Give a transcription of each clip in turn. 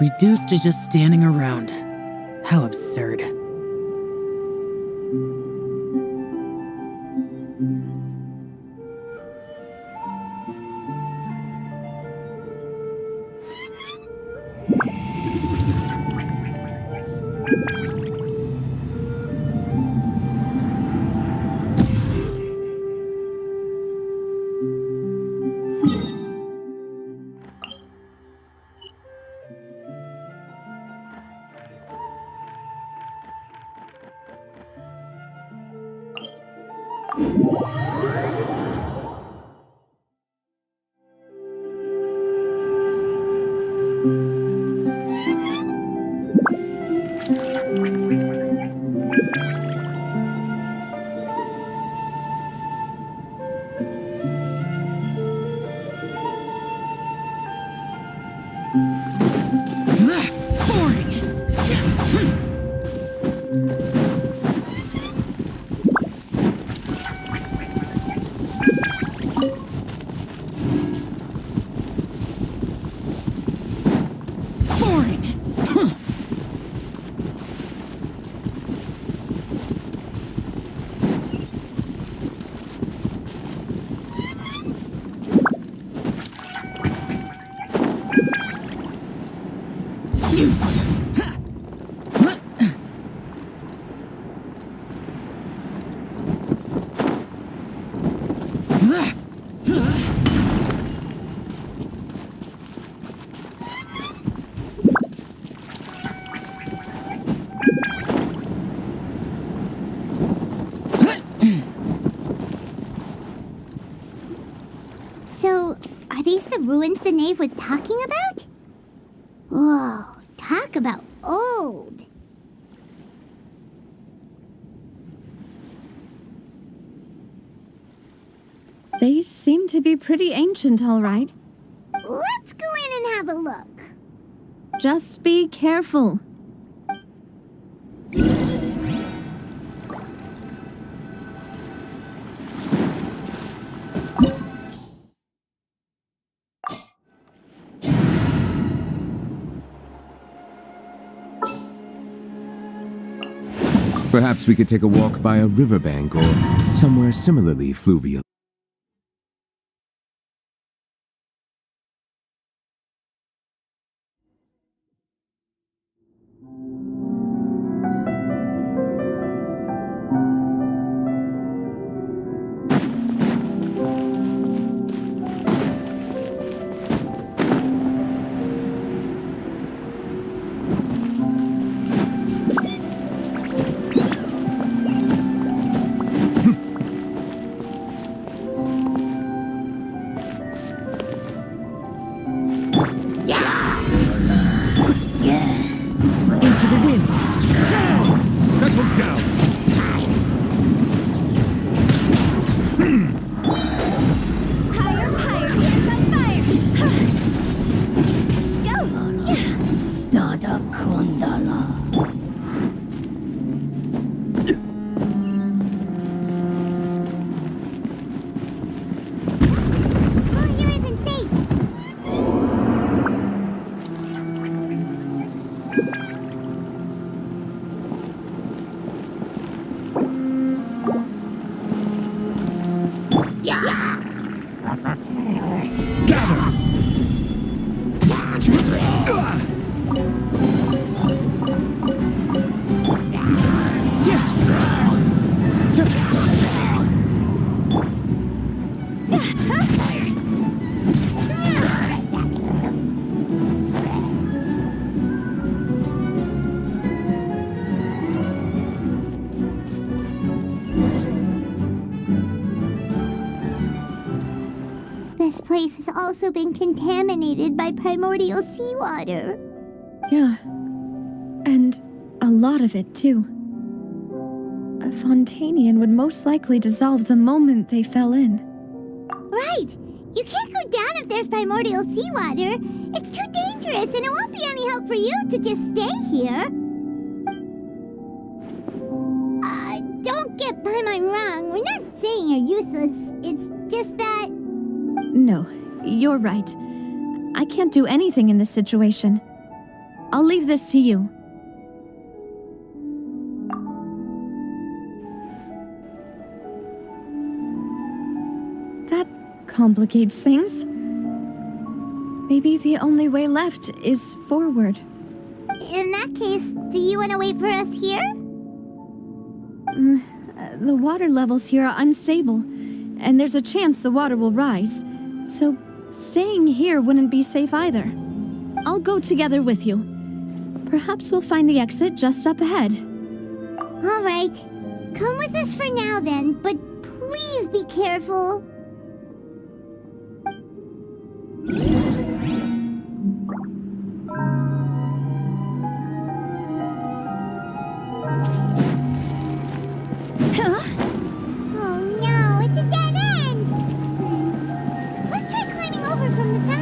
Reduced to just standing around. How absurd. So, are these the ruins the knave was talking about? Whoa, talk about old. They seem to be pretty ancient, all right. Let's go in and have a look. Just be careful. Perhaps we could take a walk by a riverbank or somewhere similarly fluvial. This place has also been contaminated by primordial seawater. Yeah. And a lot of it, too. A Fontanian would most likely dissolve the moment they fell in. Right! You can't go down if there's primordial seawater. It's too dangerous, and it won't be any help for you to just stay here. Don't get by my wrong. We're not saying you're useless. It's just that... No, you're right. I can't do anything in this situation. I'll leave this to you. That complicates things. Maybe the only way left is forward. In that case, do you want to wait for us here? The water levels here are unstable, and there's a chance the water will rise. So staying here wouldn't be safe either. I'll go together with you. Perhaps we'll find the exit just up ahead. All right. Come with us for now then, but please be careful. Oh no, it's a dead end! Let's try climbing over from the side.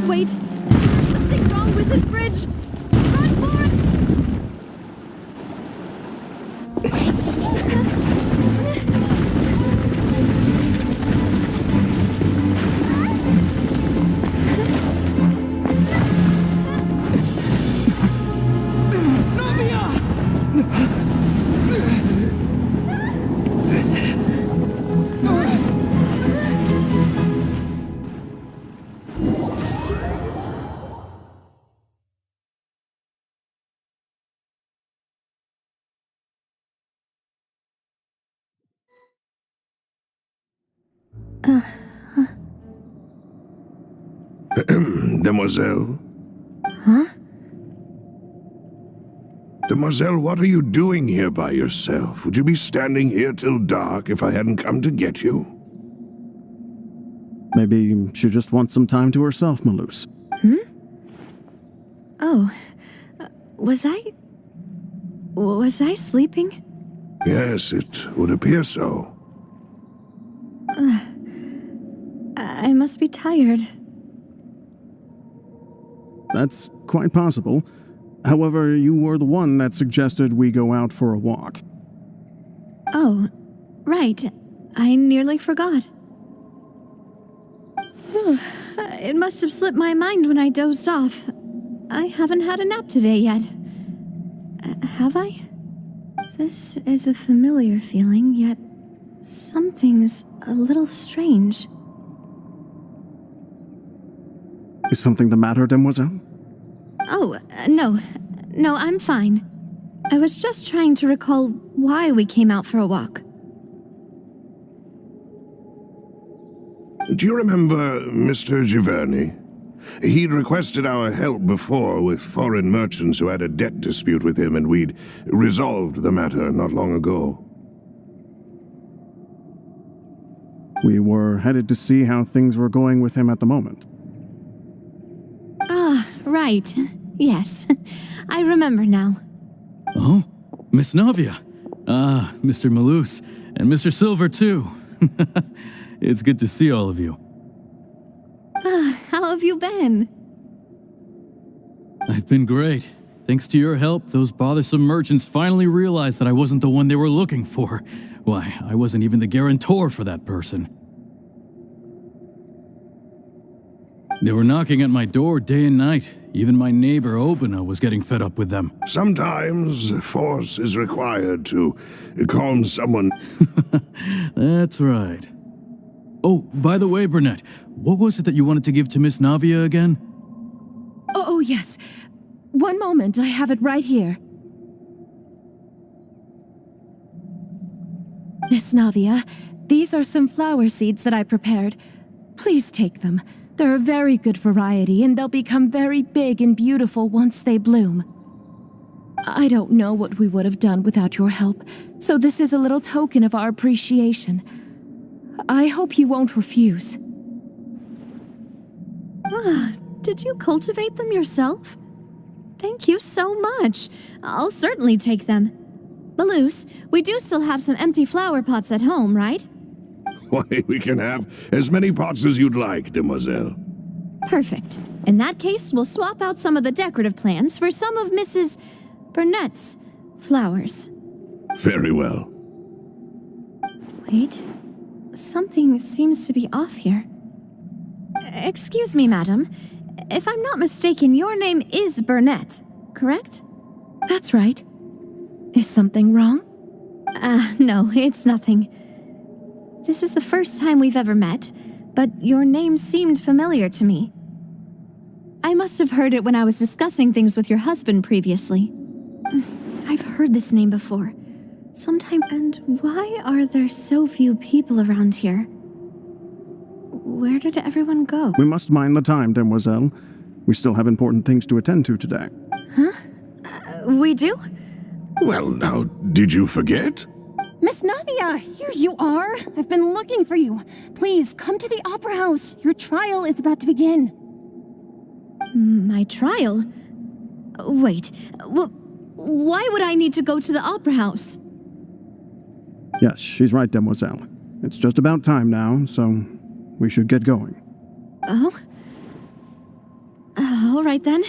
Wait! There's something wrong with this bridge! Run for it! Demoiselle? Huh? Demoiselle, what are you doing here by yourself? Would you be standing here till dark if I hadn't come to get you? Maybe she just wants some time to herself, Maloose. Oh. Was I sleeping? Yes, it would appear so. I must be tired. That's quite possible. However, you were the one that suggested we go out for a walk. Oh, right. I nearly forgot. It must have slipped my mind when I dozed off. I haven't had a nap today yet. Have I? This is a familiar feeling, yet something's a little strange. Is something the matter, Demoiselle? Oh, no. No, I'm fine. I was just trying to recall why we came out for a walk. Do you remember Mr. Giverny? He'd requested our help before with foreign merchants who had a debt dispute with him, and we'd resolved the matter not long ago. We were headed to see how things were going with him at the moment. Ah, right. Yes. I remember now. Oh, Miss Navia. Ah, Mr. Maloose, and Mr. Silver, too. It's good to see all of you. Ah, how have you been? I've been great. Thanks to your help, those bothersome merchants finally realized that I wasn't the one they were looking for. Why, I wasn't even the guarantor for that person. They were knocking at my door day and night. Even my neighbor Obina was getting fed up with them. Sometimes force is required to calm someone. That's right. Oh, by the way, Burnett, what was it that you wanted to give to Miss Navia again? Oh, yes. One moment, I have it right here. Miss Navia, these are some flower seeds that I prepared. Please take them. They're a very good variety, and they'll become very big and beautiful once they bloom. I don't know what we would have done without your help, so this is a little token of our appreciation. I hope you won't refuse. Ah, did you cultivate them yourself? Thank you so much. I'll certainly take them. Balloose, we do still have some empty flower pots at home, right? Why, we can have as many pots as you'd like, demoiselle. Perfect. In that case, we'll swap out some of the decorative plants for some of Mrs. Burnett's flowers. Very well. Wait. Something seems to be off here. Excuse me, madam. If I'm not mistaken, your name is Burnett, correct? That's right. Is something wrong? No, it's nothing. This is the first time we've ever met, but your name seemed familiar to me. I must have heard it when I was discussing things with your husband previously. I've heard this name before. Sometime. And why are there so few people around here? Where did everyone go? We must mind the time, demoiselle. We still have important things to attend to today. Huh? We do? Well, now, did you forget? Miss Navia, here you are. I've been looking for you. Please, come to the Opera House. Your trial is about to begin. My trial? Wait, why would I need to go to the Opera House? Yes, she's right, demoiselle. It's just about time now, so we should get going. Oh? All right then.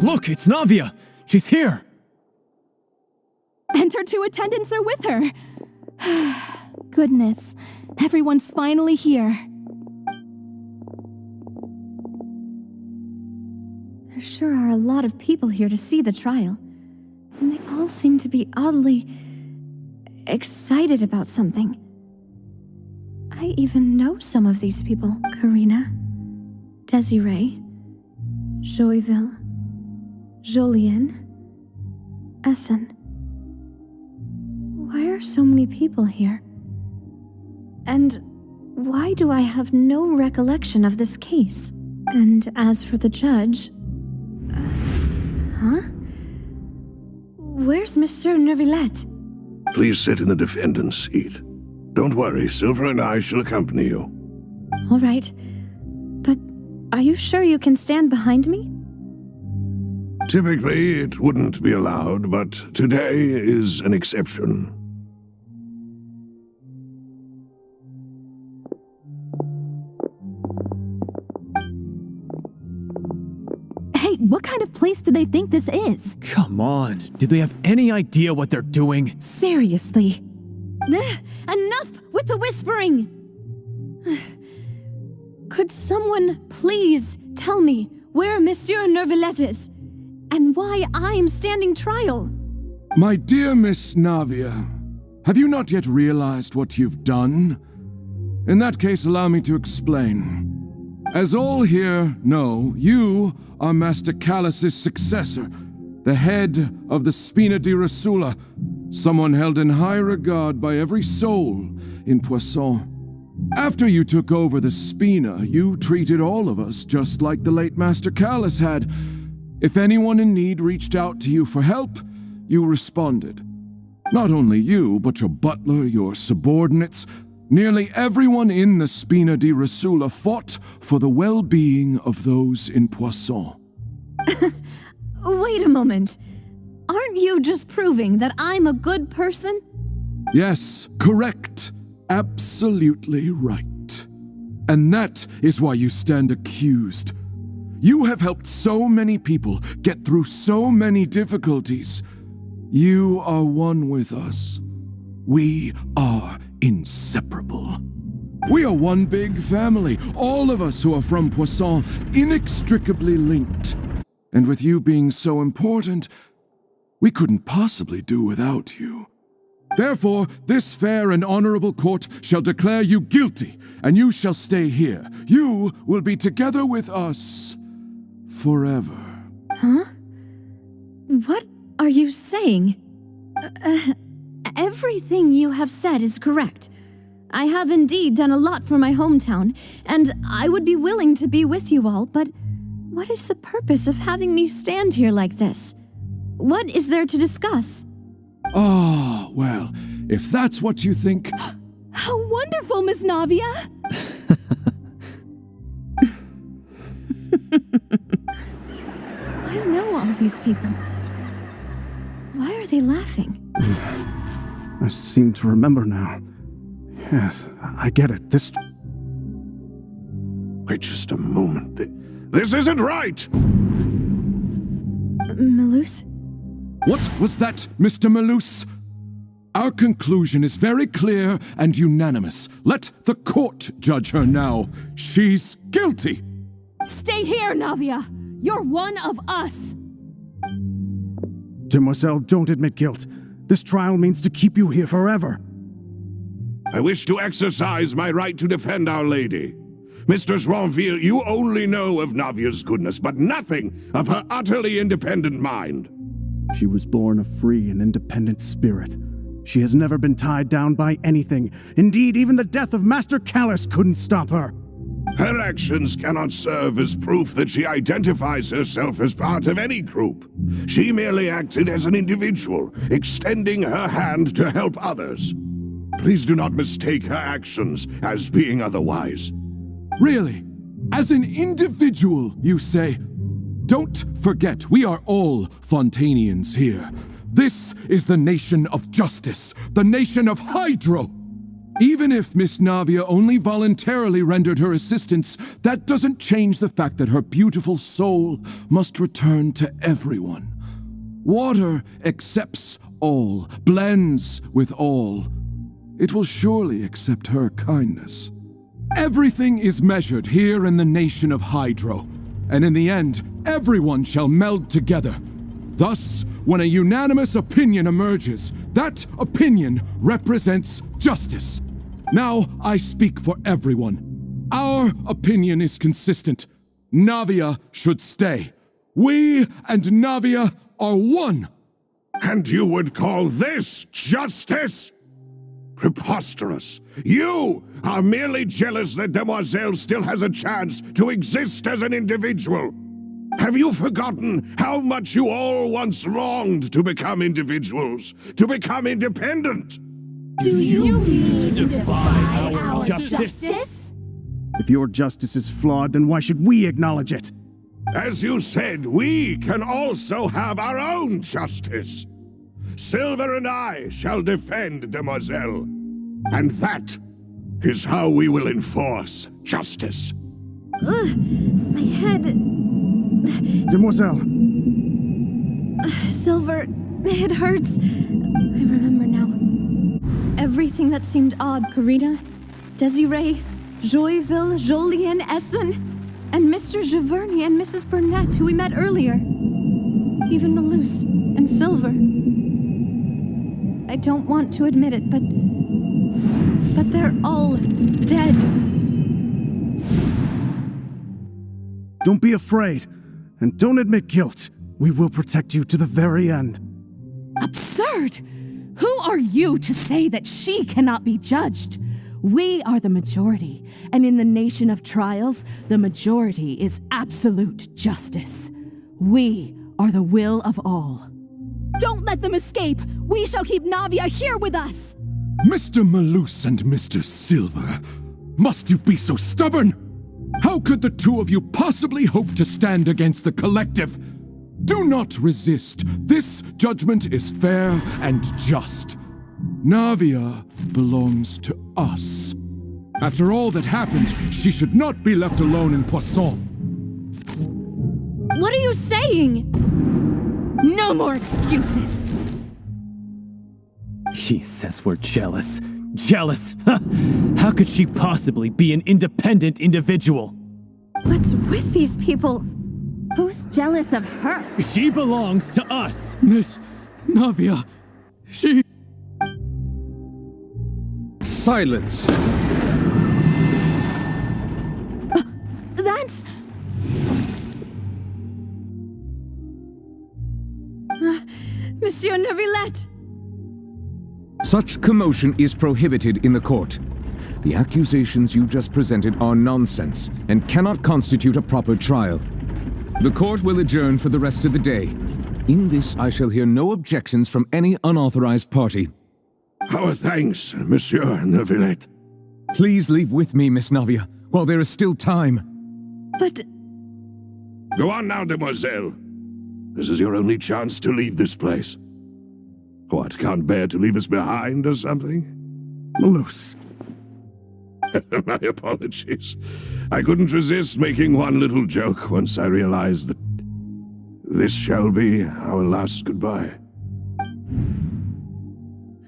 Look, it's Navia! She's here! And her two attendants are with her. Goodness, everyone's finally here. There sure are a lot of people here to see the trial. And they all seem to be oddly excited about something. I even know some of these people. Karina, Desiree, Joyville, Jolien, Essen. Why are so many people here? And why do I have no recollection of this case? And as for the judge... huh? Where's Monsieur Neuvillette? Please sit in the defendant's seat. Don't worry, Silver and I shall accompany you. All right. But are you sure you can stand behind me? Typically, it wouldn't be allowed, but today is an exception. Hey, what kind of place do they think this is? Come on, do they have any idea what they're doing? Seriously. Enough with the whispering! Could someone please tell me where Monsieur Neuvillette is? And why I'm standing trial? My dear Miss Navia, have you not yet realized what you've done? In that case, allow me to explain. As all here know, you are Master Callus's successor, the head of the Spina di Rosula, someone held in high regard by every soul in Poisson. After you took over the Spina, you treated all of us just like the late Master Callus had. If anyone in need reached out to you for help, you responded. Not only you, but your butler, your subordinates, nearly everyone in the Spina di Rosula fought for the well-being of those in Poisson. Wait a moment. Aren't you just proving that I'm a good person? Yes, correct. Absolutely right. And that is why you stand accused. You have helped so many people get through so many difficulties. You are one with us. We are inseparable. We are one big family, all of us who are from Poisson, inextricably linked. And with you being so important, we couldn't possibly do without you. Therefore, this fair and honorable court shall declare you guilty, and you shall stay here. You will be together with us forever. Huh? What are you saying? Everything you have said is correct. I have indeed done a lot for my hometown, and I would be willing to be with you all, but what is the purpose of having me stand here like this? What is there to discuss? Ah, well, if that's what you think... How wonderful, Miss Navia! I know all these people. Why are they laughing? I seem to remember now. Yes, I get it. This... Wait just a moment. This isn't right! Malus? What was that, Mr. Malus? Our conclusion is very clear and unanimous. Let the court judge her now. She's guilty! Stay here, Navia! You're one of us! Demoiselle, don't admit guilt. This trial means to keep you here forever. I wish to exercise my right to defend Our Lady. Mr. Joinville, you only know of Navia's goodness, but nothing of her utterly independent mind. She was born a free and independent spirit. She has never been tied down by anything. Indeed, even the death of Master Callus couldn't stop her. Her actions cannot serve as proof that she identifies herself as part of any group. She merely acted as an individual, extending her hand to help others. Please do not mistake her actions as being otherwise. Really? As an individual, you say? Don't forget, we are all Fontanians here. This is the nation of justice, the nation of Hydro. Even if Miss Navia only voluntarily rendered her assistance, that doesn't change the fact that her beautiful soul must return to everyone. Water accepts all, blends with all. It will surely accept her kindness. Everything is measured here in the nation of Hydro, and in the end, everyone shall meld together. Thus, when a unanimous opinion emerges, that opinion represents justice. Now I speak for everyone. Our opinion is consistent. Navia should stay. We and Navia are one. And you would call this justice? Preposterous. You are merely jealous that Demoiselle still has a chance to exist as an individual. Have you forgotten how much you all once longed to become individuals, to become independent? Do you mean to defy our justice? If your justice is flawed, then why should we acknowledge it? As you said, we can also have our own justice. Silver and I shall defend Demoiselle. And that is how we will enforce justice. My head... Demoiselle! Silver, it hurts. I remember now. Everything that seemed odd, Karina, Desiree, Joyville, Jolien, Essen, and Mr. Giverny and Mrs. Burnett, who we met earlier. Even Malus and Silver. I don't want to admit it, but they're all dead. Don't be afraid, and don't admit guilt. We will protect you to the very end. Absurd! Who are you to say that she cannot be judged? We are the majority, and in the nation of trials, the majority is absolute justice. We are the will of all. Don't let them escape! We shall keep Navia here with us! Mr. Malus and Mr. Silver, must you be so stubborn? How could the two of you possibly hope to stand against the collective? Do not resist. This judgment is fair and just. Navia belongs to us. After all that happened, she should not be left alone in Poisson. What are you saying? No more excuses! She says we're jealous. Jealous? How could she possibly be an independent individual? What's with these people? Who's jealous of her? She belongs to us. Miss Navia, she... Silence! That's... Monsieur Neuvillette! Such commotion is prohibited in the court. The accusations you just presented are nonsense and cannot constitute a proper trial. The court will adjourn for the rest of the day. In this, I shall hear no objections from any unauthorized party. Our thanks, Monsieur Neuvillette. Please leave with me, Miss Navia, while there is still time. But... Go on now, demoiselle. This is your only chance to leave this place. What, can't bear to leave us behind or something? Malus. My apologies. I couldn't resist making one little joke once I realized that this shall be our last goodbye.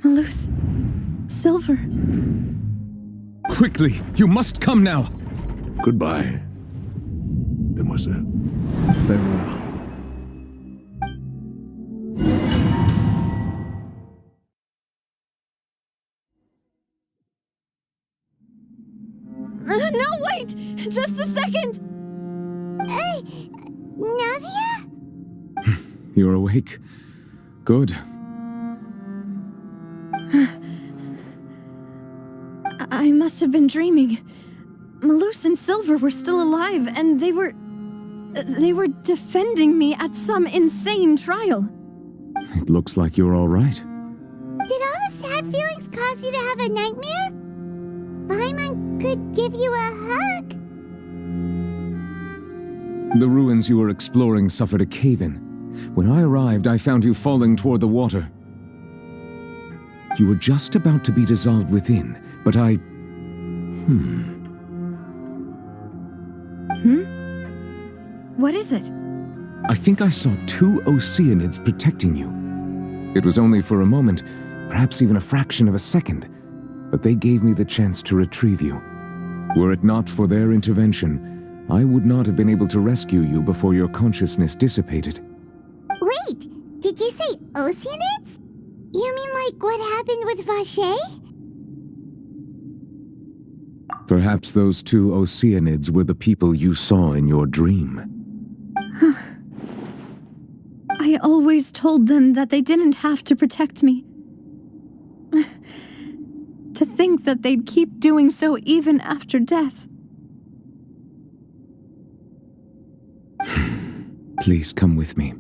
Malus. Silver. Quickly, you must come now! Goodbye, demoiselle. Farewell. No, wait! Just a second! Navia? You're awake. Good. I must have been dreaming. Malus and Silver were still alive, and they were defending me at some insane trial. It looks like you're all right. Did all the sad feelings cause you to have a nightmare? Paimon could give you a hug. The ruins you were exploring suffered a cave-in. When I arrived, I found you falling toward the water. You were just about to be dissolved within, but I... What is it? I think I saw 2 Oceanids protecting you. It was only for a moment, perhaps even a fraction of a second, but they gave me the chance to retrieve you. Were it not for their intervention, I would not have been able to rescue you before your consciousness dissipated. Wait, did you say Oceanids? You mean like what happened with Vache? Perhaps those 2 Oceanids were the people you saw in your dream. I always told them that they didn't have to protect me. To think that they'd keep doing so even after death. Please come with me.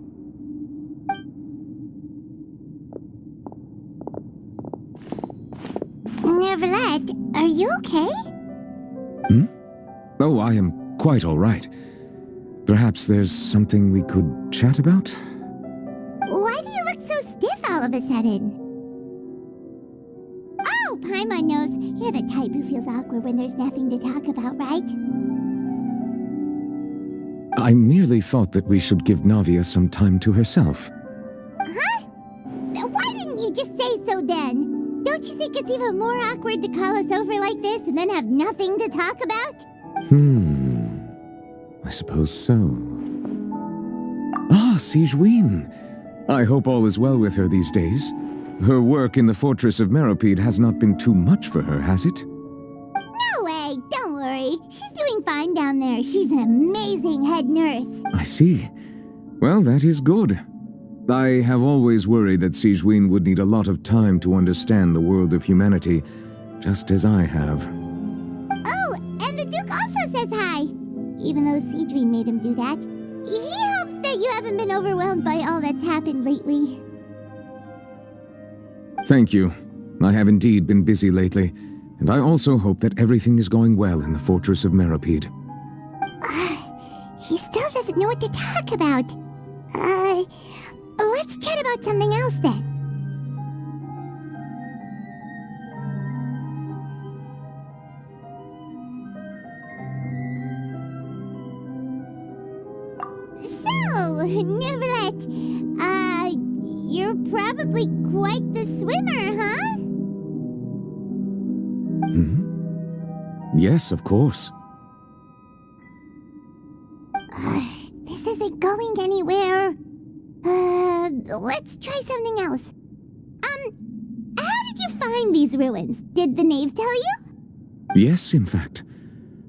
Neuvillette, are you okay? Oh, I am quite all right. Perhaps there's something we could chat about? Why do you look so stiff all of a sudden? Oh, Paimon knows. You're the type who feels awkward when there's nothing to talk about, right? I merely thought that we should give Navia some time to herself. Huh? Why didn't you just say so then? Don't you think it's even more awkward to call us over like this and then have nothing to talk about? I suppose so. Ah, Sigewinne. I hope all is well with her these days. Her work in the Fortress of Meropide has not been too much for her, has it? No way, don't worry. She's doing fine down there. She's an amazing head nurse. I see. Well, that is good. I have always worried that Sigewinne would need a lot of time to understand the world of humanity, just as I have. Oh, and the Duke also says hi. Even though Sigewinne made him do that. He hopes that you haven't been overwhelmed by all that's happened lately. Thank you. I have indeed been busy lately, and I also hope that everything is going well in the Fortress of Meropide. He still doesn't know what to talk about. Let's chat about something else then. So, Neuvillette, you're probably quite the swimmer, huh? Yes, of course. This isn't going anywhere. Let's try something else. How did you find behind these ruins? Did the knave tell you? Yes, in fact.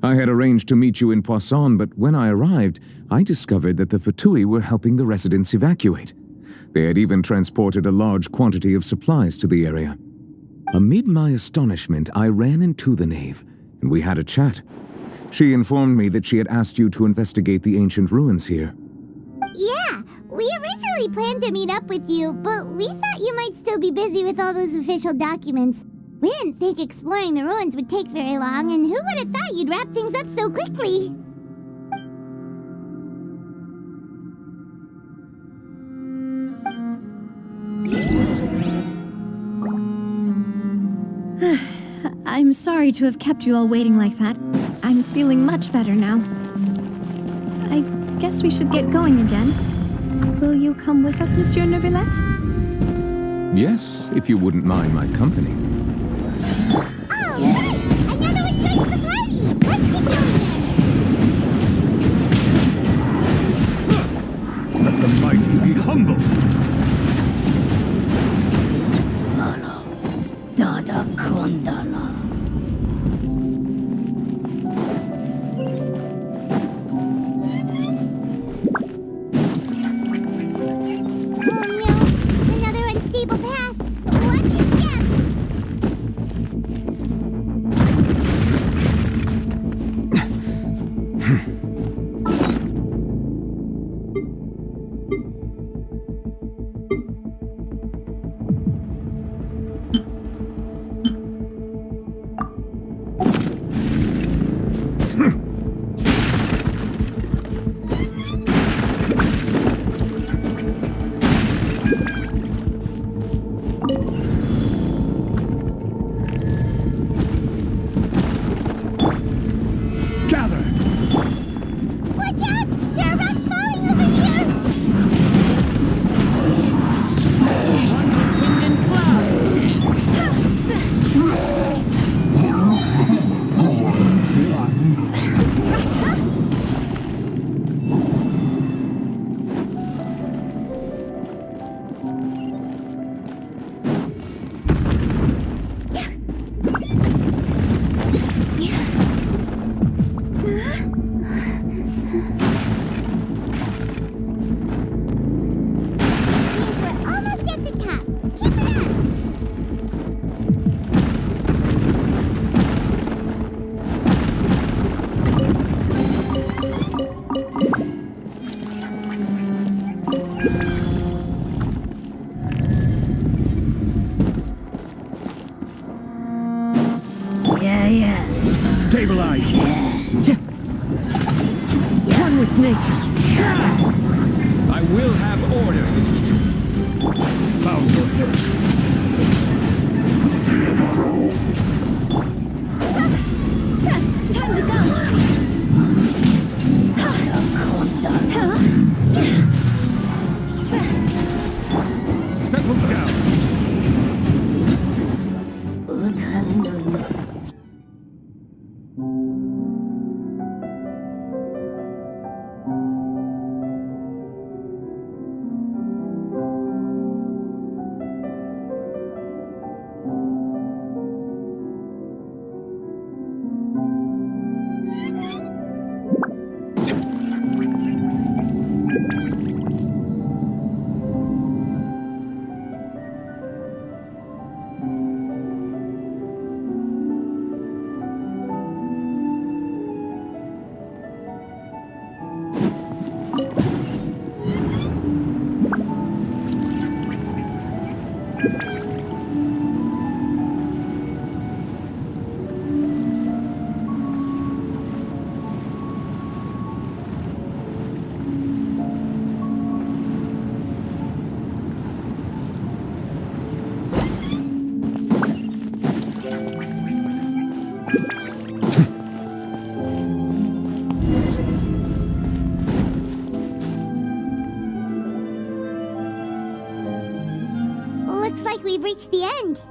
I had arranged to meet you in Poisson, but when I arrived, I discovered that the Fatui were helping the residents evacuate. They had even transported a large quantity of supplies to the area. Amid my astonishment, I ran into the knave, and we had a chat. She informed me that she had asked you to investigate the ancient ruins here. Yeah, we originally planned to meet up with you, but we thought you might still be busy with all those official documents. We didn't think exploring the ruins would take very long, and who would have thought you'd wrap things up so quickly? I'm sorry to have kept you all waiting like that. I'm feeling much better now. I guess we should get going again. Will you come with us, Monsieur Neuvillette? Yes, if you wouldn't mind my company. Oh, right! Another one joins the party! Let's get going then! Let the mighty be humble! Dada Kondala. Oh no! Another unstable path! Watch your step! Watch out! There are rocks falling over here! We're almost at the top. Keep it up! Yeah. Stabilize! One with nature! I will have order! Bow your head. Time to go! Settle down! Looks like we've reached the end.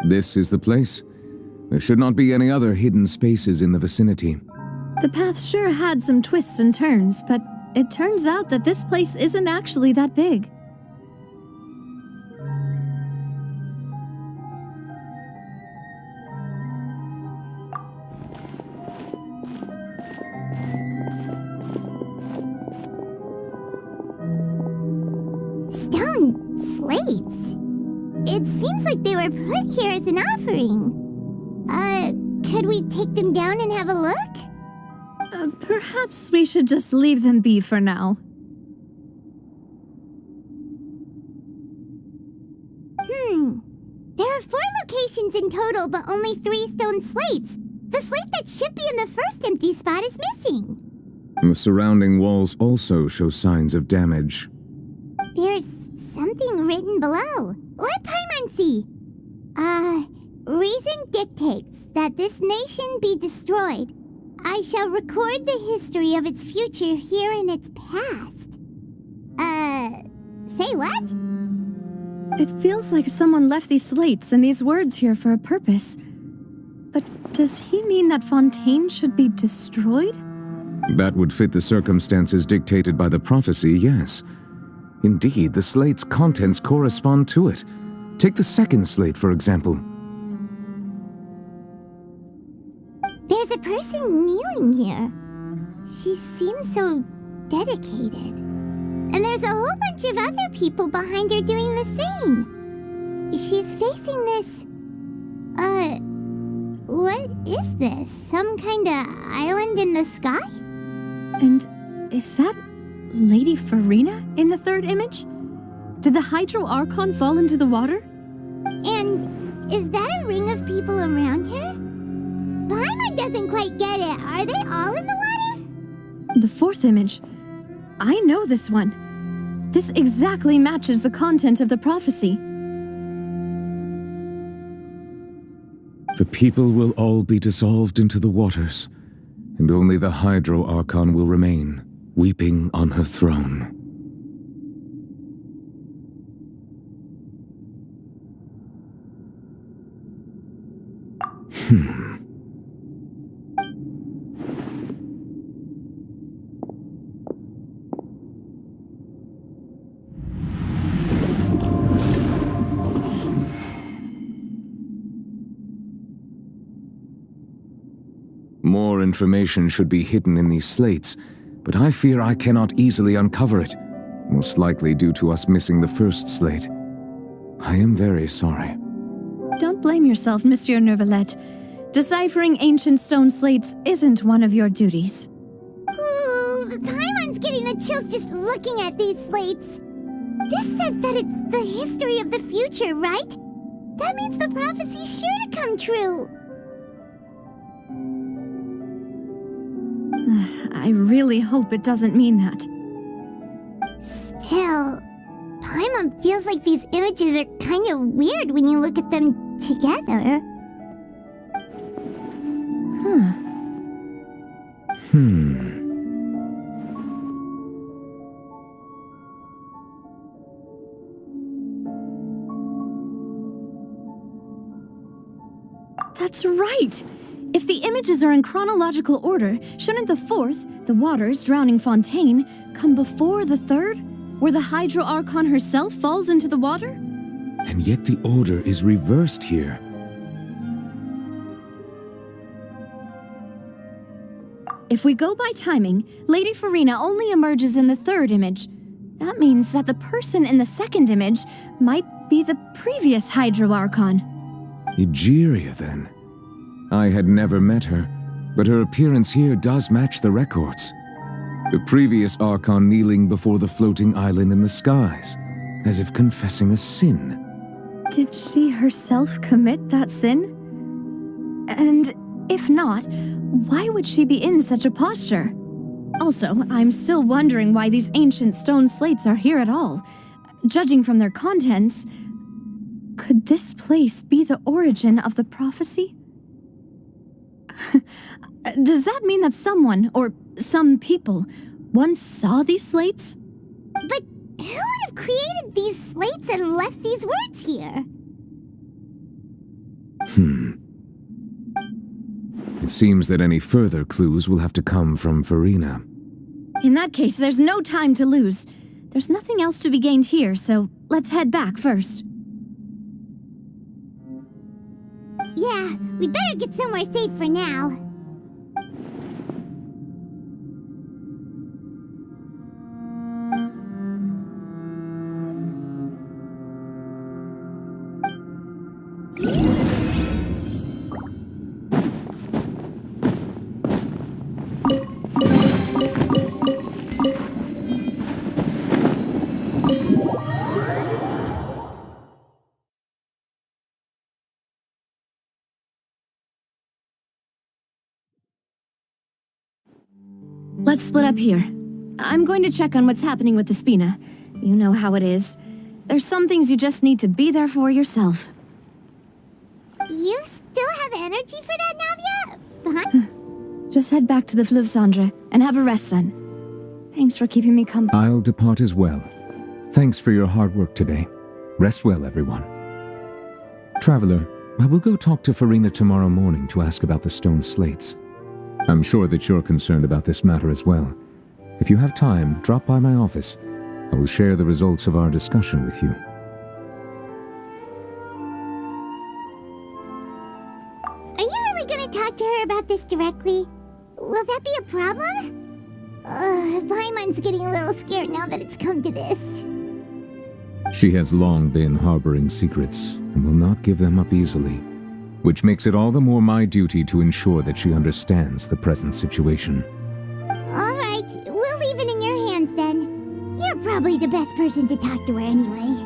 This is the place. There should not be any other hidden spaces in the vicinity. The path sure had some twists and turns, but it turns out that this place isn't actually that big. like they were put here as an offering. Could we take them down and have a look? Perhaps we should just leave them be for now. There are 4 locations in total, but only 3 stone slates. The slate that should be in the first empty spot is missing. The surrounding walls also show signs of damage. There's something written below. Let Paimon see. Reason dictates that this nation be destroyed. I shall record the history of its future here in its past. Say what? It feels like someone left these slates and these words here for a purpose. But does he mean that Fontaine should be destroyed? That would fit the circumstances dictated by the prophecy, yes. Indeed, the slate's contents correspond to it. Take the second slate, for example. There's a person kneeling here. She seems so dedicated. And there's a whole bunch of other people behind her doing the same. She's facing this... what is this? Some kind of island in the sky? And is that Lady Farina in the third image? Did the Hydro Archon fall into the water? And is that a ring of people around her? Paimon doesn't quite get it. Are they all in the water? The fourth image. I know this one. This exactly matches the content of the prophecy. The people will all be dissolved into the waters, and only the Hydro Archon will remain, weeping on her throne. More information should be hidden in these slates, but I fear I cannot easily uncover it, most likely due to us missing the first slate. I am very sorry. Don't blame yourself, Monsieur Neuvillette. Deciphering ancient stone slates isn't one of your duties. Ooh, Paimon's getting the chills just looking at these slates. This says that it's the history of the future, right? That means the prophecy's sure to come true. I really hope it doesn't mean that. Still, Paimon feels like these images are kind of weird when you look at them together. That's right! If the images are in chronological order, shouldn't the fourth, the waters drowning Fontaine, come before the third, where the Hydro Archon herself falls into the water? And yet the order is reversed here. If we go by timing, Lady Farina only emerges in the third image. That means that the person in the second image might be the previous Hydro Archon. Egeria, then. I had never met her, but her appearance here does match the records. The previous Archon kneeling before the floating island in the skies, as if confessing a sin. Did she herself commit that sin? And if not, why would she be in such a posture? Also, I'm still wondering why these ancient stone slates are here at all. Judging from their contents, could this place be the origin of the prophecy? Does that mean that someone, or some people, once saw these slates? But who would have created these slates and left these words here? It seems that any further clues will have to come from Farina. In that case, there's no time to lose. There's nothing else to be gained here, so let's head back first. Yeah, we better get somewhere safe for now. Let's split up here. I'm going to check on what's happening with the Spina. You know how it is. There's some things you just need to be there for yourself. You still have energy for that, Navia? Just head back to the Fluvsandre and have a rest then. Thanks for keeping me company. I'll depart as well. Thanks for your hard work today. Rest well, everyone. Traveler, I will go talk to Farina tomorrow morning to ask about the stone slates. I'm sure that you're concerned about this matter as well. If you have time, drop by my office. I will share the results of our discussion with you. Are you really gonna talk to her about this directly? Will that be a problem? Paimon's getting a little scared now that it's come to this. She has long been harboring secrets and will not give them up easily, which makes it all the more my duty to ensure that she understands the present situation. Alright, we'll leave it in your hands then. You're probably the best person to talk to her anyway.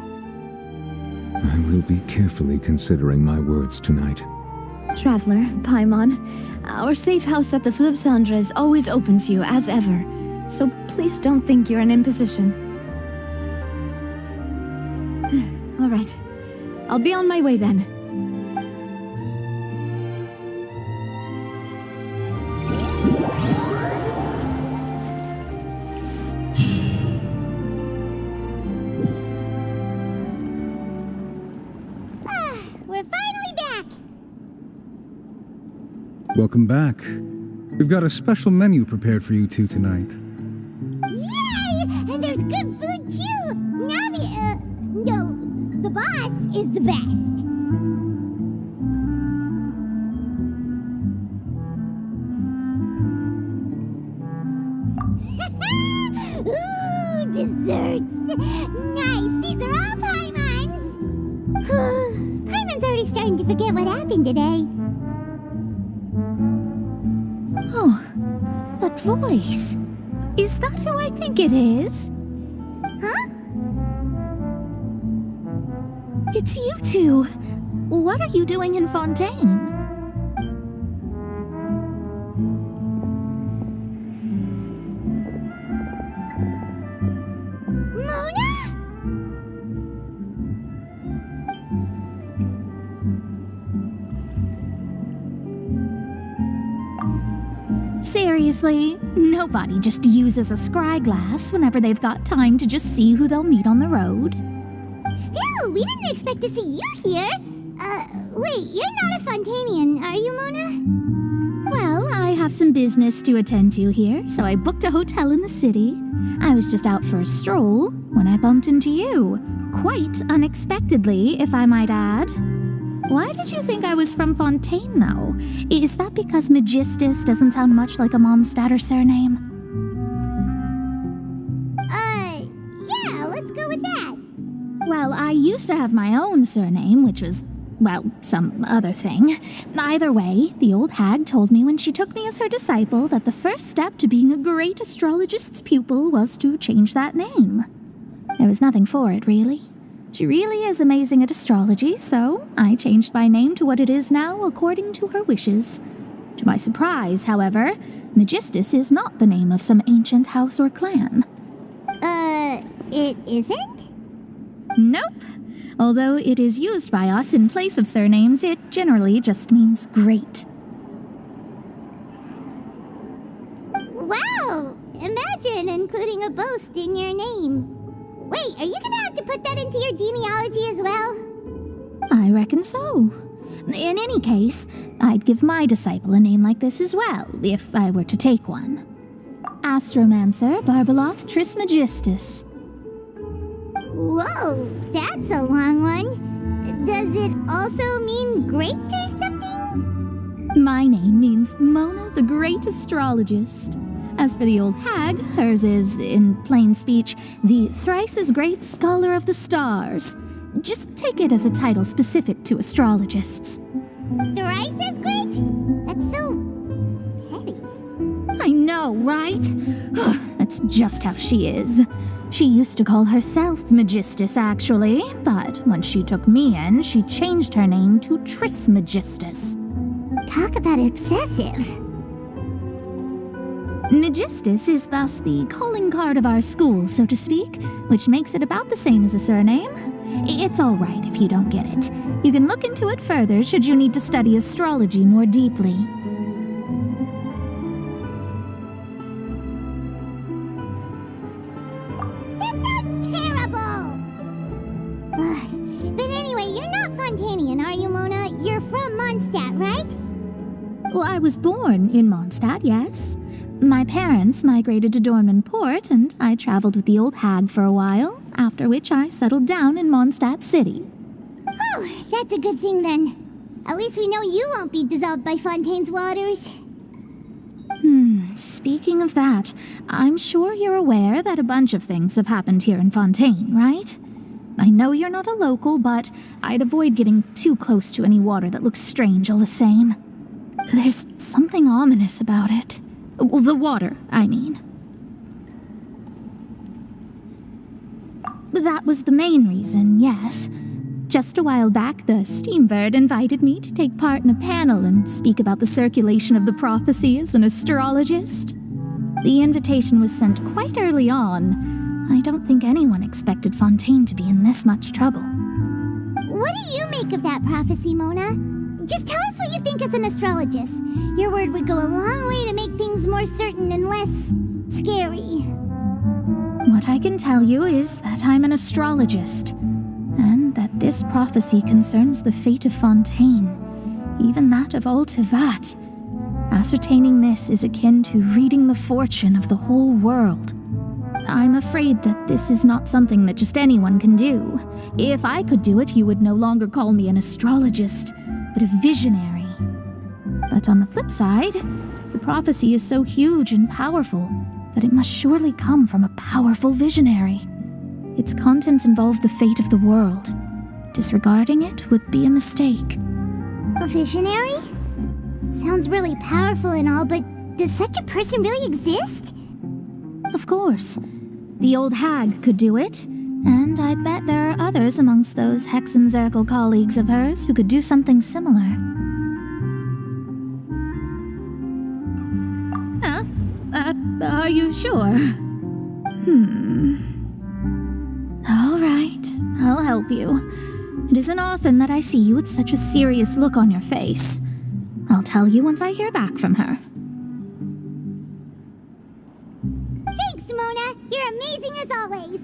I will be carefully considering my words tonight. Traveler, Paimon, our safe house at the Fluvsandre is always open to you as ever, so please don't think you're an imposition. All right, I'll be on my way then. We're finally back! Welcome back. We've got a special menu prepared for you two tonight. Yay! And there's good food too! Navi, no, the boss is the best. Ooh, desserts! Nice! These are all Paimon's! Paimon's already starting to forget what happened today. Oh, that voice. Is that who I think it is? Huh? It's you two. What are you doing in Fontaine? Mona? Seriously, nobody just uses a scry glass whenever they've got time to just see who they'll meet on the road. Still, we didn't expect to see you here. Wait, you're not a Fontanian, are you, Mona? Well, I have some business to attend to here, so I booked a hotel in the city. I was just out for a stroll when I bumped into you. Quite unexpectedly, if I might add. Why did you think I was from Fontaine, though? Is that because Magistus doesn't sound much like a Mondstadt surname? Yeah, let's go with that. Well, I used to have my own surname, which was, well, some other thing. Either way, the old hag told me when she took me as her disciple that the first step to being a great astrologist's pupil was to change that name. There was nothing for it, really. She really is amazing at astrology, so I changed my name to what it is now according to her wishes. To my surprise, however, Magistus is not the name of some ancient house or clan. It isn't? Nope. Although it is used by us in place of surnames, it generally just means great. Wow! Imagine including a boast in your name. Wait, are you gonna have to put that into your genealogy as well? I reckon so. In any case, I'd give my disciple a name like this as well, if I were to take one. Astromancer Barbeloth Trismegistus. Whoa, that's a long one. Does it also mean great or something? My name means Mona the Great Astrologist. As for the old hag, hers is, in plain speech, the thrice-as-great Scholar of the Stars. Just take it as a title specific to astrologists. Thrice as great? That's so petty. I know, right? That's just how she is. She used to call herself Magistus, actually, but when she took me in, she changed her name to Trismegistus. Talk about excessive. Megistus is thus the calling card of our school, so to speak, which makes it about the same as a surname. It's all right if you don't get it. You can look into it further should you need to study astrology more deeply. That sounds terrible! Ugh. But anyway, you're not Fontanian, are you, Mona? You're from Mondstadt, right? Well, I was born in Mondstadt, yes. My parents migrated to Dornman Port, and I traveled with the old hag for a while, after which I settled down in Mondstadt City. Oh, that's a good thing then. At least we know you won't be dissolved by Fontaine's waters. Speaking of that, I'm sure you're aware that a bunch of things have happened here in Fontaine, right? I know you're not a local, but I'd avoid getting too close to any water that looks strange all the same. There's something ominous about it. Well, the water, I mean. That was the main reason, yes. Just a while back, the Steambird invited me to take part in a panel and speak about the circulation of the prophecy as an astrologist. The invitation was sent quite early on. I don't think anyone expected Fontaine to be in this much trouble. What do you make of that prophecy, Mona? Just tell us what you think as an astrologist. Your word would go a long way to make things more certain and less scary. What I can tell you is that I'm an astrologist, and that this prophecy concerns the fate of Fontaine, even that of all Tevat. Ascertaining this is akin to reading the fortune of the whole world. I'm afraid that this is not something that just anyone can do. If I could do it, you would no longer call me an astrologist, but a visionary. But on the flip side, the prophecy is so huge and powerful that it must surely come from a powerful visionary. Its contents involve the fate of the world. Disregarding it would be a mistake. A visionary? Sounds really powerful and all, but does such a person really exist? Of course. The old hag could do it, and I bet there are others amongst those Hexenzirkel colleagues of hers who could do something similar. Are you sure? All right, I'll help you. It isn't often that I see you with such a serious look on your face. I'll tell you once I hear back from her. Thanks, Mona. You're amazing as always.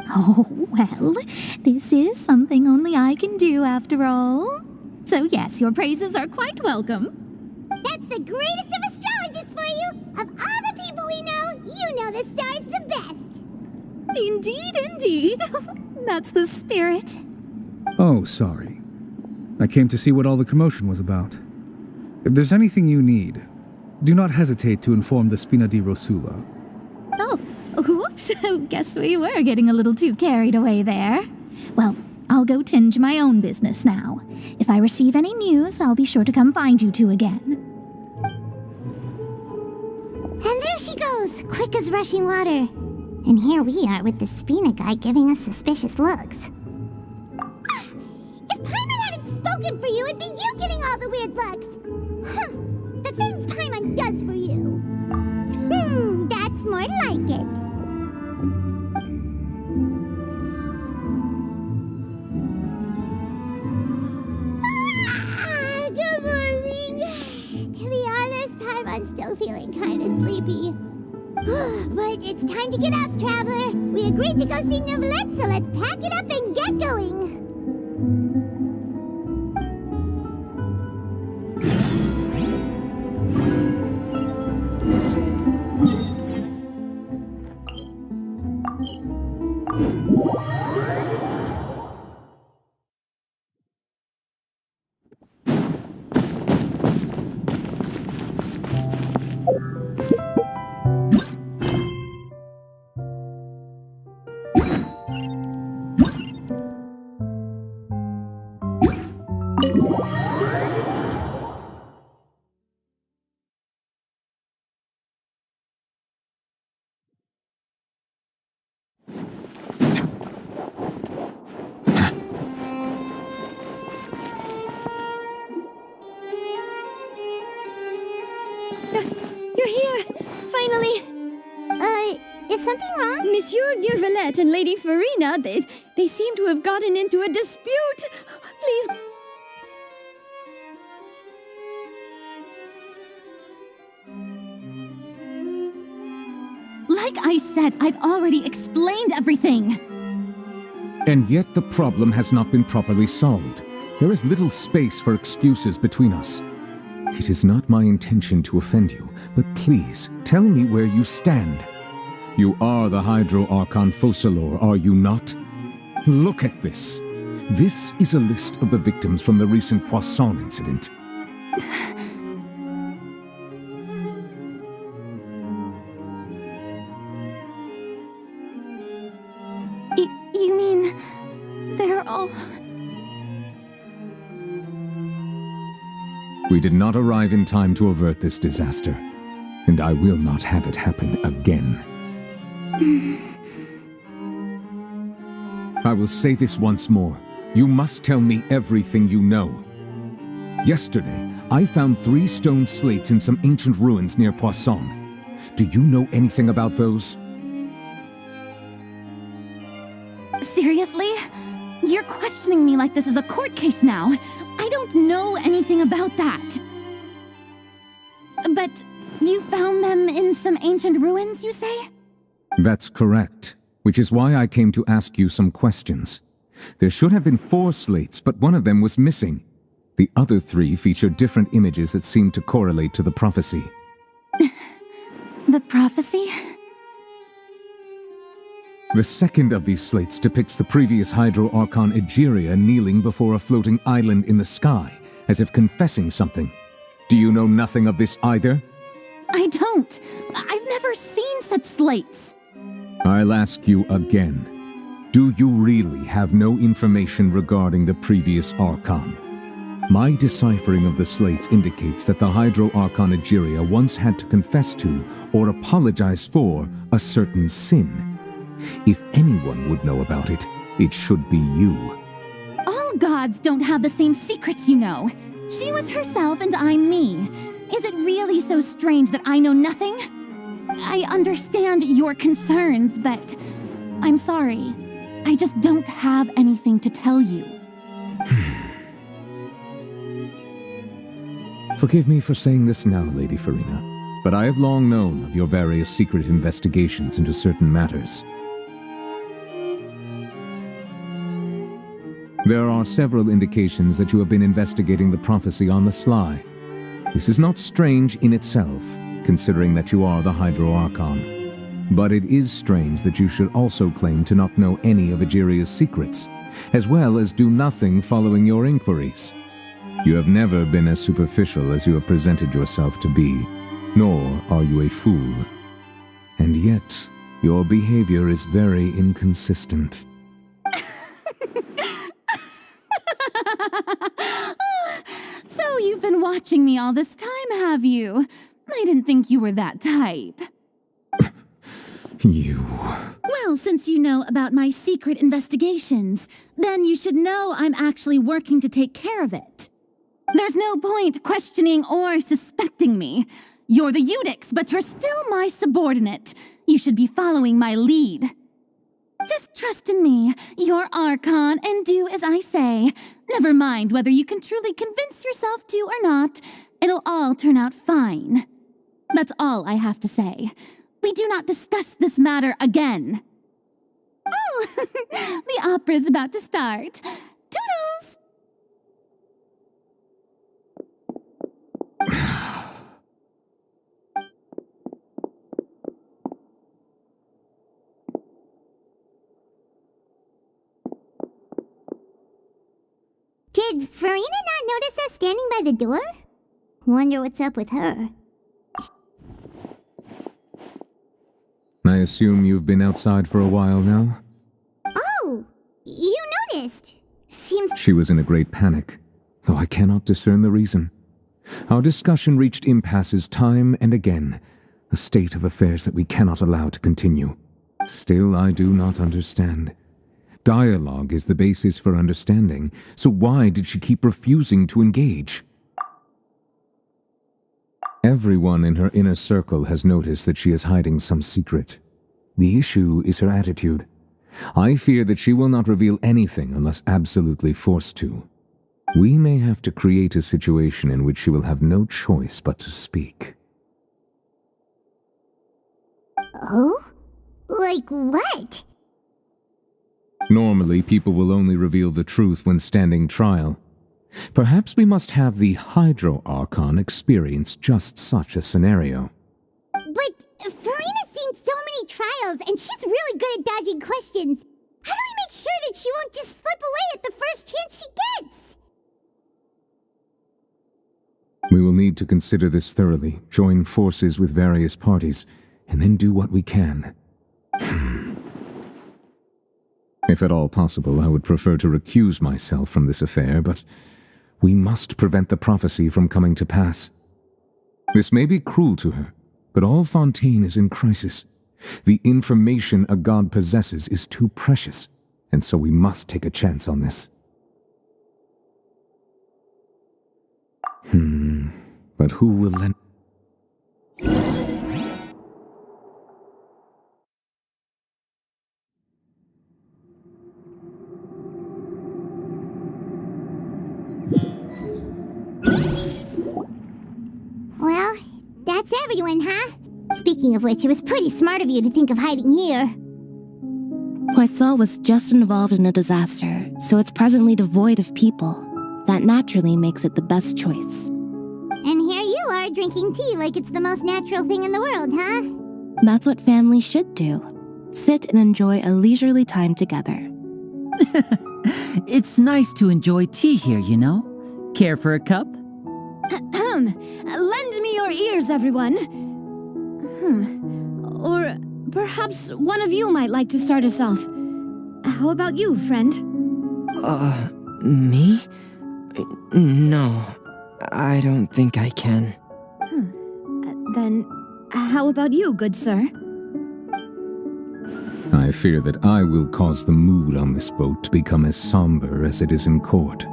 Oh, well, this is something only I can do after all. So yes, your praises are quite welcome. That's the greatest of astrologists for you! Of all the people we know, you know the stars the best! Indeed, indeed. That's the spirit. Oh, sorry. I came to see what all the commotion was about. If there's anything you need, do not hesitate to inform the Spina di Rosula. Oh, whoops. Guess we were getting a little too carried away there. Well, I'll go tend to my own business now. If I receive any news, I'll be sure to come find you two again. And there she goes, quick as rushing water. And here we are with the Spina guy giving us suspicious looks. If Paimon hadn't spoken for you, it'd be you getting all the weird looks. The things Paimon does for you. That's more like it. Good morning. To be honest, Paimon's still feeling kind of sleepy. But it's time to get up, traveler. We agreed to go see Neuvillette, so let's pack it up and get going. You're here! Finally! Is something wrong? Monsieur Neurvalette and Lady Farina, they seem to have gotten into a dispute. Please... Like I said, I've already explained everything. And yet the problem has not been properly solved. There is little space for excuses between us. It is not my intention to offend you, but please, tell me where you stand. You are the Hydro Archon Focalor, are you not? Look at this. This is a list of the victims from the recent Poisson incident. You mean... they're all... We did not arrive in time to avert this disaster, and I will not have it happen again. I will say this once more. You must tell me everything you know. Yesterday, I found 3 stone slates in some ancient ruins near Poisson. Do you know anything about those? Seriously? You're questioning me like this is a court case now. I don't know anything about that. But you found them in some ancient ruins, you say? That's correct, which is why I came to ask you some questions. There should have been 4 slates, but one of them was missing. The other 3 featured different images that seemed to correlate to the prophecy. The prophecy? The second of these slates depicts the previous Hydro Archon Egeria kneeling before a floating island in the sky, as if confessing something. Do you know nothing of this either? I don't. I've never seen such slates. I'll ask you again. Do you really have no information regarding the previous Archon? My deciphering of the slates indicates that the Hydro Archon Egeria once had to confess to, or apologize for, a certain sin. If anyone would know about it, it should be you. All gods don't have the same secrets, you know. She was herself and I'm me. Is it really so strange that I know nothing? I understand your concerns, but I'm sorry. I just don't have anything to tell you. Forgive me for saying this now, Lady Farina, but I have long known of your various secret investigations into certain matters. There are several indications that you have been investigating the prophecy on the sly. This is not strange in itself, considering that you are the Hydro Archon. But it is strange that you should also claim to not know any of Egeria's secrets, as well as do nothing following your inquiries. You have never been as superficial as you have presented yourself to be, nor are you a fool. And yet, your behavior is very inconsistent. So you've been watching me all this time, have you? I didn't think you were that type. You... Well, since you know about my secret investigations, then you should know I'm actually working to take care of it. There's no point questioning or suspecting me. You're the Eunuchs, but you're still my subordinate. You should be following my lead. Just trust in me, you're Archon, and do as I say. Never mind whether you can truly convince yourself to or not. It'll all turn out fine. That's all I have to say. We do not discuss this matter again. Oh, the opera's about to start. Toodles! Did Farina not notice us standing by the door? Wonder what's up with her. I assume you've been outside for a while now? Oh, you noticed. Seems... She was in a great panic, though I cannot discern the reason. Our discussion reached impasses time and again, a state of affairs that we cannot allow to continue. Still, I do not understand. Dialogue is the basis for understanding, so why did she keep refusing to engage? Everyone in her inner circle has noticed that she is hiding some secret. The issue is her attitude. I fear that she will not reveal anything unless absolutely forced to. We may have to create a situation in which she will have no choice but to speak. Oh? Like what? Normally, people will only reveal the truth when standing trial. Perhaps we must have the Hydro Archon experience just such a scenario. But Farina's seen so many trials, and she's really good at dodging questions. How do we make sure that she won't just slip away at the first chance she gets? We will need to consider this thoroughly, join forces with various parties, and then do what we can. If at all possible, I would prefer to recuse myself from this affair, but we must prevent the prophecy from coming to pass. This may be cruel to her, but all Fontaine is in crisis. The information a god possesses is too precious, and so we must take a chance on this. But who will lend... Well, that's everyone, huh? Speaking of which, it was pretty smart of you to think of hiding here. Poisson was just involved in a disaster, so it's presently devoid of people. That naturally makes it the best choice. And here you are drinking tea like it's the most natural thing in the world, huh? That's what family should do. Sit and enjoy a leisurely time together. It's nice to enjoy tea here, you know. Care for a cup? Lend me your ears, everyone. Or perhaps one of you might like to start us off. How about you, friend? Me? No, I don't think I can. Then, how about you, good sir? I fear that I will cause the mood on this boat to become as somber as it is in court.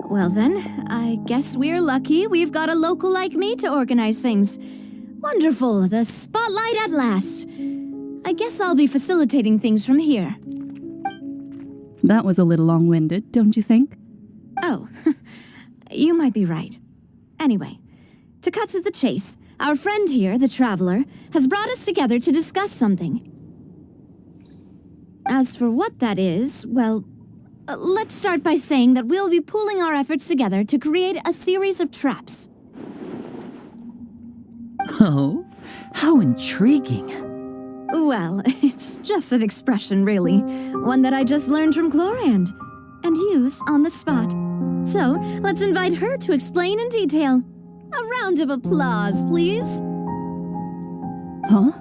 Well then, I guess we're lucky we've got a local like me to organize things. Wonderful, the spotlight at last. I guess I'll be facilitating things from here. That was a little long-winded, don't you think? Oh, you might be right. Anyway, to cut to the chase, our friend here, the Traveler, has brought us together to discuss something. As for what that is, well, let's start by saying that we'll be pooling our efforts together to create a series of traps. Oh, how intriguing. Well, it's just an expression, really. One that I just learned from Chlorand, and used on the spot. So, let's invite her to explain in detail. A round of applause, please. Huh?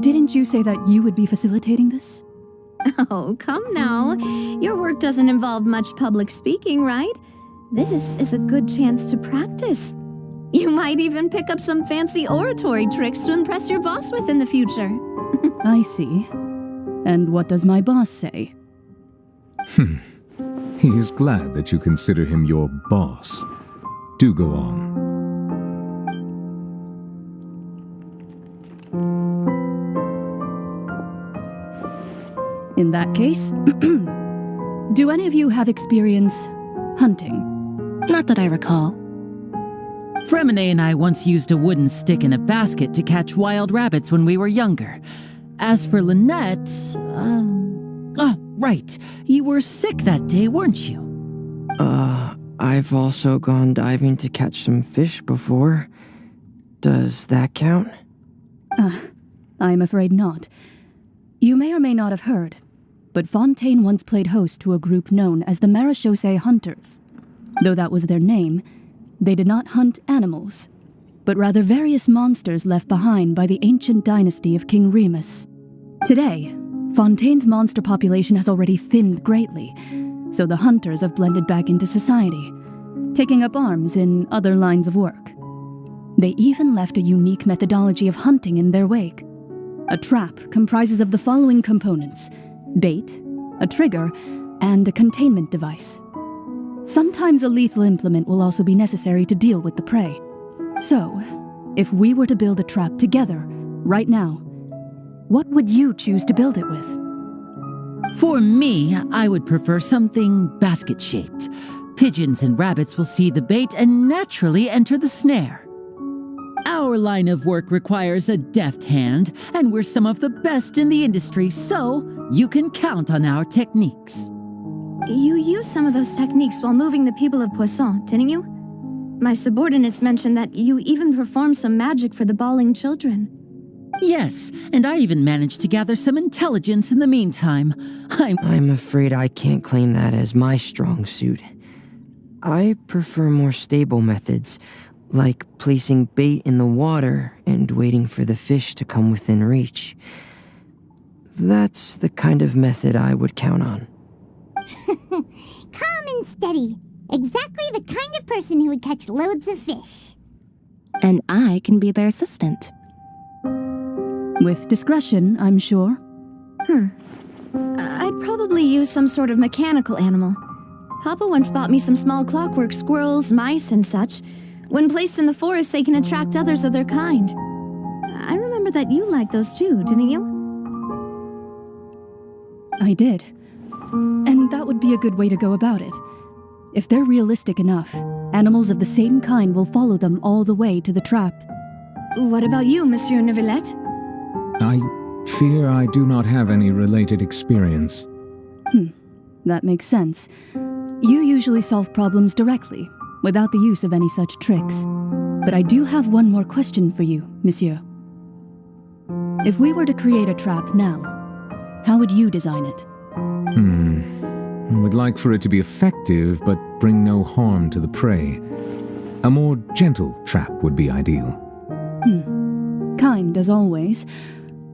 Didn't you say that you would be facilitating this? Oh, come now. Your work doesn't involve much public speaking, right? This is a good chance to practice. You might even pick up some fancy oratory tricks to impress your boss with in the future. I see. And what does my boss say? He is glad that you consider him your boss. Do go on. In that case, do any of you have experience hunting? Not that I recall. Fremine and I once used a wooden stick in a basket to catch wild rabbits when we were younger. As for Lynette, oh, right. You were sick that day, weren't you? I've also gone diving to catch some fish before. Does that count? I'm afraid not. You may or may not have heard, but Fontaine once played host to a group known as the Marechaussee Hunters. Though that was their name, they did not hunt animals, but rather various monsters left behind by the ancient dynasty of King Remus. Today, Fontaine's monster population has already thinned greatly, so the hunters have blended back into society, taking up arms in other lines of work. They even left a unique methodology of hunting in their wake. A trap comprises of the following components: bait, a trigger, and a containment device. Sometimes a lethal implement will also be necessary to deal with the prey. So, if we were to build a trap together, right now, what would you choose to build it with? For me, I would prefer something basket-shaped. Pigeons and rabbits will see the bait and naturally enter the snare. Our line of work requires a deft hand, and we're some of the best in the industry, so you can count on our techniques. You used some of those techniques while moving the people of Poisson, didn't you? My subordinates mentioned that you even performed some magic for the bawling children. Yes, and I even managed to gather some intelligence in the meantime. I'm afraid I can't claim that as my strong suit. I prefer more stable methods, like placing bait in the water and waiting for the fish to come within reach. That's the kind of method I would count on. Calm and steady. Exactly the kind of person who would catch loads of fish. And I can be their assistant. With discretion, I'm sure. I'd probably use some sort of mechanical animal. Papa once bought me some small clockwork squirrels, mice, and such. When placed in the forest, they can attract others of their kind. I remember that you liked those too, didn't you? I did. And that would be a good way to go about it. If they're realistic enough, animals of the same kind will follow them all the way to the trap. What about you, Monsieur Neuvillette? I fear I do not have any related experience. That makes sense. You usually solve problems directly, without the use of any such tricks. But I do have one more question for you, Monsieur. If we were to create a trap now, how would you design it? I would like for it to be effective, but bring no harm to the prey. A more gentle trap would be ideal. Kind as always.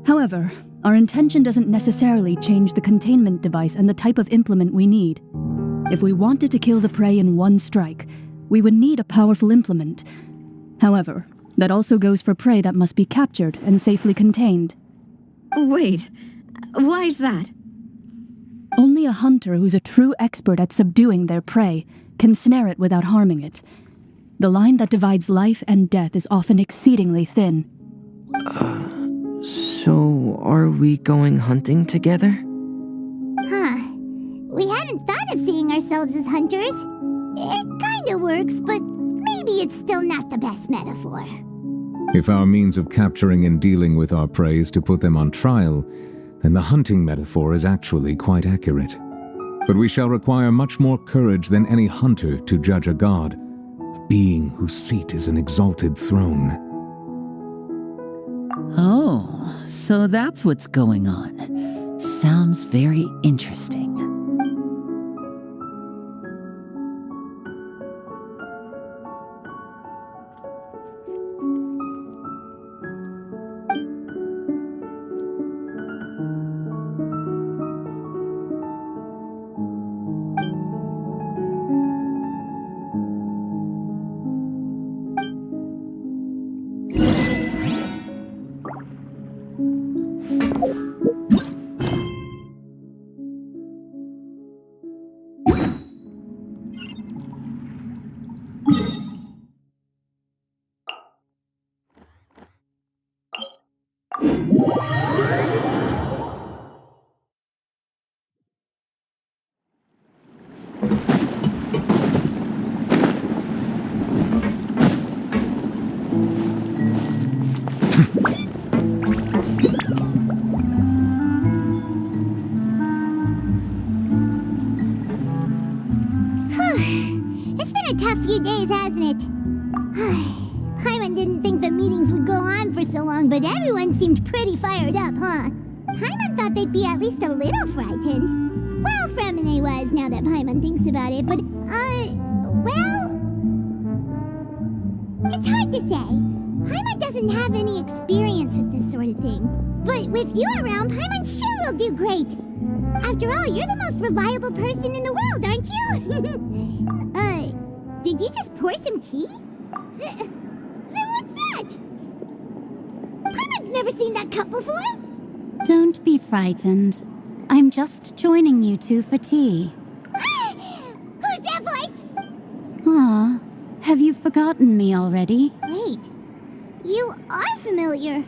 However, our intention doesn't necessarily change the containment device and the type of implement we need. If we wanted to kill the prey in one strike, we would need a powerful implement. However, that also goes for prey that must be captured and safely contained. Wait, why's that? Only a hunter who's a true expert at subduing their prey can snare it without harming it. The line that divides life and death is often exceedingly thin. So are we going hunting together? We hadn't thought of seeing ourselves as hunters. It kinda works, but maybe it's still not the best metaphor. If our means of capturing and dealing with our prey is to put them on trial, then the hunting metaphor is actually quite accurate. But we shall require much more courage than any hunter to judge a god, a being whose seat is an exalted throne. Oh, so that's what's going on. Sounds very interesting. It's been a tough few days, hasn't it? Paimon didn't think the meetings would go on for so long, but everyone seemed pretty fired up, huh? Paimon thought they'd be at least a little frightened. Well, Fremine was, now that Paimon thinks about it, but, well... It's hard to say. Paimon doesn't have any experience with this sort of thing. But with you around, Paimon sure will do great. After all, you're the most reliable person in the world, aren't you? Did you just pour some tea? Then what's that? Paimon's never seen that cup before. Don't be frightened. I'm just joining you two for tea. Who's that voice? Aw, Have you forgotten me already? Wait, you are familiar.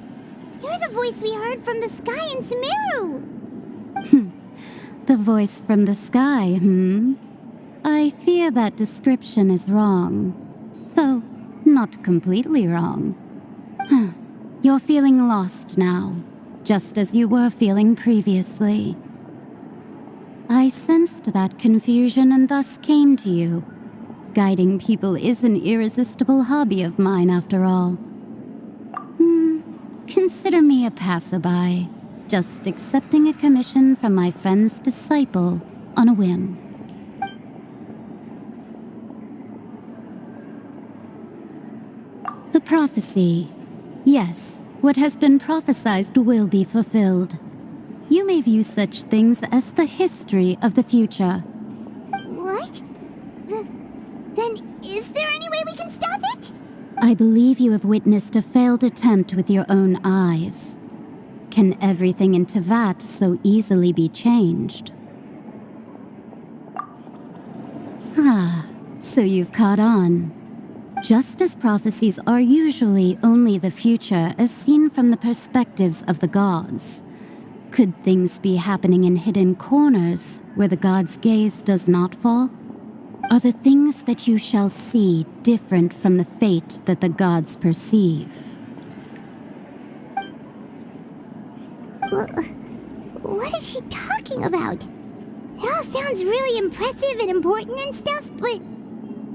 You're the voice we heard from the sky in Sumeru. The voice from the sky, I fear that description is wrong. Though, not completely wrong. You're feeling lost now, just as you were feeling previously. I sensed that confusion and thus came to you. Guiding people is an irresistible hobby of mine, after all. Consider me a passerby, just accepting a commission from my friend's disciple on a whim. The prophecy. Yes, what has been prophesied will be fulfilled. You may view such things as the history of the future. What? Then is there any way we can stop it? I believe you have witnessed a failed attempt with your own eyes. Can everything in Tevat so easily be changed? So you've caught on. Just as prophecies are usually only the future as seen from the perspectives of the gods, could things be happening in hidden corners where the gods' gaze does not fall? Are the things that you shall see different from the fate that the gods perceive? What is she talking about? It all sounds really impressive and important and stuff, but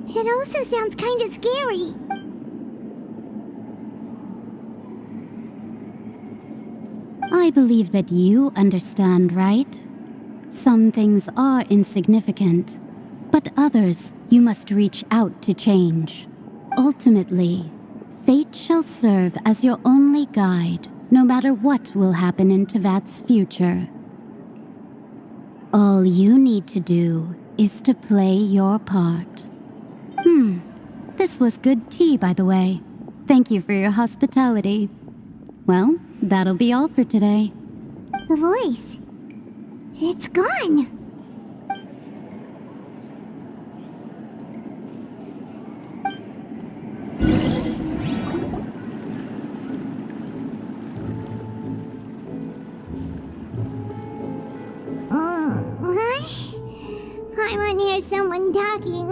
it also sounds kind of scary. I believe that you understand, right? Some things are insignificant, but others you must reach out to change. Ultimately, fate shall serve as your only guide, no matter what will happen in Tevat's future. All you need to do is to play your part. This was good tea, by the way. Thank you for your hospitality. Well, that'll be all for today. The voice. It's gone. I want to hear someone talking.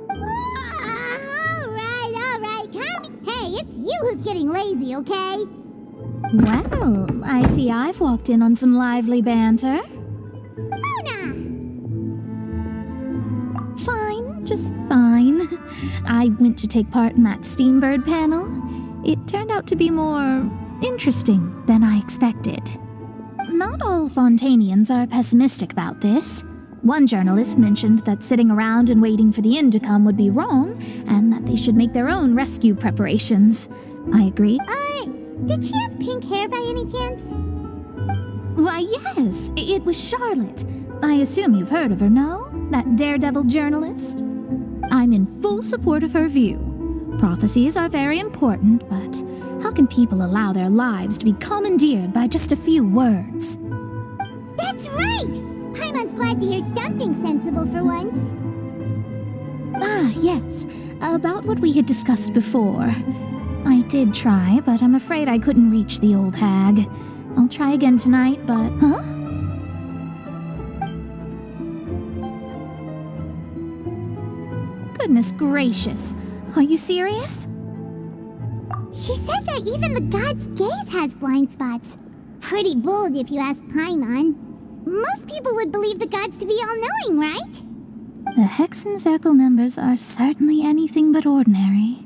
All right, come. Hey, it's you who's getting lazy, okay? Well, I see I've walked in on some lively banter. Luna! Fine, just fine. I went to take part in that Steambird panel. It turned out to be more interesting than I expected. Not all Fontanians are pessimistic about this. One journalist mentioned that sitting around and waiting for the end to come would be wrong, and that they should make their own rescue preparations. I agreed. Did she have pink hair by any chance? Why, yes, it was Charlotte. I assume you've heard of her, no? That daredevil journalist? I'm in full support of her view. Prophecies are very important, but how can people allow their lives to be commandeered by just a few words? That's right! Paimon's glad to hear something sensible for once. Yes. About what we had discussed before. I did try, but I'm afraid I couldn't reach the old hag. I'll try again tonight, but... Huh? Goodness gracious. Are you serious? She said that even the god's gaze has blind spots. Pretty bold if you ask Paimon. Most people would believe the gods to be all-knowing, right? The Hexen Circle members are certainly anything but ordinary.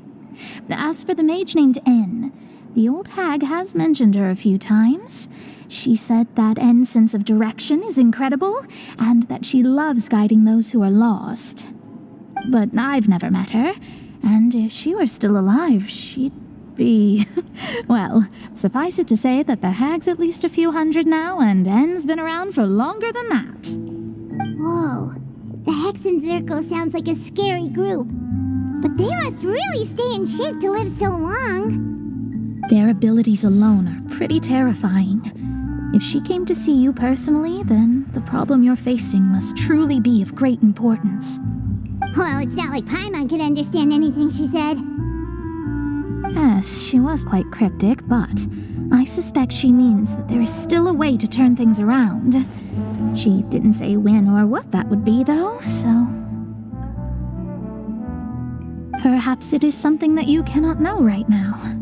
As for the mage named N, the old hag has mentioned her a few times. She said that N's sense of direction is incredible, and that she loves guiding those who are lost. But I've never met her, and if she were still alive, she'd be... Well, suffice it to say that the hag's at least a few hundred now, and N's been around for longer than that. Whoa, the Hexen Circle sounds like a scary group. But they must really stay in shape to live so long. Their abilities alone are pretty terrifying. If she came to see you personally, then the problem you're facing must truly be of great importance. Well, it's not like Paimon could understand anything she said. Yes, she was quite cryptic, but I suspect she means that there is still a way to turn things around. She didn't say when or what that would be, though, so... Perhaps it is something that you cannot know right now.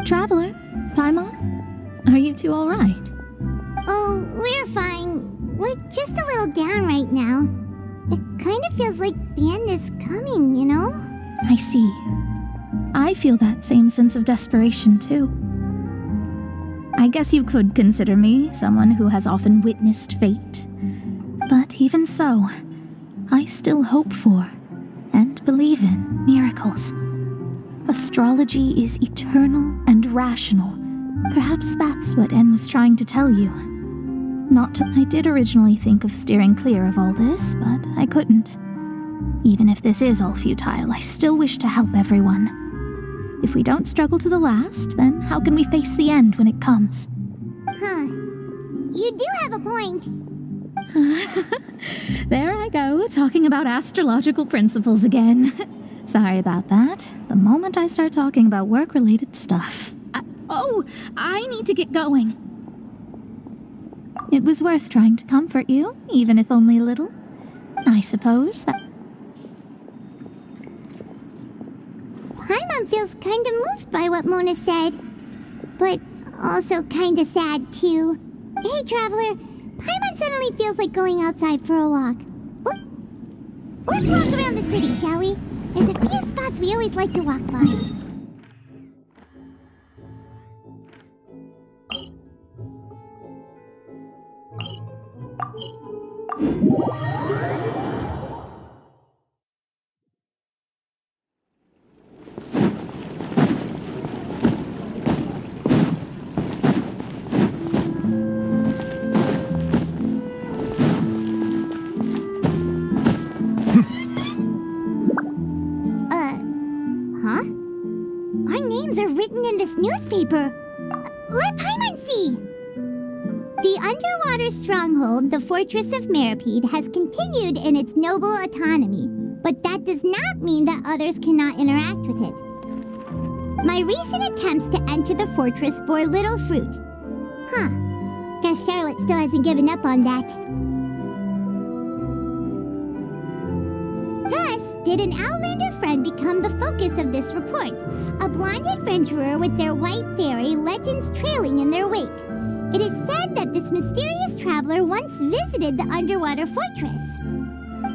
Traveler, Paimon, are you two all right? Oh, we're fine. We're just a little down right now. It kind of feels like the end is coming, you know? I see. I feel that same sense of desperation, too. I guess you could consider me someone who has often witnessed fate. But even so, I still hope for, and believe in, miracles. Astrology is eternal and rational. Perhaps that's what En was trying to tell you. I did originally think of steering clear of all this, but I couldn't. Even if this is all futile, I still wish to help everyone. If we don't struggle to the last, then how can we face the end when it comes? Huh. You do have a point. There I go, talking about astrological principles again. Sorry about that. The moment I start talking about work-related stuff... I need to get going. It was worth trying to comfort you, even if only a little. I suppose that... Paimon feels kind of moved by what Mona said. But also kind of sad, too. Hey, Traveler. Paimon suddenly feels like going outside for a walk. Let's walk around the city, shall we? There's a few spots we always like to walk by. Huh? Our names are written in this newspaper. Let Paimon see! The underwater stronghold, the Fortress of Meripede, has continued in its noble autonomy, but that does not mean that others cannot interact with it. My recent attempts to enter the fortress bore little fruit. Huh. Guess Charlotte still hasn't given up on that. Thus, did an Outlander friend become the focus of this report? A blonde adventurer with their white fairy, legends trailing in their wake. It is said that this mysterious traveler once visited the underwater fortress.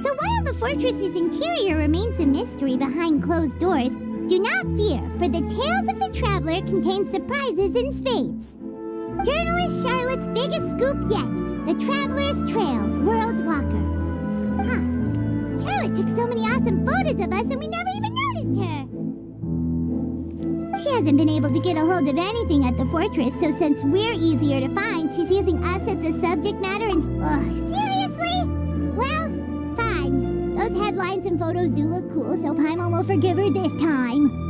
So while the fortress's interior remains a mystery behind closed doors, do not fear, for the tales of the traveler contain surprises in spades. Journalist Charlotte's biggest scoop yet, the Traveler's Trail, World Walker. Huh. Charlotte took so many awesome photos of us and we never even noticed her. She hasn't been able to get a hold of anything at the fortress, so since we're easier to find, she's using us as the subject matter and... seriously? Well, fine. Those headlines and photos do look cool, so Paimon will forgive her this time.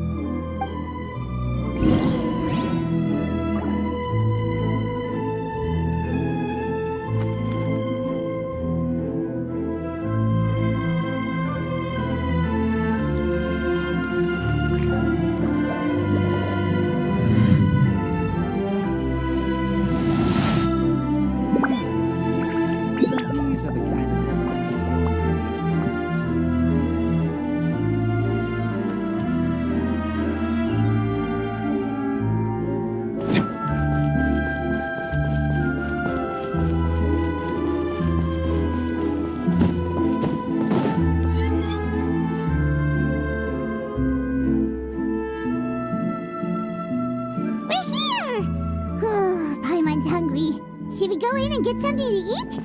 Should we go in and get something to eat?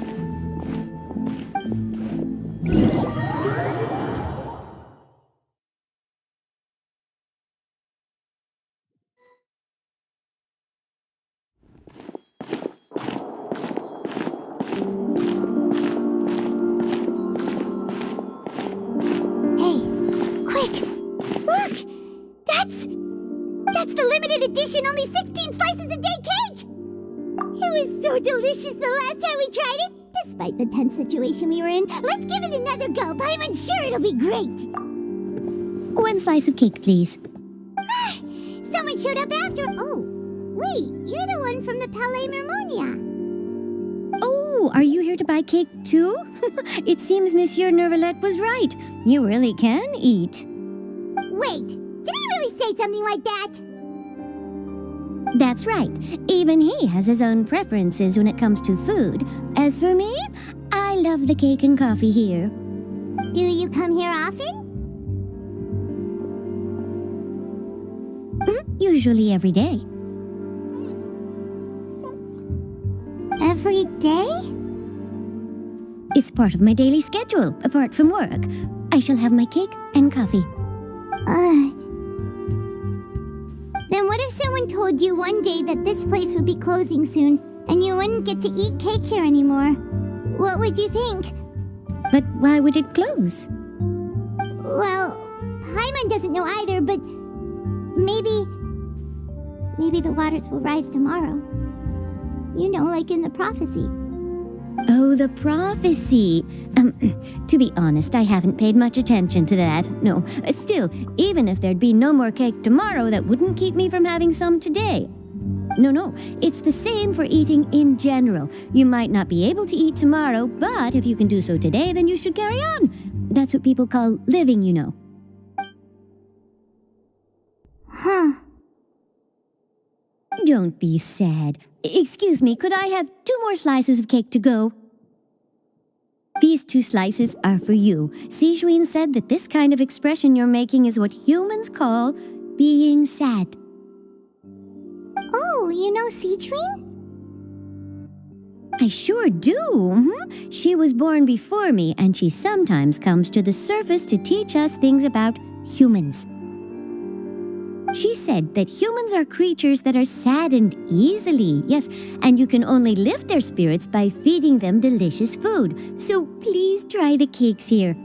Hey, quick! Look! That's the limited limited edition, only 16 slices a day cake! It was so delicious the last time we tried it. Despite the tense situation we were in, let's give it another go. I'm sure it'll be great. 1 slice of cake, please. Someone showed up after. Oh, wait, you're the one from the Palais Mermonia. Oh, are you here to buy cake too? It seems Monsieur Nervalette was right. You really can eat. Wait, did he really say something like that? That's right. Even he has his own preferences when it comes to food. As for me, I love the cake and coffee here. Do you come here often? Usually every day. Every day? It's part of my daily schedule, apart from work. I shall have my cake and coffee. Then what if someone told you one day that this place would be closing soon, and you wouldn't get to eat cake here anymore? What would you think? But why would it close? Well, Paimon doesn't know either, but maybe the waters will rise tomorrow. You know, like in the prophecy. Oh, the prophecy. To be honest, I haven't paid much attention to that. No, still, even if there'd be no more cake tomorrow, that wouldn't keep me from having some today. No, it's the same for eating in general. You might not be able to eat tomorrow, but if you can do so today, then you should carry on. That's what people call living, you know. Huh. Don't be sad. Excuse me, could I have 2 more slices of cake to go? These 2 slices are for you. Sijuin said that this kind of expression you're making is what humans call being sad. Oh, you know Sijuin? I sure do. She was born before me, and she sometimes comes to the surface to teach us things about humans. She said that humans are creatures that are saddened easily, yes, and you can only lift their spirits by feeding them delicious food. So please try the cakes here.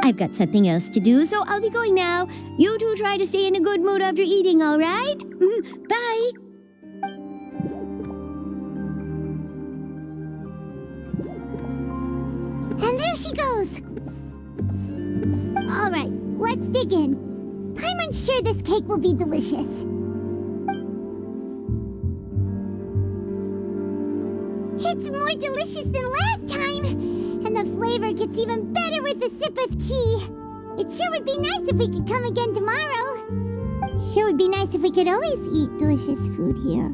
I've got something else to do, so I'll be going now. You two try to stay in a good mood after eating, all right? Bye. And there she goes. All right, let's dig in. I'm sure this cake will be delicious. It's more delicious than last time, and the flavor gets even better with a sip of tea. It sure would be nice if we could come again tomorrow. Sure would be nice if we could always eat delicious food here.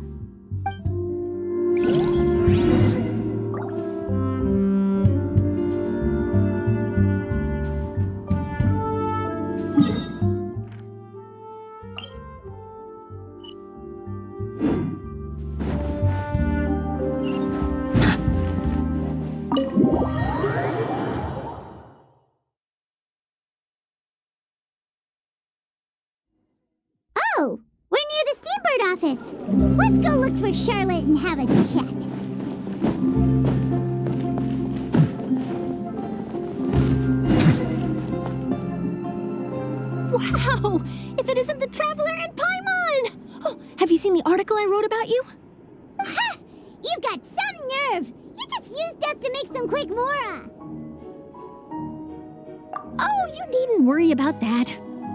Oh, we're near the Steambird office. Let's go look for Charlotte and have a chat. Wow! If it isn't the Traveler and Paimon! Oh, have you seen the article I wrote about you? Ha! You've got some nerve! You just used us to make some quick mora! Oh, you needn't worry about that.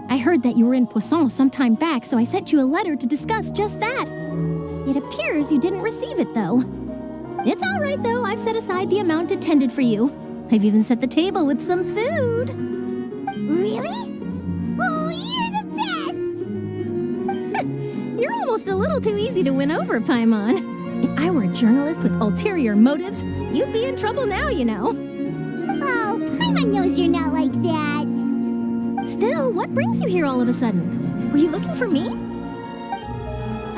I heard that you were in Poisson some time back, so I sent you a letter to discuss just that. It appears you didn't receive it, though. It's all right, though. I've set aside the amount intended for you. I've even set the table with some food. Really? Oh, you're the best! You're almost a little too easy to win over, Paimon. If I were a journalist with ulterior motives, you'd be in trouble now, you know. Oh, Paimon knows you're not like that. Still, what brings you here all of a sudden? Were you looking for me?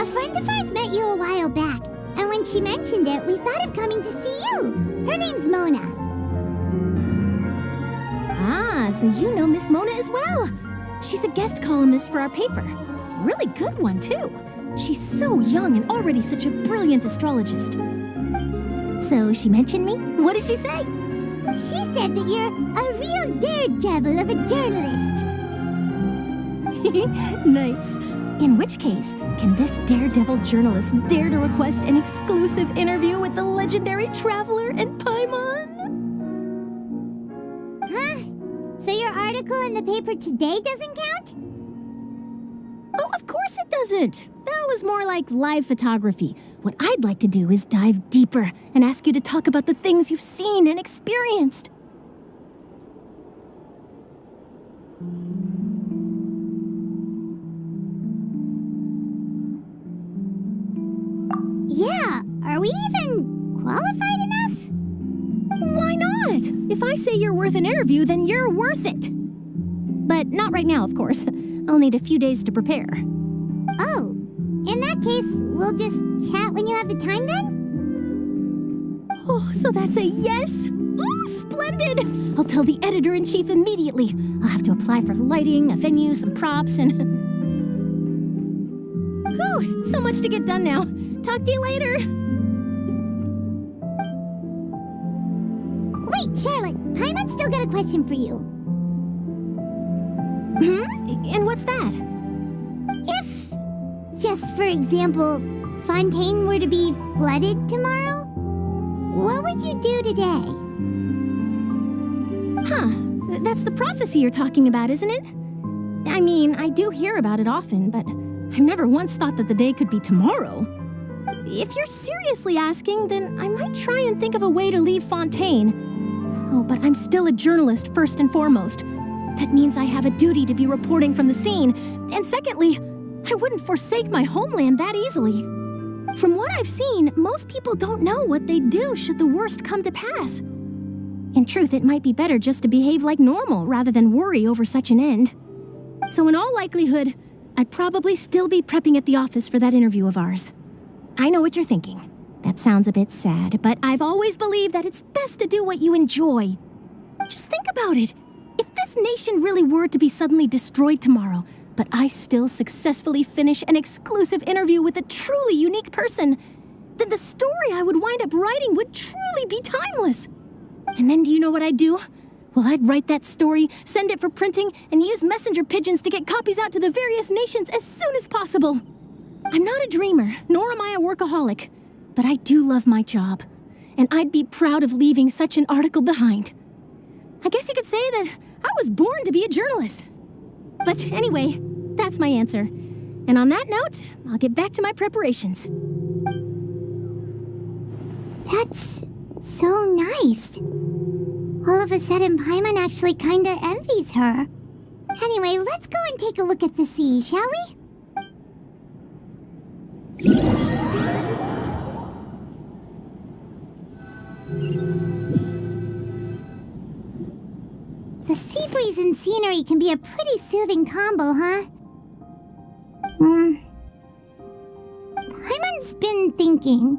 A friend of ours met you a while back, and when she mentioned it, we thought of coming to see you. Her name's Mona. Ah, so you know Miss Mona as well. She's a guest columnist for our paper. Really good one, too. She's so young and already such a brilliant astrologist. So she mentioned me? What did she say? She said that you're a real daredevil of a journalist. Nice. In which case, can this daredevil journalist dare to request an exclusive interview with the legendary traveler and Paimon? Huh? So your article in the paper today doesn't count? Oh, of course it doesn't. That was more like live photography. What I'd like to do is dive deeper and ask you to talk about the things you've seen and experienced. Yeah, are we even qualified enough? Why not? If I say you're worth an interview, then you're worth it. But not right now, of course. I'll need a few days to prepare. Oh, in that case, we'll just chat when you have the time then? Oh, so that's a yes? Ooh, splendid! I'll tell the editor-in-chief immediately. I'll have to apply for lighting, a venue, some props, and... Whew, so much to get done now. Talk to you later. Wait, Charlotte, Paimon's still got a question for you. And what's that? If, just for example, Fontaine were to be flooded tomorrow, what would you do today? Huh, that's the prophecy you're talking about, isn't it? I mean, I do hear about it often, but I've never once thought that the day could be tomorrow. If you're seriously asking, then I might try and think of a way to leave Fontaine. Oh, but I'm still a journalist first and foremost. That means I have a duty to be reporting from the scene. And secondly, I wouldn't forsake my homeland that easily. From what I've seen, most people don't know what they'd do should the worst come to pass. In truth, it might be better just to behave like normal rather than worry over such an end. So in all likelihood, I'd probably still be prepping at the office for that interview of ours. I know what you're thinking. That sounds a bit sad, but I've always believed that it's best to do what you enjoy. Just think about it. If this nation really were to be suddenly destroyed tomorrow, but I still successfully finish an exclusive interview with a truly unique person, then the story I would wind up writing would truly be timeless. And then do you know what I'd do? Well, I'd write that story, send it for printing, and use messenger pigeons to get copies out to the various nations as soon as possible. I'm not a dreamer, nor am I a workaholic, but I do love my job, and I'd be proud of leaving such an article behind. I guess you could say that I was born to be a journalist. But anyway, that's my answer. And on that note, I'll get back to my preparations. That's so nice. All of a sudden, Paimon actually kinda envies her. Anyway, let's go and take a look at the sea, shall we? The sea breeze and scenery can be a pretty soothing combo, huh? Paimon's been thinking.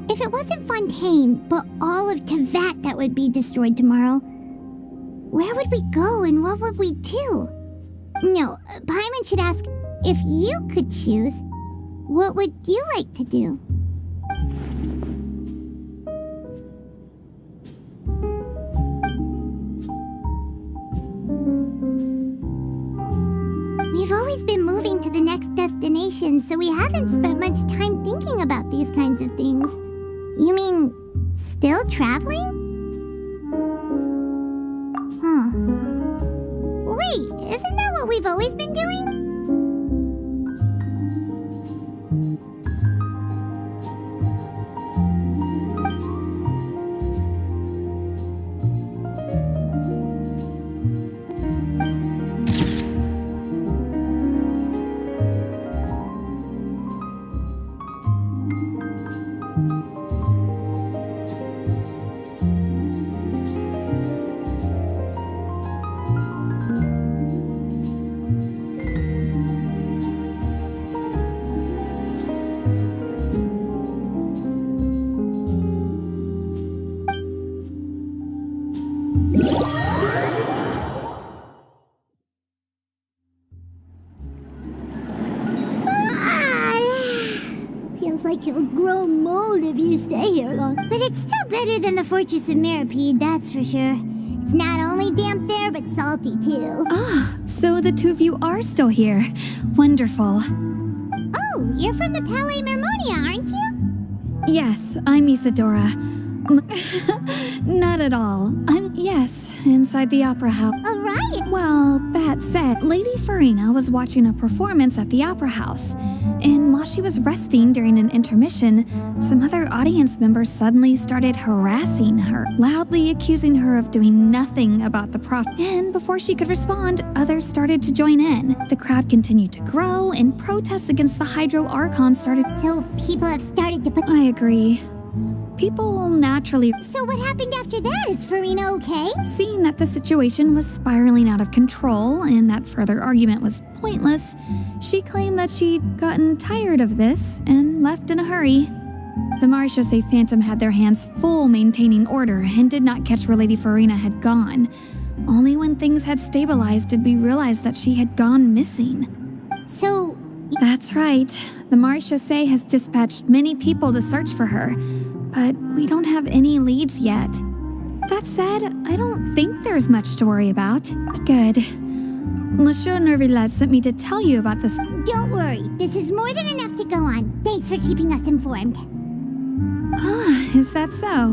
If it wasn't Fontaine, but all of Tevat that would be destroyed tomorrow, where would we go and what would we do? No, Paimon should ask, if you could choose, what would you like to do? We've always been moving to the next destination, so we haven't spent much time thinking about these kinds of things. You mean, still traveling? Huh. Wait, isn't that what we've always been doing? Feels like you'll grow mold if you stay here long. But it's still better than the Fortress of Mirapede, that's for sure. It's not only damp there, but salty too. Ah, so the two of you are still here. Wonderful. Oh, you're from the Palais Mermonia, aren't you? Yes, I'm Isadora. Not at all. Yes, inside the opera house. All right. Well, that said, Lady Farina was watching a performance at the opera house. And while she was resting during an intermission, some other audience members suddenly started harassing her, loudly accusing her of doing nothing about the prop. And before she could respond, others started to join in. The crowd continued to grow, and protests against the Hydro Archon started. So people have started to put... I agree. People will naturally... So what happened after that? Is Farina okay? Seeing that the situation was spiraling out of control and that further argument was pointless, she claimed that she'd gotten tired of this and left in a hurry. The Marechaussee Phantom had their hands full maintaining order and did not catch where Lady Farina had gone. Only when things had stabilized did we realize that she had gone missing. So... That's right. The Marechaussee has dispatched many people to search for her, but we don't have any leads yet. That said, I don't think there's much to worry about. Good. Monsieur Nervillet sent me to tell you about this. Don't worry, this is more than enough to go on. Thanks for keeping us informed. Ah, is that so?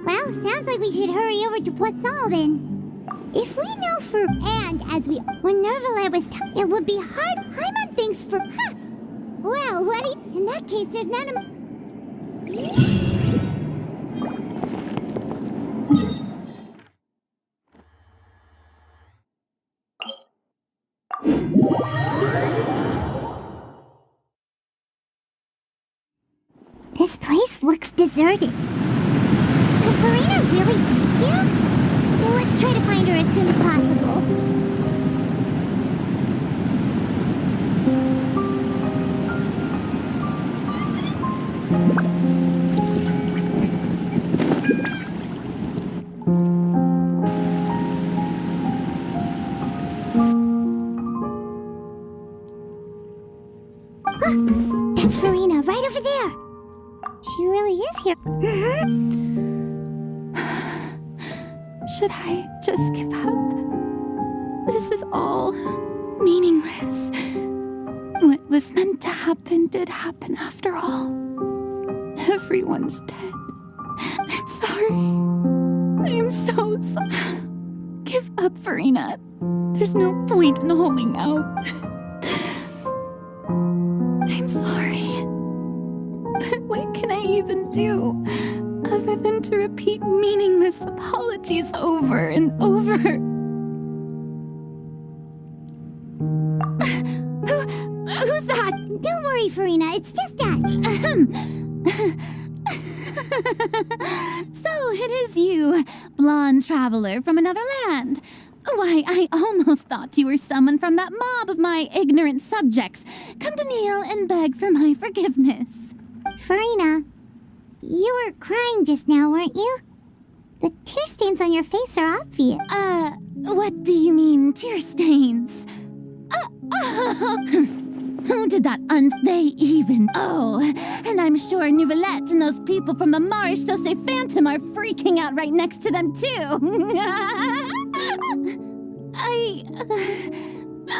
Well, sounds like we should hurry over to Poisson then. If we know for... And as we... When Nervillet was... It would be hard... I'm on things for... Huh! Well, what do you... In that case, there's not a... This place looks deserted. Could Farina really be here? Let's try to find her as soon as possible. That's Farina, right over there. She really is here. Should I just give up? This is all meaningless. What was meant to happen did happen after all. Everyone's dead. I'm sorry. I am so sorry. Give up, Farina. There's no point in holding out. I'm sorry. But what can I even do other than to repeat meaningless apologies over and over? Who's that? Don't worry, Farina. It's just us. So it is you, blonde traveler from another land. Why, I almost thought you were someone from that mob of my ignorant subjects. Come to kneel and beg for my forgiveness. Farina, you were crying just now, weren't you? The tear stains on your face are obvious. What do you mean, tear stains? Who did that they even... Oh, and I'm sure Nouvellette and those people from the Marechaussee Phantom are freaking out right next to them, too.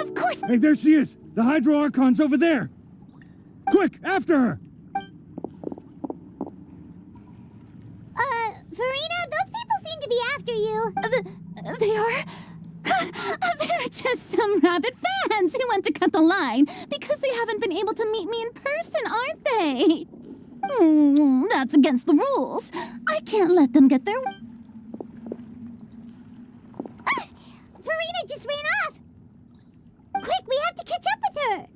Of course... Hey, there she is! The Hydro Archon's over there! Quick, after her! Farina, those people seem to be after you. They are? They're just some rabid fans who want to cut the line because they haven't been able to meet me in person, aren't they? That's against the rules. I can't let them get their... Farina just ran off! Quick, we have to catch up with her!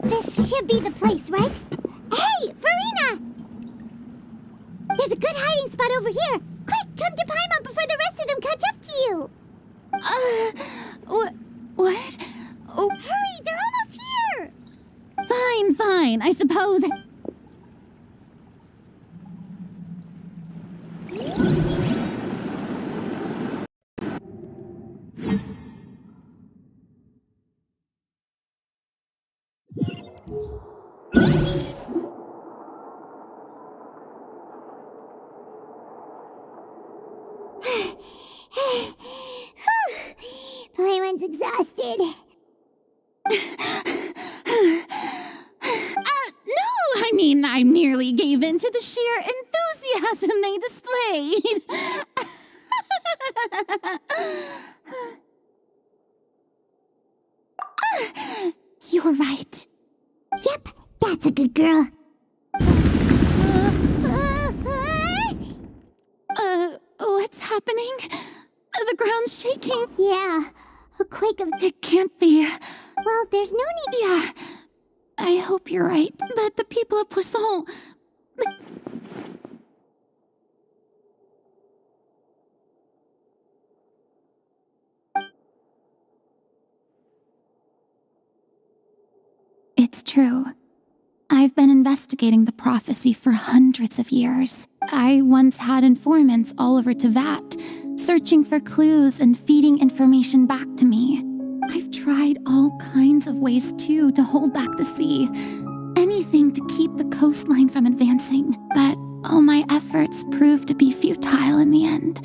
This should be the place, right? Hey, Farina! There's a good hiding spot over here. Quick, come to Paimon before the rest of them catch up to you. What? Oh, hurry, they're almost here. Fine, I suppose. Paimon's exhausted. No, I mean, I merely gave in to the sheer enthusiasm they displayed. You're right. Yep, that's a good girl. What's happening? The ground's shaking. Yeah, a quake of... It can't be. Well, there's no need... Yeah, I hope you're right. But the people of Poisson... It's true. I've been investigating the prophecy for hundreds of years. I once had informants all over Tevat, searching for clues and feeding information back to me. I've tried all kinds of ways, too, to hold back the sea. Anything to keep the coastline from advancing. But all my efforts proved to be futile in the end.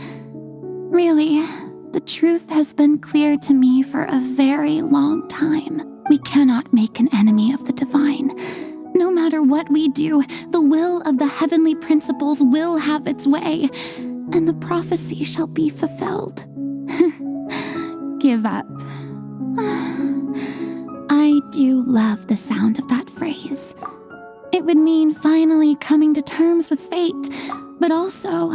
Really, the truth has been clear to me for a very long time. We cannot make an enemy of the divine. No matter what we do, the will of the heavenly principles will have its way, and the prophecy shall be fulfilled. Give up. I do love the sound of that phrase. It would mean finally coming to terms with fate, but also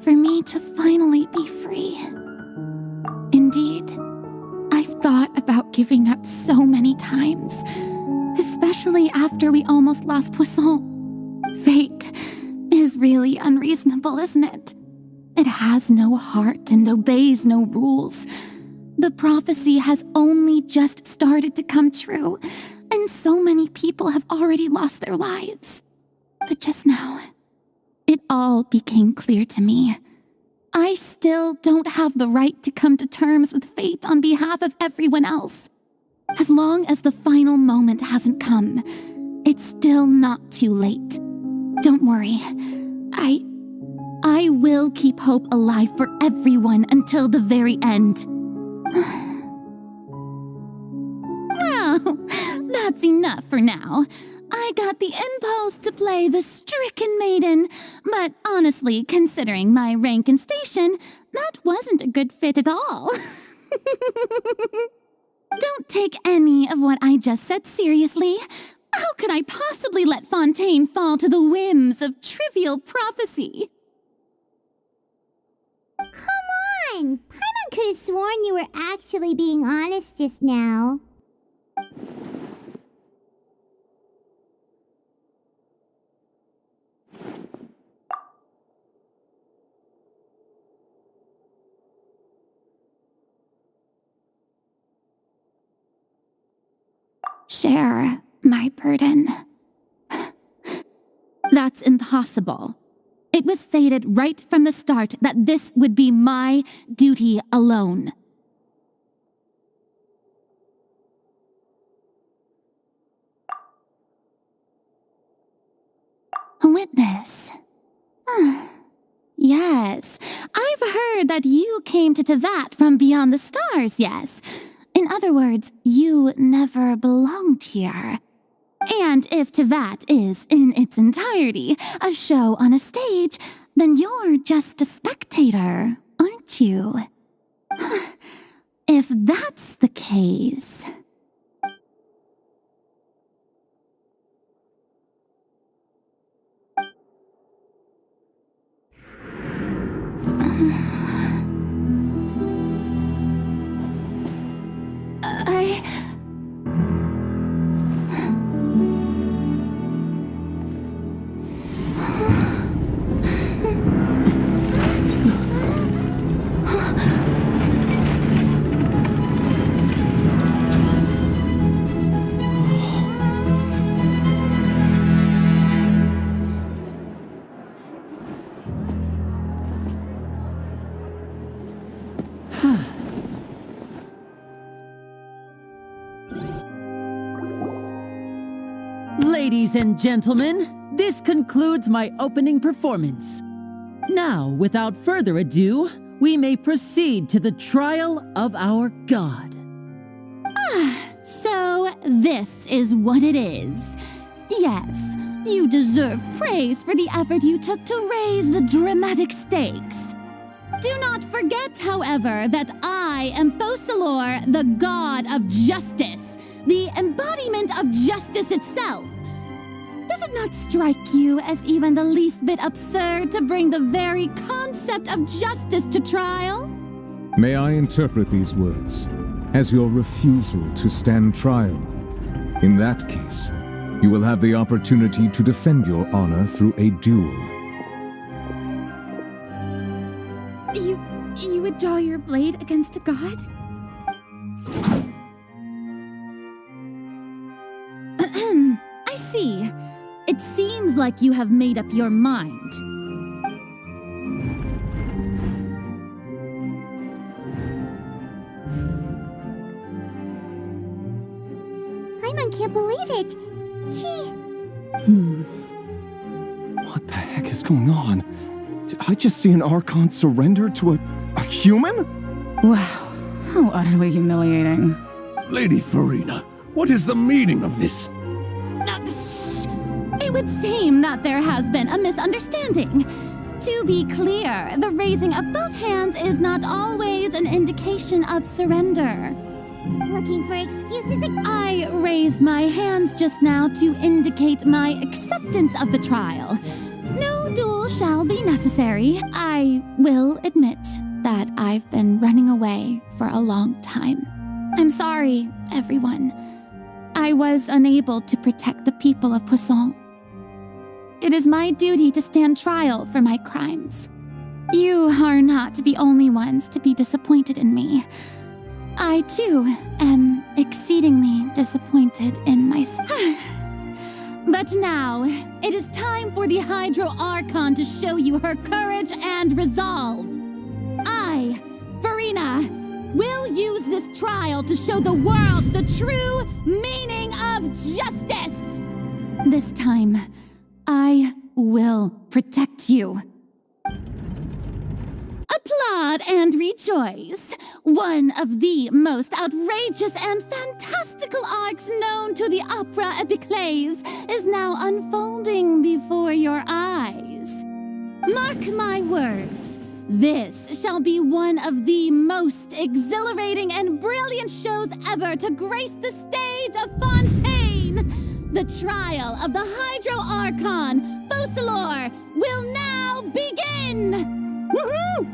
for me to finally be free. Indeed, I've thought about giving up so many times. Especially after we almost lost Poisson. Fate is really unreasonable, isn't it? It has no heart and obeys no rules. The prophecy has only just started to come true, and so many people have already lost their lives. But just now, it all became clear to me. I still don't have the right to come to terms with fate on behalf of everyone else. As long as the final moment hasn't come, it's still not too late. Don't worry. I will keep hope alive for everyone until the very end. Well, that's enough for now. I got the impulse to play the stricken maiden, but honestly, considering my rank and station, that wasn't a good fit at all. Don't take any of what I just said seriously. How could I possibly let Fontaine fall to the whims of trivial prophecy? Come on! Paimon could have sworn you were actually being honest just now. Share my burden. That's impossible. It was fated right from the start that this would be my duty alone. A witness. Yes, I've heard that you came to Tevat from beyond the stars, yes. In other words, you never belonged here. And if Tevat is, in its entirety, a show on a stage, then you're just a spectator, aren't you? If that's the case... Ladies and gentlemen, this concludes my opening performance. Now, without further ado, we may proceed to the trial of our god. So this is what it is. Yes, you deserve praise for the effort you took to raise the dramatic stakes. Do not forget, however, that I am Focalor, the god of justice, the embodiment of justice itself. Does it not strike you as even the least bit absurd to bring the very concept of justice to trial? May I interpret these words as your refusal to stand trial? In that case, you will have the opportunity to defend your honor through a duel. You would draw your blade against a god? I see. It seems like you have made up your mind. Paimon can't believe it. What the heck is going on? Did I just see an Archon surrender to a human? Wow, how utterly humiliating. Lady Farina, what is the meaning of this? It would seem that there has been a misunderstanding. To be clear, the raising of both hands is not always an indication of surrender. Looking for excuses? I raised my hands just now to indicate my acceptance of the trial. No duel shall be necessary. I will admit that I've been running away for a long time. I'm sorry, everyone. I was unable to protect the people of Poisson. It is my duty to stand trial for my crimes. You are not the only ones to be disappointed in me. I, too, am exceedingly disappointed in myself. But now, it is time for the Hydro Archon to show you her courage and resolve. I, Farina, will use this trial to show the world the true meaning of justice. This time, I will protect you. Applaud and rejoice! One of the most outrageous and fantastical arcs known to the opera epiclese is now unfolding before your eyes. Mark my words, this shall be one of the most exhilarating and brilliant shows ever to grace the stage of Fontaine! The trial of the Hydro Archon, Focalor, will now begin! Woohoo!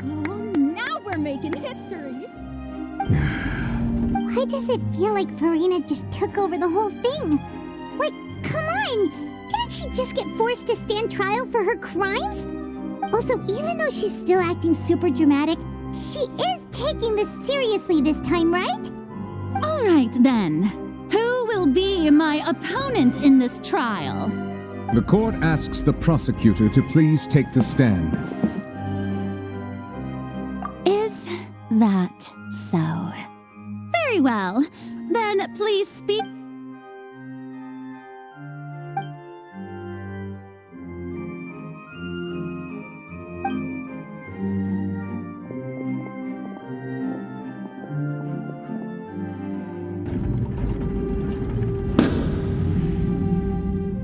Oh, now we're making history! Why does it feel like Farina just took over the whole thing? Like, come on! Didn't she just get forced to stand trial for her crimes? Also, even though she's still acting super dramatic, she is taking this seriously this time, right? All right, then. Who will be my opponent in this trial? The court asks the prosecutor to please take the stand. Is that so? Very well. Then please speak.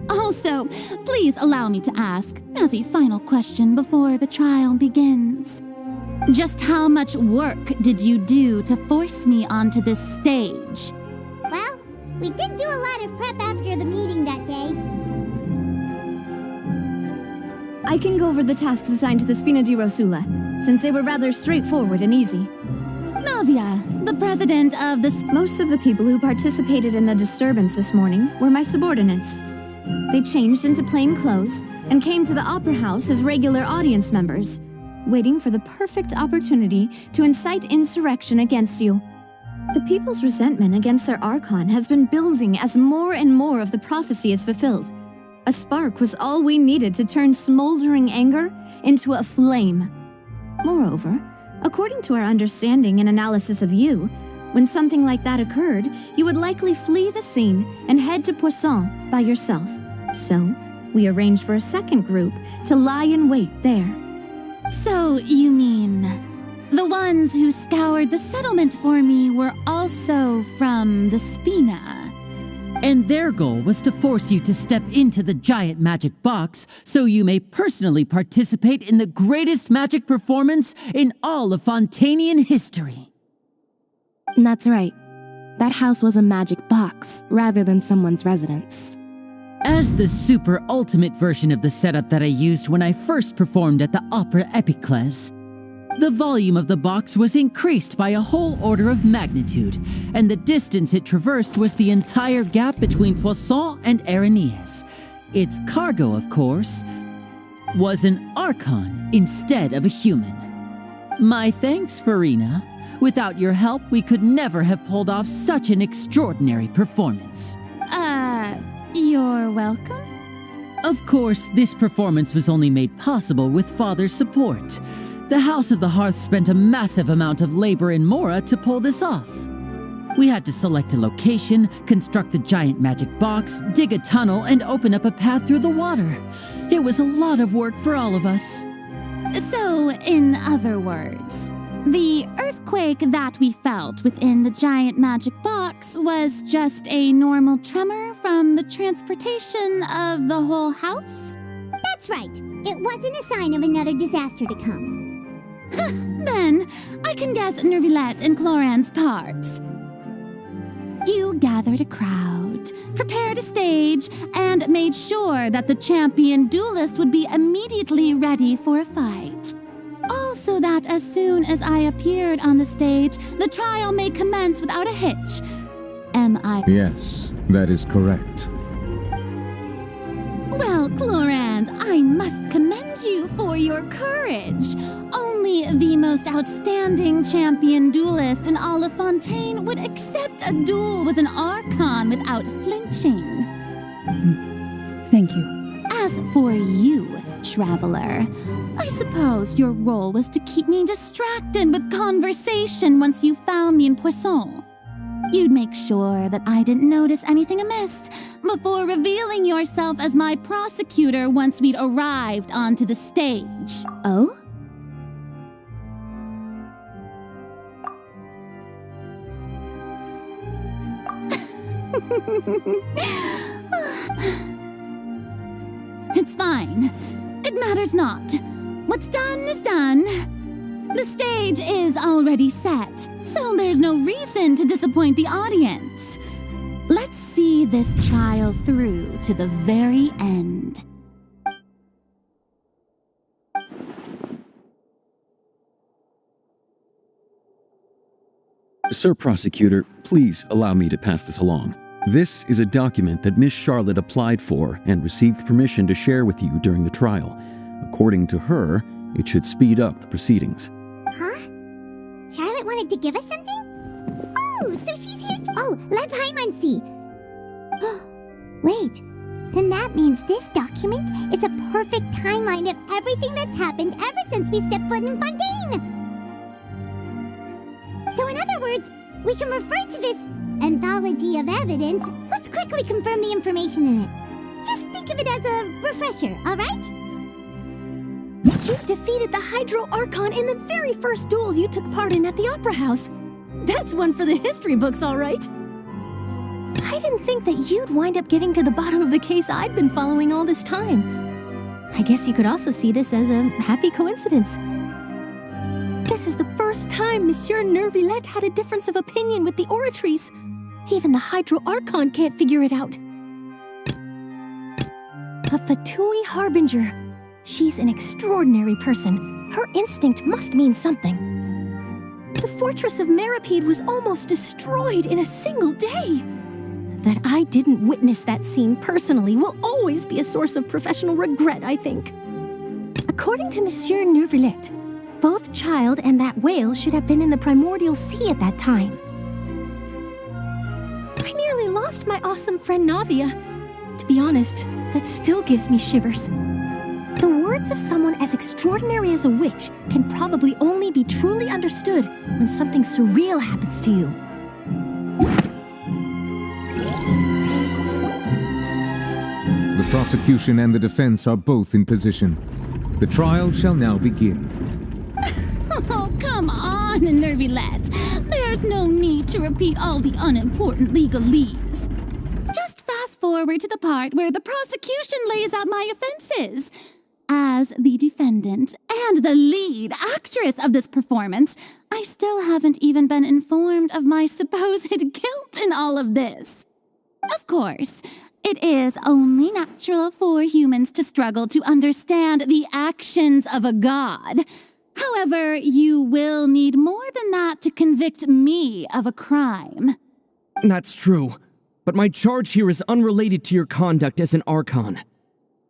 Also, please allow me to ask, as a final question before the trial begins. Just how much work did you do to force me onto this stage? Well, we did do a lot of prep after the meeting that day. I can go over the tasks assigned to the Spina di Rosula, since they were rather straightforward and easy. Navia, the president of the... Most of the people who participated in the disturbance this morning were my subordinates. They changed into plain clothes and came to the Opera House as regular audience members, waiting for the perfect opportunity to incite insurrection against you. The people's resentment against their Archon has been building as more and more of the prophecy is fulfilled. A spark was all we needed to turn smoldering anger into a flame. Moreover, according to our understanding and analysis of you, When something like that occurred, you would likely flee the scene and head to Poisson by yourself. So, we arranged for a second group to lie in wait there. So, you mean the ones who scoured the settlement for me were also from the Spina? And their goal was to force you to step into the giant magic box so you may personally participate in the greatest magic performance in all of Fontanian history. That's right. That house was a magic box rather than someone's residence. As the super ultimate version of the setup that I used when I first performed at the Opera Epiclese, the volume of the box was increased by a whole order of magnitude, and the distance it traversed was the entire gap between Poisson and Areneas. Its cargo, of course, was an Archon instead of a human. My thanks, Farina. Without your help, we could never have pulled off such an extraordinary performance. You're welcome? Of course, this performance was only made possible with Father's support. The House of the Hearth spent a massive amount of labor in Mora to pull this off. We had to select a location, construct the giant magic box, dig a tunnel, and open up a path through the water. It was a lot of work for all of us. So, in other words, the earthquake that we felt within the giant magic box was just a normal tremor from the transportation of the whole house? That's right. It wasn't a sign of another disaster to come. Then, I can guess Nervillette and Cloran's parts. You gathered a crowd, prepared a stage, and made sure that the champion duelist would be immediately ready for a fight. Also that as soon as I appeared on the stage, the trial may commence without a hitch. Am I? Yes, that is correct. Well, Clorand, I must commend you for your courage. Only the most outstanding champion duelist in all of Fontaine would accept a duel with an Archon without flinching. Thank you. As for you, Traveler, I suppose your role was to keep me distracted with conversation once you found me in Poisson. You'd make sure that I didn't notice anything amiss before revealing yourself as my prosecutor once we'd arrived onto the stage. Oh? It's fine. It matters not. What's done is done. The stage is already set, so there's no reason to disappoint the audience. Let's see this trial through to the very end. Sir Prosecutor, please allow me to pass this along. This is a document that Miss Charlotte applied for and received permission to share with you during the trial. According to her, it should speed up the proceedings. Huh? Charlotte wanted to give us something? Oh, so she's here oh, let Paimon Wait, then that means this document is a perfect timeline of everything that's happened ever since we stepped foot in Fontaine! So in other words, we can refer to this anthology of evidence. Let's quickly confirm the information in it. Just think of it as a refresher, alright? You defeated the Hydro Archon in the very first duels you took part in at the Opera House. That's one for the history books, all right. I didn't think that you'd wind up getting to the bottom of the case I'd been following all this time. I guess you could also see this as a happy coincidence. This is the first time Monsieur Nervillette had a difference of opinion with the Oratrice. Even the Hydro Archon can't figure it out. A Fatui Harbinger. She's an extraordinary person. Her instinct must mean something. The fortress of Meripede was almost destroyed in a single day. That I didn't witness that scene personally will always be a source of professional regret, I think. According to Monsieur Nervillette, both Child and that whale should have been in the primordial sea at that time. I nearly lost my awesome friend Navia. To be honest, that still gives me shivers. The words of someone as extraordinary as a witch can probably only be truly understood when something surreal happens to you. prosecution and the defense are both in position. The trial shall now begin. Oh, come on, Nervylette. There's no need to repeat all the unimportant legalese. Just fast forward to the part where the prosecution lays out my offenses. As the defendant and the lead actress of this performance, I still haven't even been informed of my supposed guilt in all of this. Of course, it is only natural for humans to struggle to understand the actions of a god. However, you will need more than that to convict me of a crime. That's true, but my charge here is unrelated to your conduct as an Archon.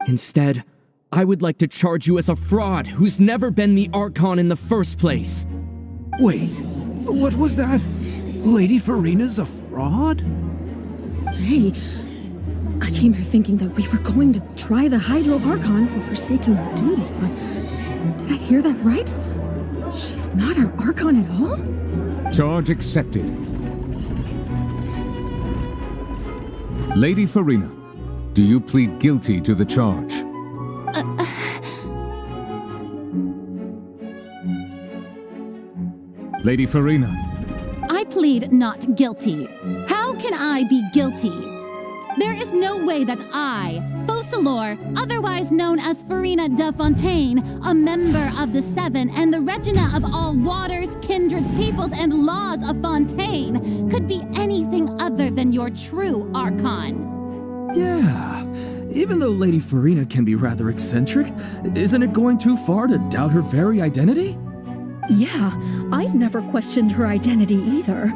Instead, I would like to charge you as a fraud who's never been the Archon in the first place. Wait, what was that? Lady Farina's a fraud? Hey, I came here thinking that we were going to try the Hydro Archon for forsaking her duty, but did I hear that right? She's not our Archon at all? Charge accepted. Lady Farina, do you plead guilty to the charge? Lady Farina. I plead not guilty. How can I be guilty? There is no way that I, Focalor, otherwise known as Farina de Fontaine, a member of the Seven and the Regina of all waters, kindreds, peoples, and laws of Fontaine, could be anything other than your true Archon. Yeah, even though Lady Farina can be rather eccentric, isn't it going too far to doubt her very identity? Yeah, I've never questioned her identity either.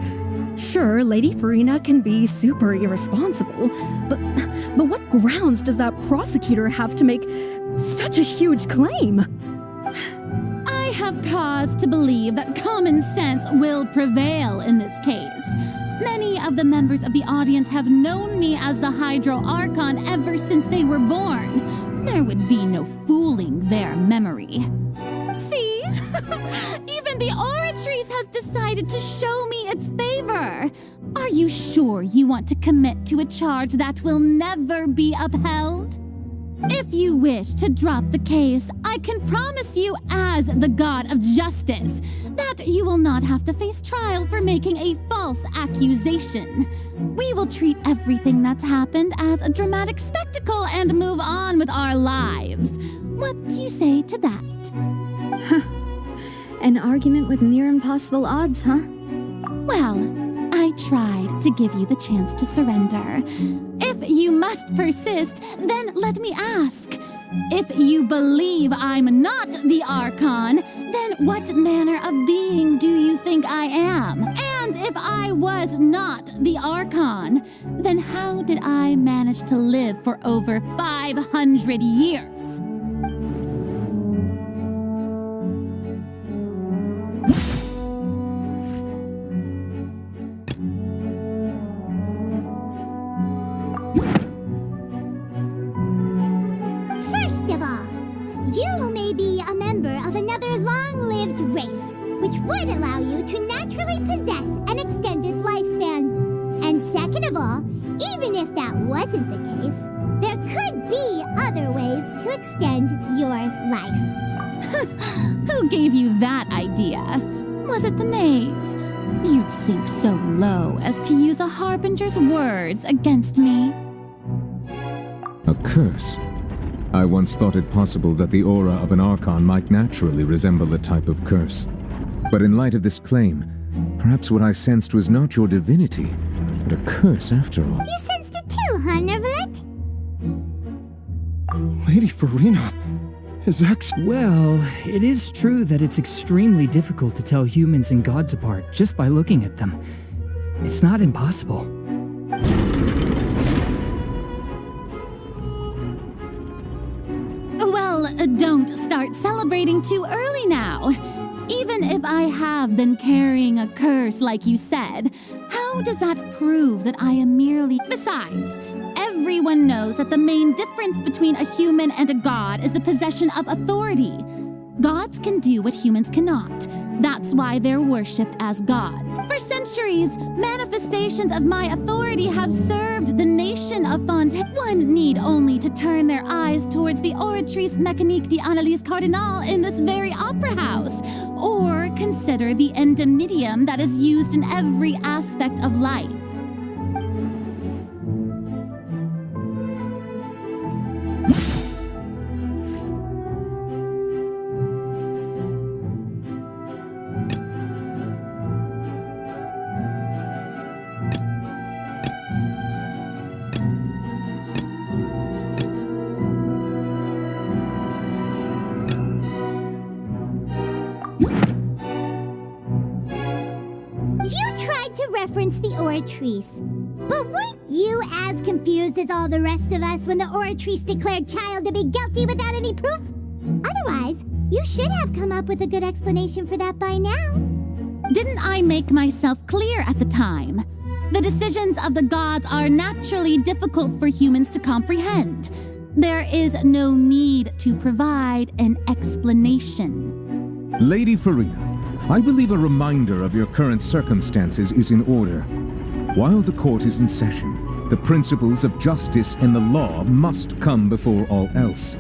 Sure, Lady Farina can be super irresponsible, but what grounds does that prosecutor have to make such a huge claim? I have cause to believe that common sense will prevail in this case. Many of the members of the audience have known me as the Hydro Archon ever since they were born. There would be no fooling their memory. See? Even the Oratrice has decided to show me its favor. Are you sure you want to commit to a charge that will never be upheld? If you wish to drop the case, I can promise you as the God of Justice that you will not have to face trial for making a false accusation. We will treat everything that's happened as a dramatic spectacle and move on with our lives. What do you say to that? An argument with near impossible odds, huh? Well, I tried to give you the chance to surrender. If you must persist, then let me ask. If you believe I'm not the Archon, then what manner of being do you think I am? And if I was not the Archon, then how did I manage to live for over 500 years? You may be a member of another long-lived race, which would allow you to naturally possess an extended lifespan. And second of all, even if that wasn't the case, there could be other ways to extend your life. Who gave you that idea? Was it the knave? You'd sink so low as to use a harbinger's words against me. A curse? I once thought it possible that the aura of an Archon might naturally resemble a type of curse. But in light of this claim, perhaps what I sensed was not your divinity, but a curse after all. You sensed it too, huh, Nervylette? Lady Farina is actually... Well, it is true that it's extremely difficult to tell humans and gods apart just by looking at them. It's not impossible. Well, don't start celebrating too early now. Even if I have been carrying a curse like you said, how does that prove that I am merely... Besides, everyone knows that the main difference between a human and a god is the possession of authority. Gods can do what humans cannot. That's why they're worshipped as gods. For centuries, manifestations of my authority have served the nation of Fontaine. One need only to turn their eyes towards the Oratrice Mécanique d'Analyse Cardinal in this very opera house, or consider the indemnitium that is used in every aspect of life. Reference the Oratrice. But weren't you as confused as all the rest of us when the Oratrice declared Child to be guilty without any proof? Otherwise, you should have come up with a good explanation for that by now. Didn't I make myself clear at the time? The decisions of the gods are naturally difficult for humans to comprehend. There is no need to provide an explanation. Lady Farina, I believe a reminder of your current circumstances is in order. While the court is in session, the principles of justice and the law must come before all else.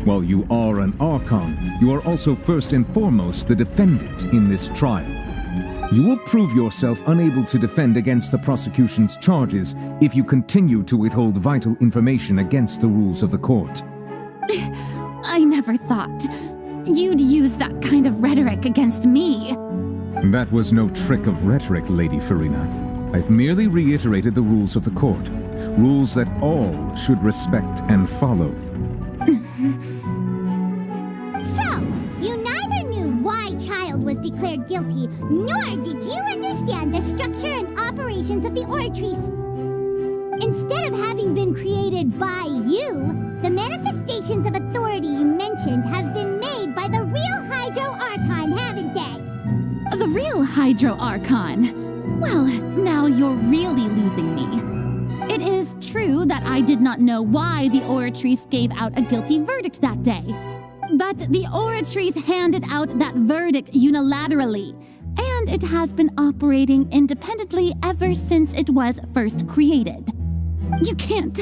While you are an Archon, you are also first and foremost the defendant in this trial. You will prove yourself unable to defend against the prosecution's charges if you continue to withhold vital information against the rules of the court. I never thought you'd use that kind of rhetoric against me. That was no trick of rhetoric, Lady Farina. I've merely reiterated the rules of the court. Rules that all should respect and follow. So, you neither knew why Child was declared guilty, nor did you understand the structure and operations of the Oratrice. Instead of having been created by you, the manifestations of authority you mentioned have been made by the real Hydro Archon, haven't they? The real Hydro Archon? Well, now you're really losing me. It is true that I did not know why the Oratrice gave out a guilty verdict that day. But the Oratrice handed out that verdict unilaterally, and it has been operating independently ever since it was first created. You can't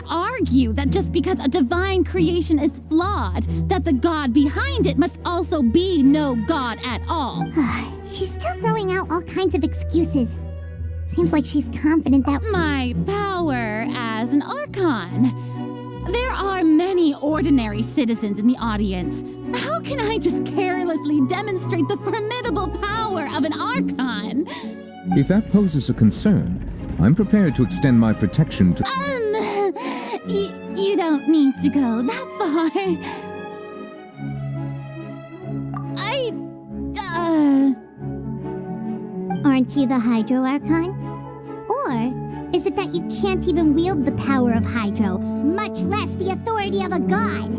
argue that just because a divine creation is flawed, that the god behind it must also be no god at all. She's still throwing out all kinds of excuses. Seems like she's confident that— My power as an Archon. There are many ordinary citizens in the audience. How can I just carelessly demonstrate the formidable power of an Archon? If that poses a concern, I'm prepared to extend my protection to— You don't need to go that far. Aren't you the Hydro Archon? Or is it that you can't even wield the power of Hydro, much less the authority of a god?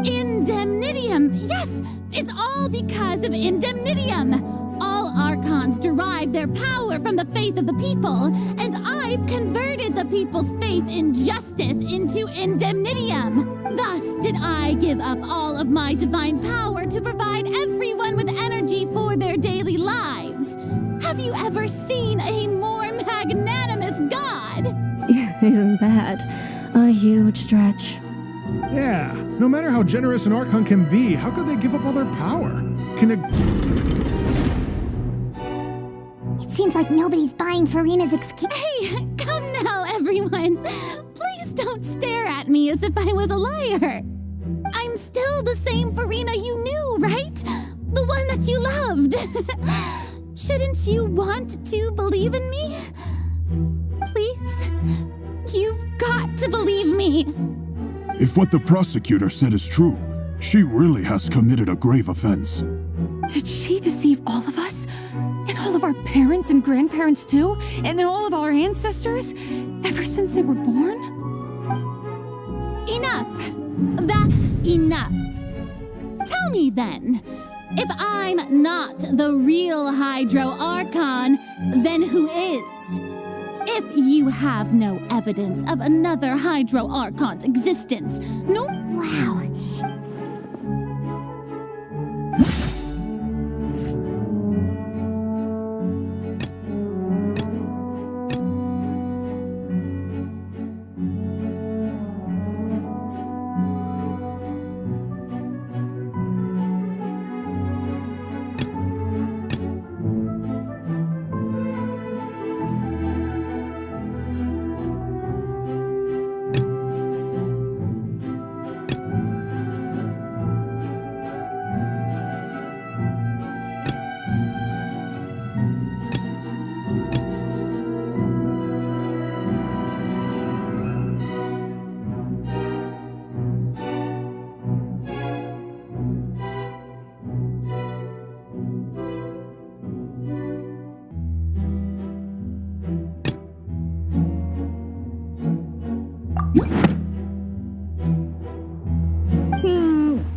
Indemnitium! Yes! It's all because of Indemnitium! All Archons derive their power from the faith of the people, and I've converted the people's faith in justice into Indemnitium. Thus did I give up all of my divine power to provide everyone with energy for their daily lives. Have you ever seen a more magnanimous god? Isn't that a huge stretch? Yeah, no matter how generous an Archon can be, how could they give up all their power? Can it... It seems like nobody's buying Farina's excuse. Hey, come now, everyone. Please don't stare at me as if I was a liar. I'm still the same Farina you knew, right? The one that you loved. Shouldn't you want to believe in me? Please, you've got to believe me. If what the prosecutor said is true, she really has committed a grave offense. Did she deceive all of us? And all of our parents and grandparents too? And then all of our ancestors? Ever since they were born? Enough. That's enough. Tell me then, if I'm not the real Hydro Archon, then who is? If you have no evidence of another Hydro Archon's existence, no— Wow.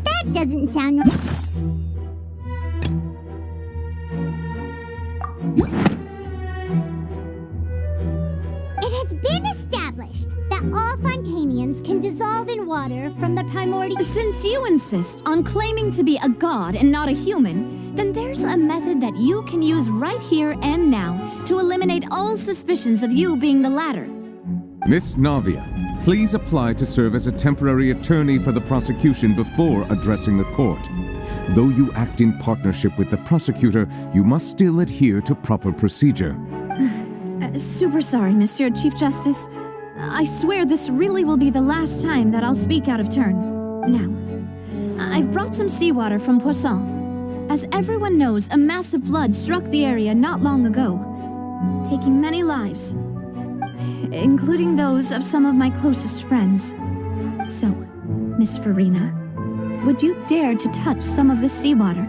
That doesn't sound right. It has been established that all Fontanians can dissolve in water from the primordial... Since you insist on claiming to be a god and not a human, then there's a method that you can use right here and now to eliminate all suspicions of you being the latter. Miss Navia, please apply to serve as a temporary attorney for the prosecution before addressing the court. Though you act in partnership with the prosecutor, you must still adhere to proper procedure. Super sorry, Monsieur Chief Justice. I swear this really will be the last time that I'll speak out of turn. Now, I've brought some seawater from Poisson. As everyone knows, a massive flood struck the area not long ago, taking many lives, including those of some of my closest friends. So, Miss Farina, would you dare to touch some of this seawater?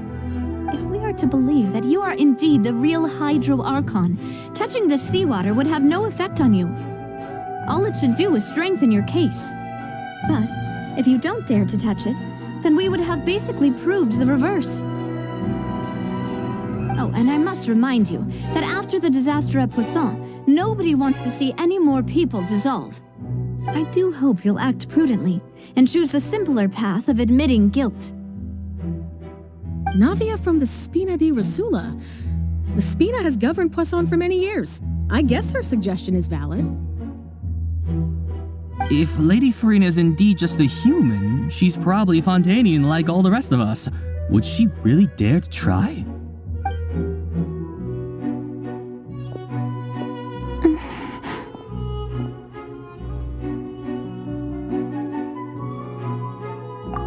If we are to believe that you are indeed the real Hydro Archon, touching this seawater would have no effect on you. All it should do is strengthen your case. But if you don't dare to touch it, then we would have basically proved the reverse. Oh, and I must remind you that after the disaster at Poisson, nobody wants to see any more people dissolve. I do hope you'll act prudently and choose the simpler path of admitting guilt. Navia from the Spina di Rasula. The Spina has governed Poisson for many years. I guess her suggestion is valid. If Lady Farina is indeed just a human, she's probably Fontanian like all the rest of us. Would she really dare to try?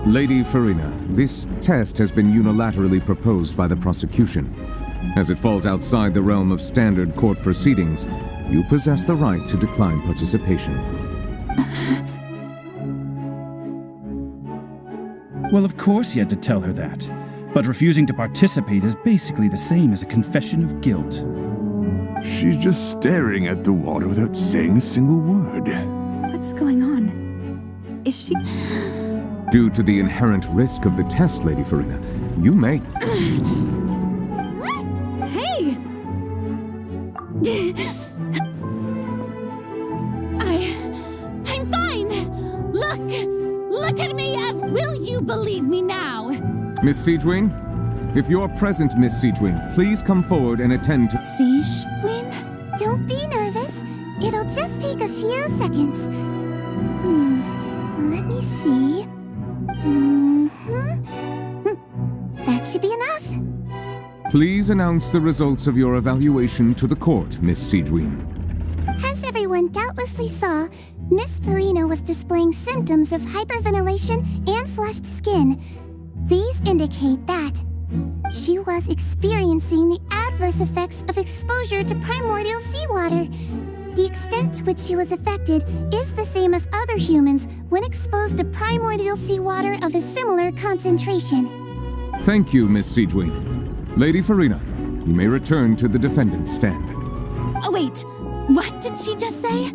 Lady Farina, this test has been unilaterally proposed by the prosecution. As it falls outside the realm of standard court proceedings, you possess the right to decline participation. Well, of course he had to tell her that. But refusing to participate is basically the same as a confession of guilt. She's just staring at the water without saying a single word. What's going on? Is she... Due to the inherent risk of the test, Lady Farina, you may... Hey! I'm fine! Look at me! Will you believe me now? Miss Siegewin? If you're present, Miss Siegewin, please come forward and attend to... Siegewin? Don't be nervous. It'll just take a few seconds. Let me see. That should be enough. Please announce the results of your evaluation to the court, Miss Siegewin. As everyone doubtlessly saw, Miss Farina was displaying symptoms of hyperventilation and flushed skin. These indicate that she was experiencing the adverse effects of exposure to primordial seawater. The extent to which she was affected is the same as other humans when exposed to primordial seawater of a similar concentration. Thank you, Miss Siegewin. Lady Farina, you may return to the defendant's stand. Oh, wait. What did she just say?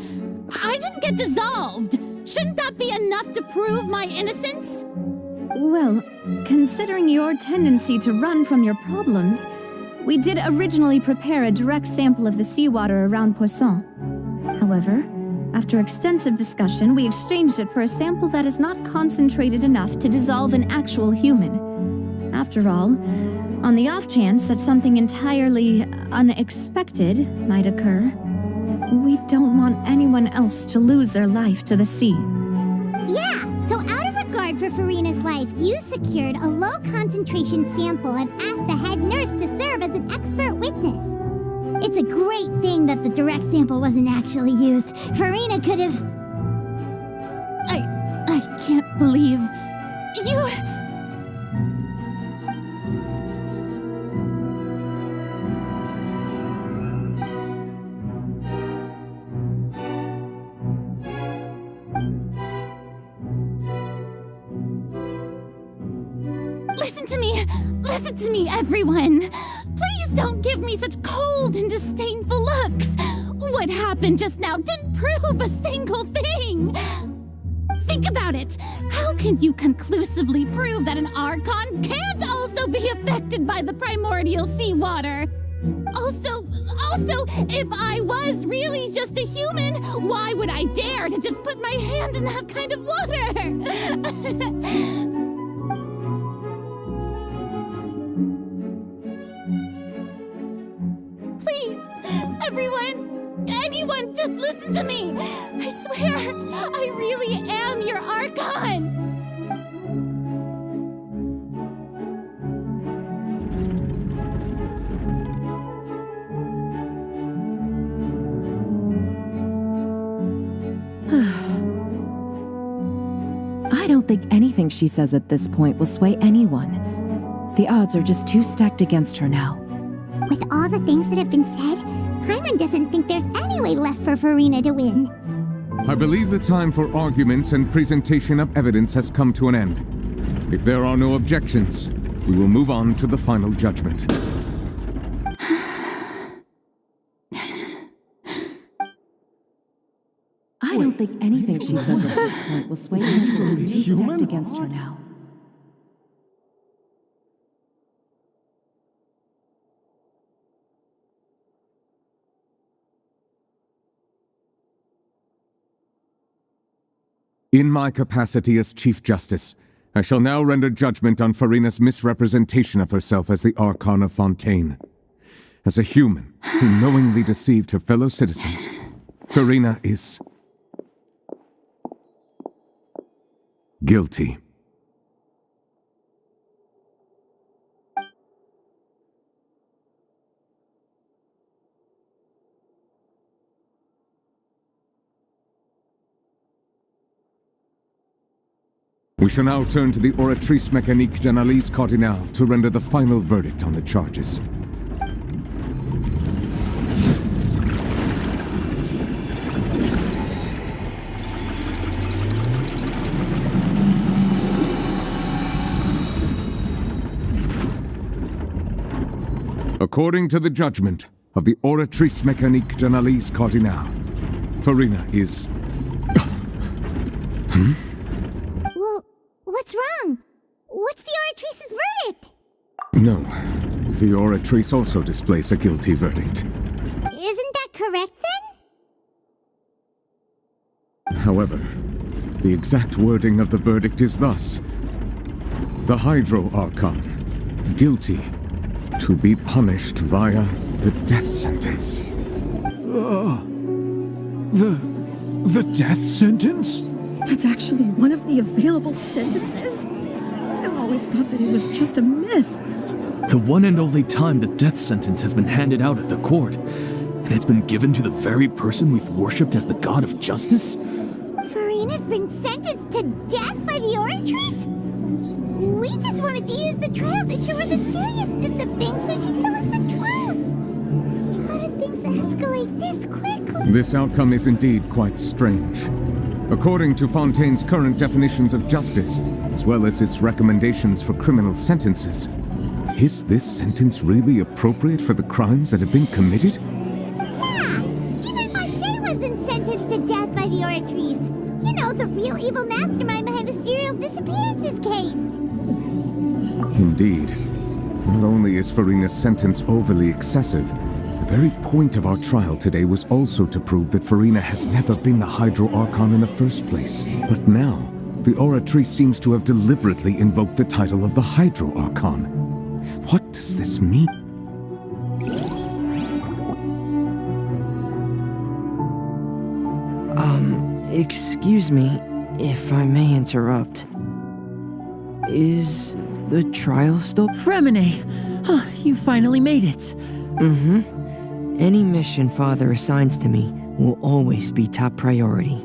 I didn't get dissolved. Shouldn't that be enough to prove my innocence? Well, considering your tendency to run from your problems, we did originally prepare a direct sample of the seawater around Poisson. However, after extensive discussion, we exchanged it for a sample that is not concentrated enough to dissolve an actual human. After all, on the off chance that something entirely unexpected might occur, we don't want anyone else to lose their life to the sea. Yeah, so out of regard for Farina's life, you secured a low-concentration sample and asked the head nurse to serve as an expert witness. It's a great thing that the direct sample wasn't actually used. Farina could have... I can't believe... You... Listen to me, everyone! Please don't give me such cold and disdainful looks! What happened just now didn't prove a single thing! think about it. How can you conclusively prove that an Archon can't also be affected by the primordial seawater? Also, if I was really just a human, why would I dare to just put my hand in that kind of water? Please, anyone, just listen to me. I swear, I really am your Archon. I don't think anything she says at this point will sway anyone. The odds are just too stacked against her now. With all the things that have been said, Paimon doesn't think there's any way left for Farina to win. I believe the time for arguments and presentation of evidence has come to an end. If there are no objections, we will move on to the final judgment. I don't think anything she says at this point will sway anyone who's too stacked against her now. In my capacity as Chief Justice, I shall now render judgment on Farina's misrepresentation of herself as the Archon of Fontaine. As a human who knowingly deceived her fellow citizens, Farina is guilty. We shall now turn to the Oratrice Mécanique d'Analyse Cardinale to render the final verdict on the charges. According to the judgment of the Oratrice Mécanique d'Analyse Cardinale, Farina is... What's wrong? What's the Oratrice's verdict? No. The Oratrice also displays a guilty verdict. Isn't that correct, then? However, the exact wording of the verdict is thus. The Hydro Archon, guilty, to be punished via the death sentence. The death sentence? That's actually one of the available sentences? I always thought that it was just a myth. The one and only time the death sentence has been handed out at the court, and it's been given to the very person we've worshipped as the god of justice? Farina's been sentenced to death by the Oratrice? We just wanted to use the trial to show her the seriousness of things so she'd tell us the truth. How did things escalate this quickly? This outcome is indeed quite strange. According to Fontaine's current definitions of justice, as well as its recommendations for criminal sentences, is this sentence really appropriate for the crimes that have been committed? Yeah! Even Mache wasn't sentenced to death by the Oratrice. You know, the real evil mastermind behind the serial disappearances case. Indeed. Not only is Farina's sentence overly excessive, the very point of our trial today was also to prove that Farina has never been the Hydro Archon in the first place. But now, the Oratrice seems to have deliberately invoked the title of the Hydro Archon. What does this mean? Excuse me, if I may interrupt. Is the trial still... Fremine! Huh, you finally made it. Mm-hmm. Any mission Father assigns to me will always be top priority.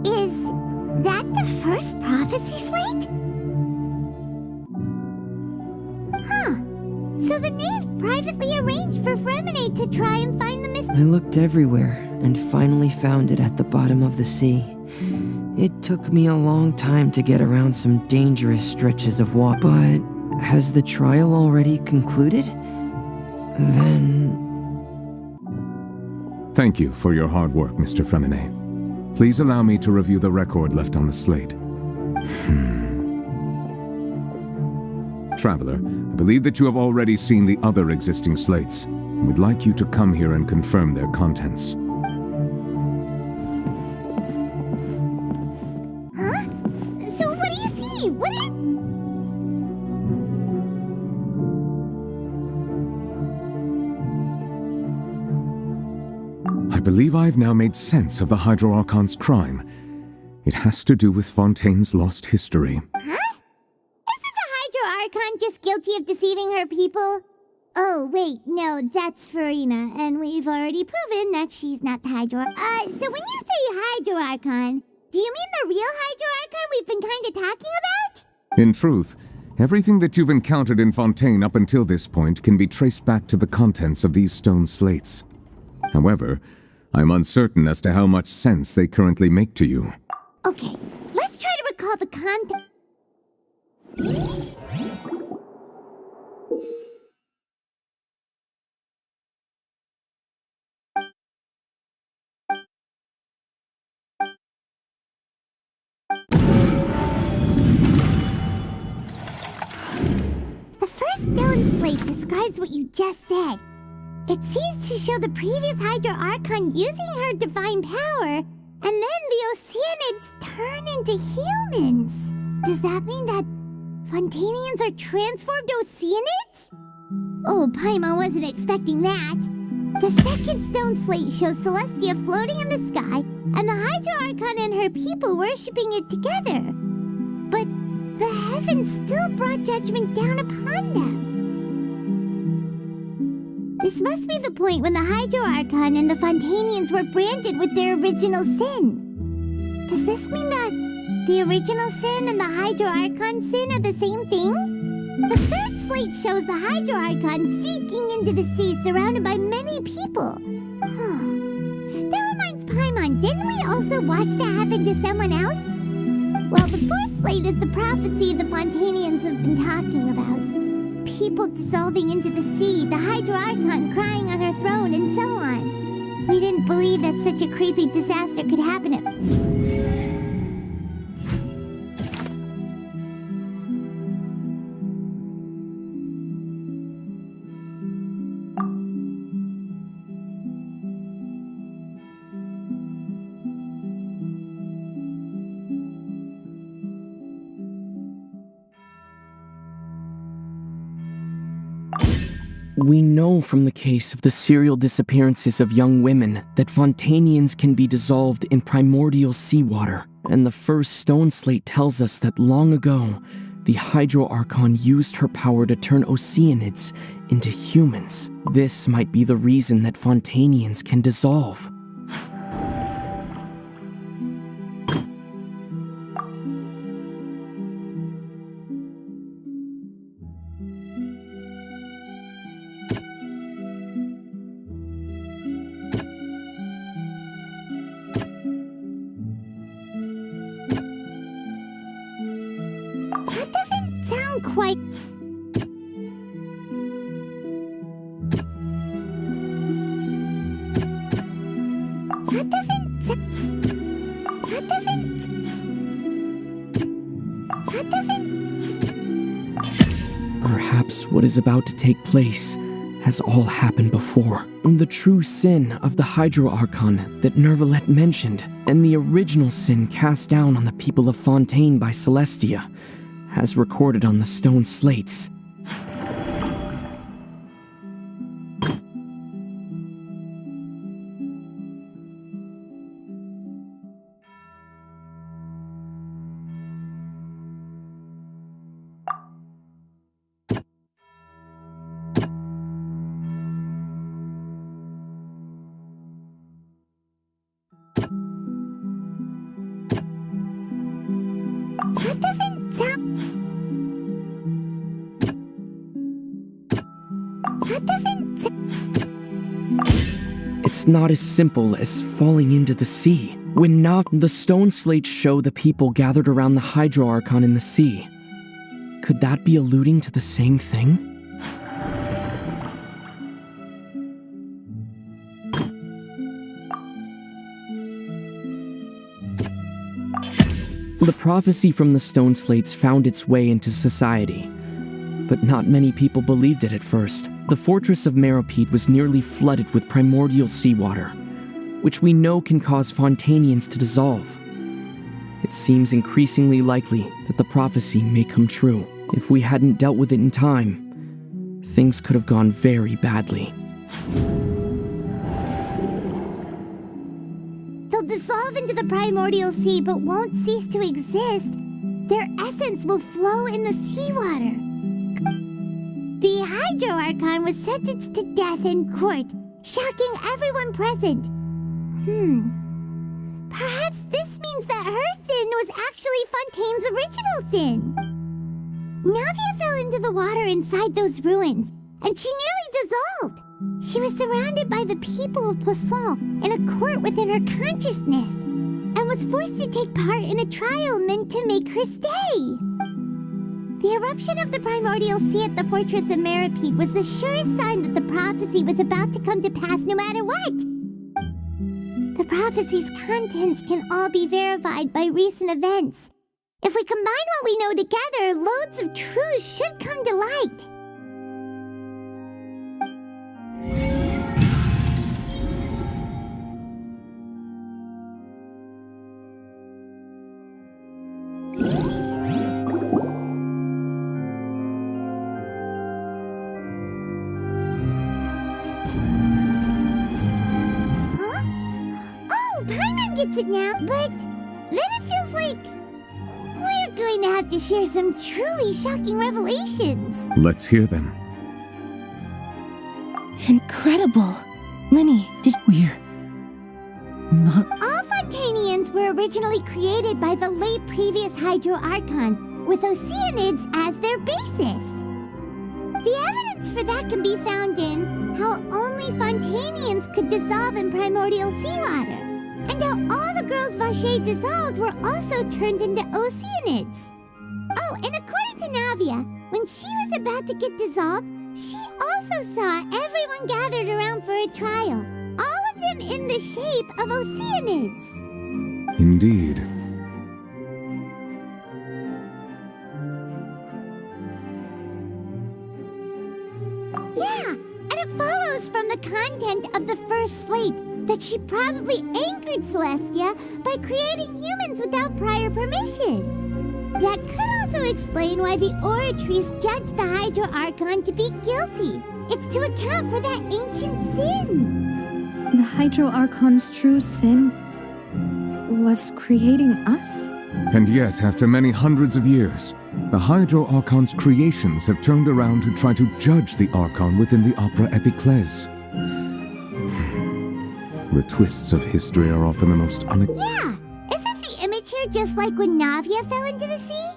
Is that the first prophecy slate? Huh. So the knave privately arranged for Fremine to try and find the I looked everywhere and finally found it at the bottom of the sea. It took me a long time to get around some dangerous stretches of water, but has the trial already concluded? Then... Thank you for your hard work, Mr. Fremine. Please allow me to review the record left on the slate. Traveler, I believe that you have already seen the other existing slates, and would like you to come here and confirm their contents. Huh? So what do you see? What is... I believe I've now made sense of the Hydro Archon's crime. It has to do with Fontaine's lost history. Huh? Isn't the Hydro Archon just guilty of deceiving her people? Oh, wait, no, that's Farina, and we've already proven that she's not the Hydro... so when you say Hydro Archon, do you mean the real Hydro Archon we've been kinda talking about? In truth, everything that you've encountered in Fontaine up until this point can be traced back to the contents of these stone slates. However, I'm uncertain as to how much sense they currently make to you. Okay, let's try to recall the content... The first stone slate describes what you just said. It seems to show the previous Hydro Archon using her divine power, and then the Oceanids turn into humans. Does that mean that Fontanians are transformed Oceanids? Oh, Paimon wasn't expecting that. The second stone slate shows Celestia floating in the sky, and the Hydro Archon and her people worshipping it together. But the heavens still brought judgment down upon them. This must be the point when the Hydro Archon and the Fontanians were branded with their original sin. Does this mean that the original sin and the Hydro Archon sin are the same thing? The third slate shows the Hydro Archon sinking into the sea surrounded by many people. That reminds Paimon, didn't we also watch that happen to someone else? Well, the fourth slate is the prophecy the Fontanians have been talking about. People dissolving into the sea, the Hydro Archon crying on her throne, and so on. We didn't believe that such a crazy disaster could happen at... We know from the case of the serial disappearances of young women that Fontanians can be dissolved in primordial seawater, and the first stone slate tells us that long ago, the Hydro Archon used her power to turn Oceanids into humans. This might be the reason that Fontanians can dissolve. That doesn't sound quite... That doesn't... Perhaps what is about to take place has all happened before. The true sin of the Hydro Archon that Nervalette mentioned, and the original sin cast down on the people of Fontaine by Celestia, as recorded on the stone slates. That doesn't sound... That doesn't... It's not as simple as falling into the sea. When not, the stone slates show the people gathered around the Hydro Archon in the sea. Could that be alluding to the same thing? The prophecy from the stone slates found its way into society, but not many people believed it at first. The fortress of Meropide was nearly flooded with primordial seawater, which we know can cause Fontanians to dissolve. It seems increasingly likely that the prophecy may come true. If we hadn't dealt with it in time, things could have gone very badly. They'll dissolve into the primordial sea but won't cease to exist. Their essence will flow in the seawater. The Hydro Archon was sentenced to death in court, shocking everyone present. Perhaps this means that her sin was actually Fontaine's original sin. Navia fell into the water inside those ruins, and she nearly dissolved. She was surrounded by the people of Poisson in a court within her consciousness, and was forced to take part in a trial meant to make her stay. The eruption of the primordial sea at the fortress of Meropide was the surest sign that the prophecy was about to come to pass no matter what. The prophecy's contents can all be verified by recent events. If we combine what we know together, loads of truth should come to light. Gets it now, but then it feels like we're going to have to share some truly shocking revelations. Let's hear them. Incredible. Lenny, we're not... All Fontanians were originally created by the late previous Hydro Archon, with Oceanids as their basis. The evidence for that can be found in how only Fontanians could dissolve in primordial seawater, and how all the girls Vacher dissolved were also turned into Oceanids. Oh, and according to Navia, when she was about to get dissolved, she also saw everyone gathered around for a trial, all of them in the shape of Oceanids. Indeed. Yeah, and it follows from the content of the first slate that she probably angered Celestia by creating humans without prior permission. That could also explain why the Oratrice judged the Hydro Archon to be guilty. It's to account for that ancient sin. The Hydro Archon's true sin was creating us? And yet, after many hundreds of years, the Hydro Archon's creations have turned around to try to judge the Archon within the Opera Epiclese. The twists of history are often the most Yeah! Isn't the image here just like when Navia fell into the sea?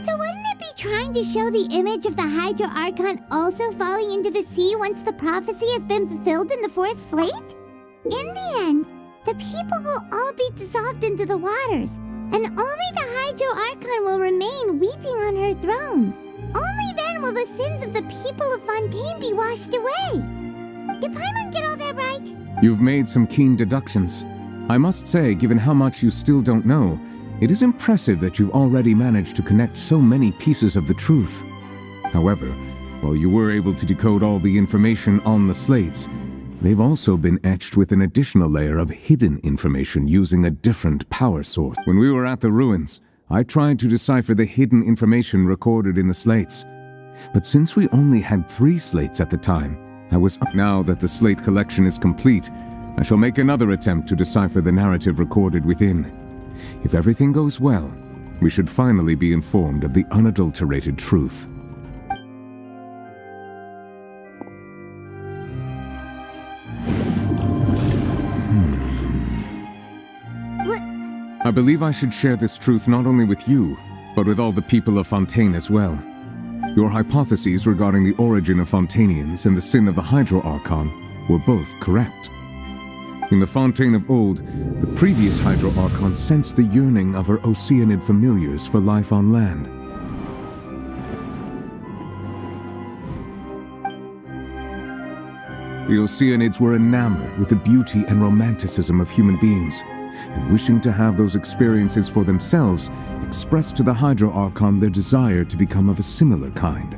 So wouldn't it be trying to show the image of the Hydro Archon also falling into the sea once the prophecy has been fulfilled in the fourth slate? In the end, the people will all be dissolved into the waters, and only the Hydro Archon will remain weeping on her throne. Only then will the sins of the people of Fontaine be washed away. Did Paimon get all that right? You've made some keen deductions. I must say, given how much you still don't know, it is impressive that you've already managed to connect so many pieces of the truth. However, while you were able to decode all the information on the slates, they've also been etched with an additional layer of hidden information using a different power source. When we were at the ruins, I tried to decipher the hidden information recorded in the slates. But since we only had 3 slates at the time, I was up. Now that the slate collection is complete, I shall make another attempt to decipher the narrative recorded within. If everything goes well, we should finally be informed of the unadulterated truth. I believe I should share this truth not only with you, but with all the people of Fontaine as well. Your hypotheses regarding the origin of Fontanians and the sin of the Hydro Archon were both correct. In the Fontaine of old, the previous Hydro Archon sensed the yearning of her Oceanid familiars for life on land. The Oceanids were enamored with the beauty and romanticism of human beings, and wishing to have those experiences for themselves, expressed to the Hydro Archon their desire to become of a similar kind.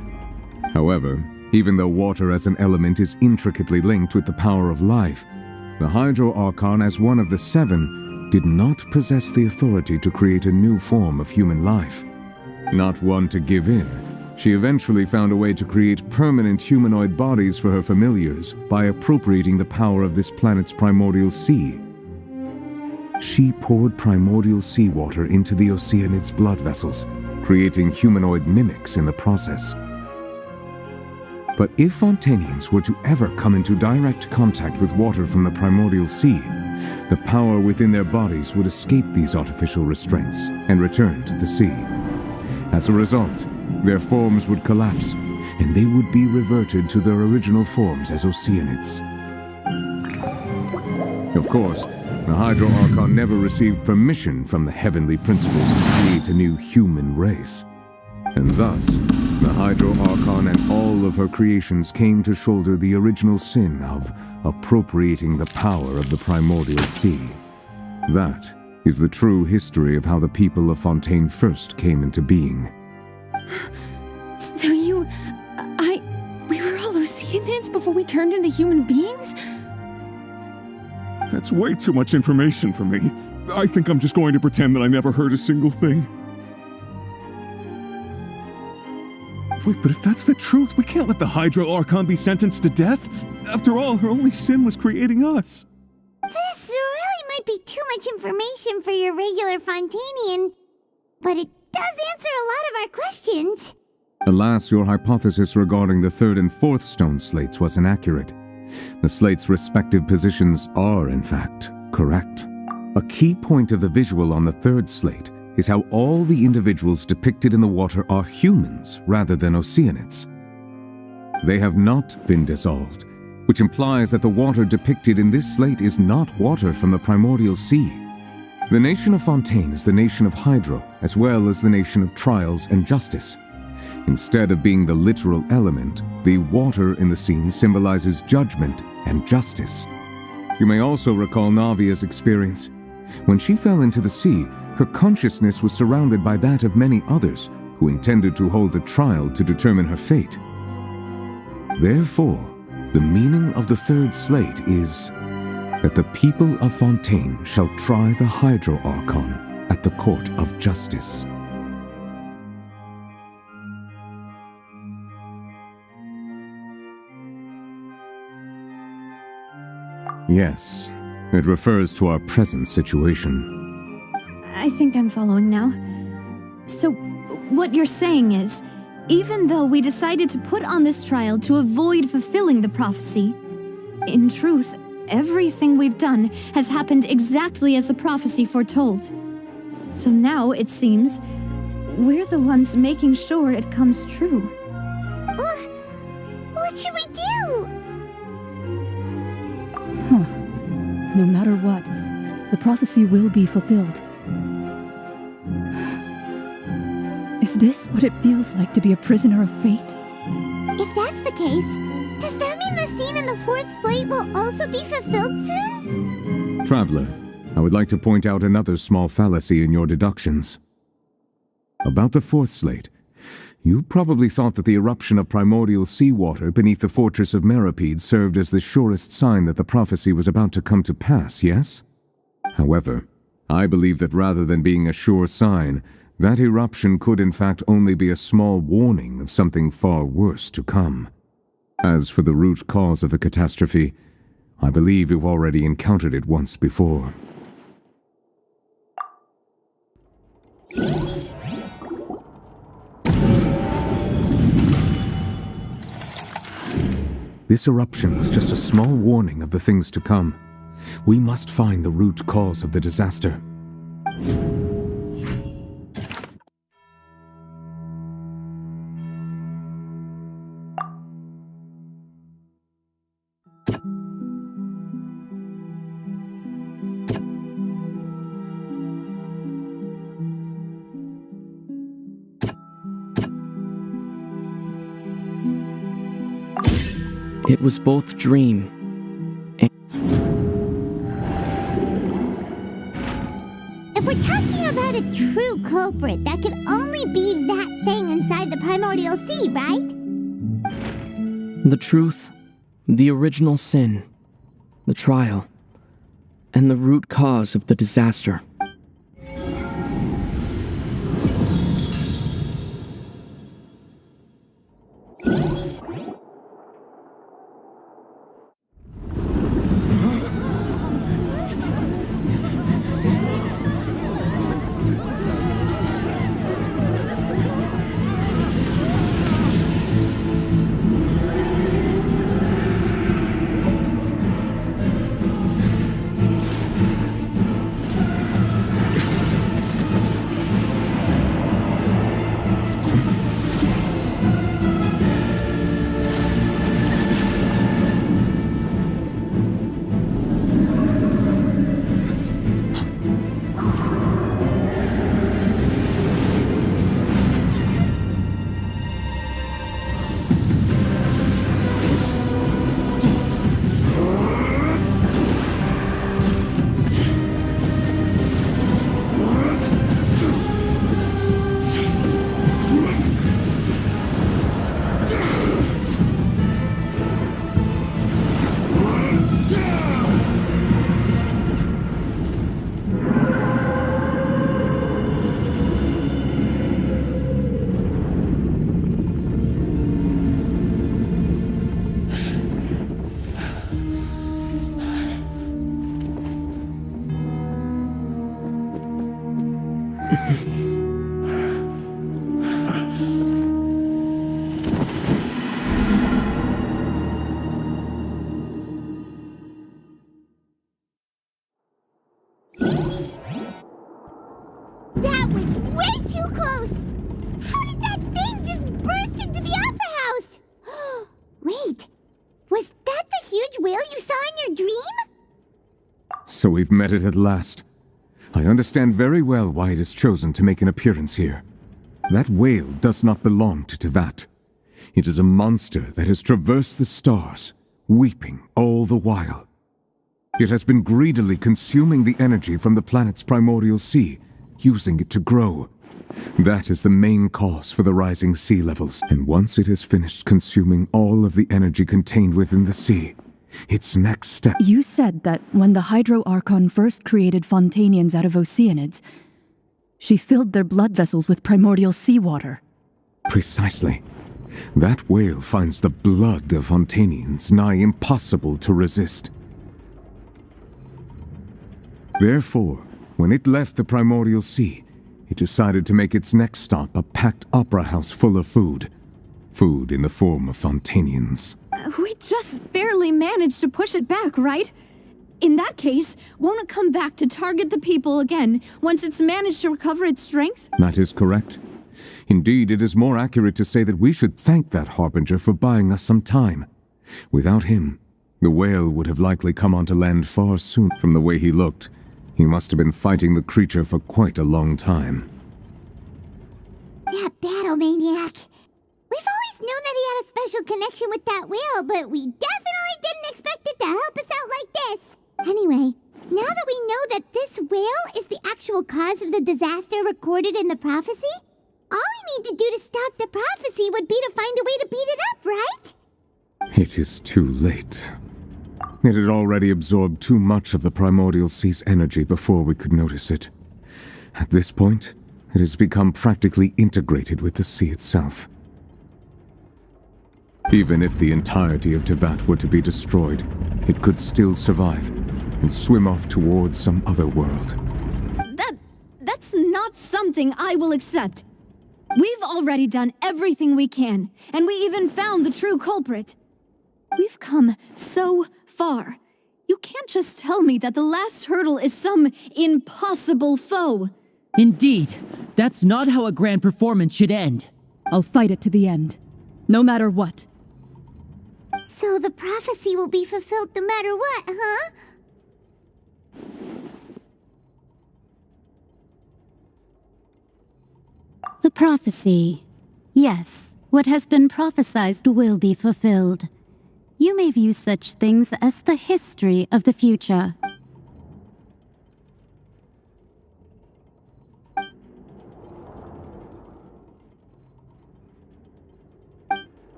However, even though water as an element is intricately linked with the power of life, the Hydro Archon, as one of the seven, did not possess the authority to create a new form of human life. Not one to give in, she eventually found a way to create permanent humanoid bodies for her familiars by appropriating the power of this planet's primordial sea. She poured primordial seawater into the Oceanid's blood vessels, creating humanoid mimics in the process. But if Fontanians were to ever come into direct contact with water from the primordial sea, the power within their bodies would escape these artificial restraints and return to the sea. As a result, their forms would collapse, and they would be reverted to their original forms as Oceanids. Of course, the Hydro Archon never received permission from the heavenly principles to create a new human race. And thus, the Hydro Archon and all of her creations came to shoulder the original sin of appropriating the power of the primordial sea. That is the true history of how the people of Fontaine first came into being. So we were all Oceanids before we turned into human beings? That's way too much information for me. I think I'm just going to pretend that I never heard a single thing. Wait, but if that's the truth, we can't let the Hydro Archon be sentenced to death. After all, her only sin was creating us. This really might be too much information for your regular Fontanian, but it does answer a lot of our questions. Alas, your hypothesis regarding the third and fourth stone slates was inaccurate. The slates' respective positions are, in fact, correct. A key point of the visual on the third slate is how all the individuals depicted in the water are humans rather than Oceanids. They have not been dissolved, which implies that the water depicted in this slate is not water from the primordial sea. The nation of Fontaine is the nation of Hydro, as well as the nation of trials and justice. Instead of being the literal element, the water in the scene symbolizes judgment and justice. You may also recall Navia's experience. When she fell into the sea, her consciousness was surrounded by that of many others who intended to hold a trial to determine her fate. Therefore, the meaning of the third slate is that the people of Fontaine shall try the Hydro Archon at the court of justice. Yes, it refers to our present situation. I think I'm following now. So, what you're saying is, even though we decided to put on this trial to avoid fulfilling the prophecy, in truth, everything we've done has happened exactly as the prophecy foretold. So now, it seems, we're the ones making sure it comes true. What should we do? No matter what, the prophecy will be fulfilled. Is this what it feels like to be a prisoner of fate? If that's the case, does that mean the scene in the fourth slate will also be fulfilled soon? Traveler, I would like to point out another small fallacy in your deductions. About the fourth slate, you probably thought that the eruption of primordial seawater beneath the fortress of Meripede served as the surest sign that the prophecy was about to come to pass, yes? However, I believe that rather than being a sure sign, that eruption could in fact only be a small warning of something far worse to come. As for the root cause of the catastrophe, I believe you've already encountered it once before. This eruption was just a small warning of the things to come. We must find the root cause of the disaster. It was both dream and... we're talking about a true culprit, that could only be that thing inside the primordial sea, right? The truth, the original sin, the trial, and the root cause of the disaster. That was way too close! How did that thing just burst into the opera house? Wait, was that the huge whale you saw in your dream? So we've met it at last. I understand very well why it has chosen to make an appearance here. That whale does not belong to Tevat. It is a monster that has traversed the stars, weeping all the while. It has been greedily consuming the energy from the planet's primordial sea, using it to grow. That is the main cause for the rising sea levels. And once it has finished consuming all of the energy contained within the sea, its next step— You said that when the Hydro Archon first created Fontanians out of Oceanids, she filled their blood vessels with primordial seawater. Precisely. That whale finds the blood of Fontanians nigh impossible to resist. Therefore, when it left the primordial sea, it decided to make its next stop a packed opera house full of food. Food in the form of Fontanians. We just barely managed to push it back, right? In that case, won't it come back to target the people again once it's managed to recover its strength? That is correct. Indeed, it is more accurate to say that we should thank that Harbinger for buying us some time. Without him, the whale would have likely come onto land far soon. From the way he looked, he must have been fighting the creature for quite a long time. That battle maniac. We've always known that he had a special connection with that whale, but we definitely didn't expect it to help us out like this. Anyway, now that we know that this whale is the actual cause of the disaster recorded in the prophecy, all we need to do to stop the prophecy would be to find a way to beat it up, right? It is too late. It had already absorbed too much of the primordial sea's energy before we could notice it. At this point, it has become practically integrated with the sea itself. Even if the entirety of Tevat were to be destroyed, it could still survive and swim off towards some other world. That's not something I will accept. We've already done everything we can, and we even found the true culprit. We've come so far. You can't just tell me that the last hurdle is some impossible foe. Indeed, that's not how a grand performance should end. I'll fight it to the end, no matter what. So the prophecy will be fulfilled no matter what, huh? The prophecy. Yes, what has been prophesied will be fulfilled. You may view such things as the history of the future.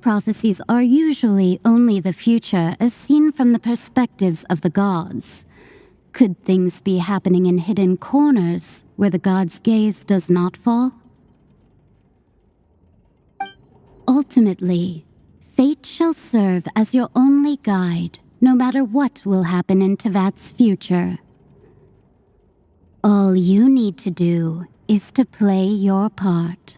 prophecies are usually only the future as seen from the perspectives of the gods. Could things be happening in hidden corners where the gods' gaze does not fall? Ultimately, fate shall serve as your only guide, no matter what will happen in Tevat's future. All you need to do is to play your part.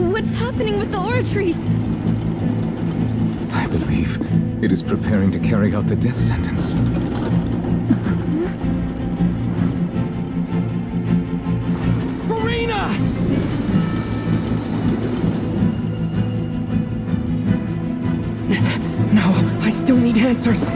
What's happening with the oratories? I believe it is preparing to carry out the death sentence. Farina! No, I still need answers.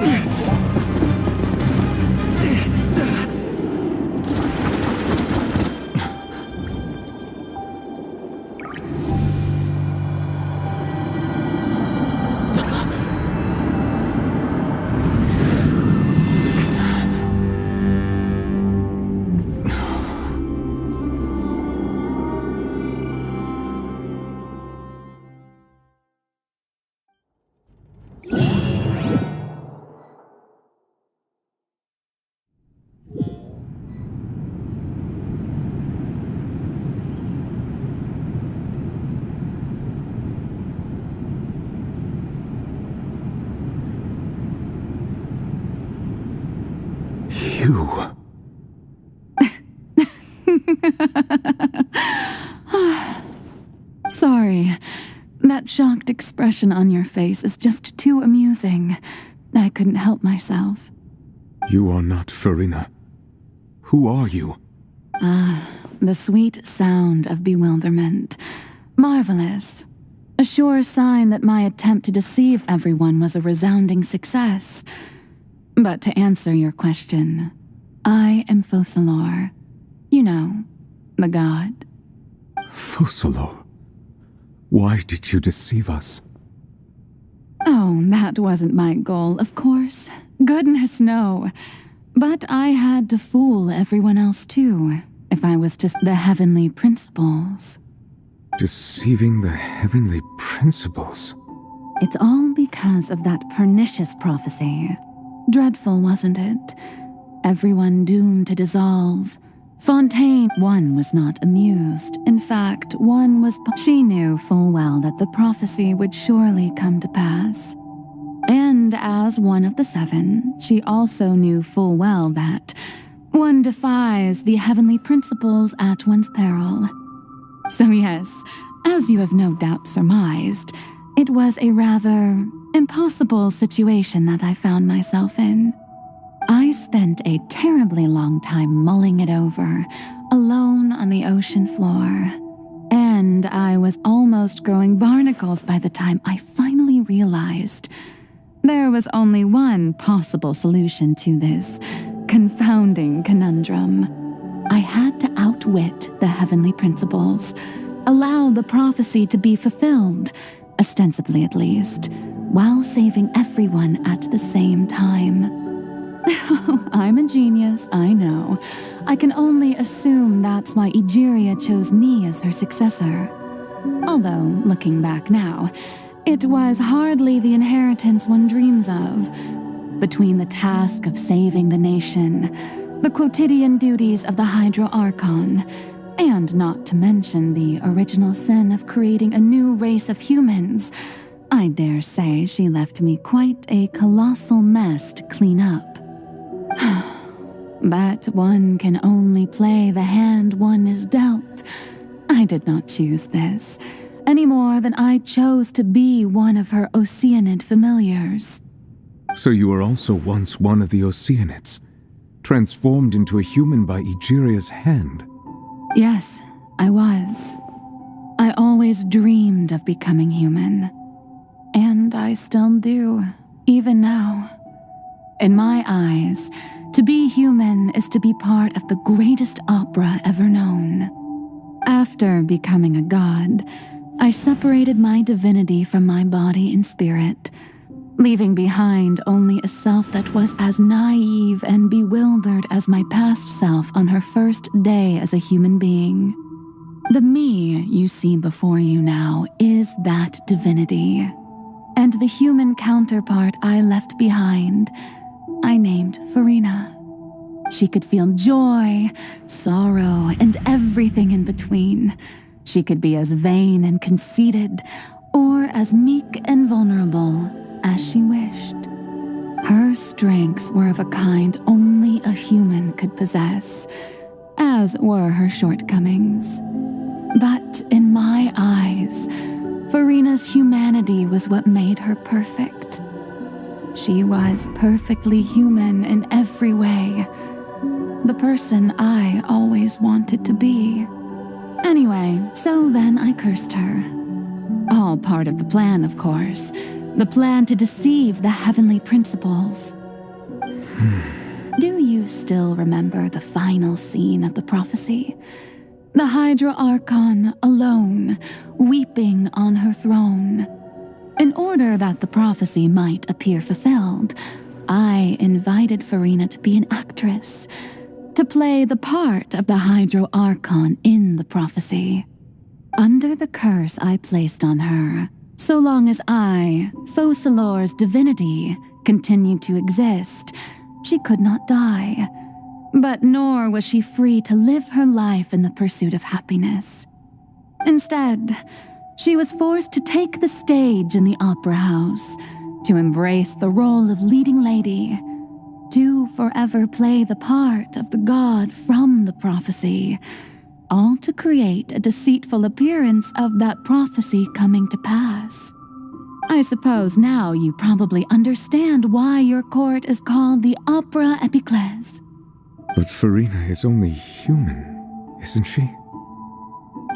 You. Sorry. That shocked expression on your face is just too amusing. I couldn't help myself. You are not Farina. Who are you? The sweet sound of bewilderment. Marvelous. A sure sign that my attempt to deceive everyone was a resounding success. But to answer your question, I am Focalor. You know, the god. Focalor? Why did you deceive us? Oh, that wasn't my goal, of course. Goodness, no. But I had to fool everyone else too, if I was to the heavenly principles. Deceiving the heavenly principles? It's all because of that pernicious prophecy. Dreadful, wasn't it? Everyone doomed to dissolve. Fontaine, one was not amused. In fact, one was... She knew full well that the prophecy would surely come to pass. And as one of the seven, she also knew full well that one defies the heavenly principles at one's peril. So yes, as you have no doubt surmised, it was a rather impossible situation that I found myself in. I spent a terribly long time mulling it over, alone on the ocean floor. And I was almost growing barnacles by the time I finally realized there was only one possible solution to this confounding conundrum. I had to outwit the heavenly principles, allow the prophecy to be fulfilled, ostensibly at least, while saving everyone at the same time. I'm a genius, I know. I can only assume that's why Egeria chose me as her successor. Although, looking back now, it was hardly the inheritance one dreams of. Between the task of saving the nation, the quotidian duties of the Hydro Archon, and not to mention the original sin of creating a new race of humans, I dare say she left me quite a colossal mess to clean up. But one can only play the hand one is dealt. I did not choose this, any more than I chose to be one of her Oceanid familiars. So you were also once one of the Oceanids, transformed into a human by Egeria's hand. Yes, I was. I always dreamed of becoming human. And I still do, even now. In my eyes, to be human is to be part of the greatest opera ever known. After becoming a god, I separated my divinity from my body and spirit, leaving behind only a self that was as naive and bewildered as my past self on her first day as a human being. The me you see before you now is that divinity, and the human counterpart I left behind, I named Farina. She could feel joy, sorrow, and everything in between. She could be as vain and conceited, or as meek and vulnerable as she wished. Her strengths were of a kind only a human could possess, as were her shortcomings. But in my eyes, Farina's humanity was what made her perfect. She was perfectly human in every way. The person I always wanted to be. Anyway, so then I cursed her. All part of the plan, of course. The plan to deceive the heavenly principles. Do you still remember the final scene of the prophecy? The Hydra Archon alone, weeping on her throne. In order that the prophecy might appear fulfilled, I invited Farina to be an actress, to play the part of the Hydro Archon in the prophecy. Under the curse I placed on her, so long as I, Focalor's divinity, continued to exist, she could not die. But nor was she free to live her life in the pursuit of happiness. Instead, she was forced to take the stage in the opera house, to embrace the role of leading lady, to forever play the part of the god from the prophecy, all to create a deceitful appearance of that prophecy coming to pass. I suppose now you probably understand why your court is called the Opera Epiclese. But Farina is only human, isn't she?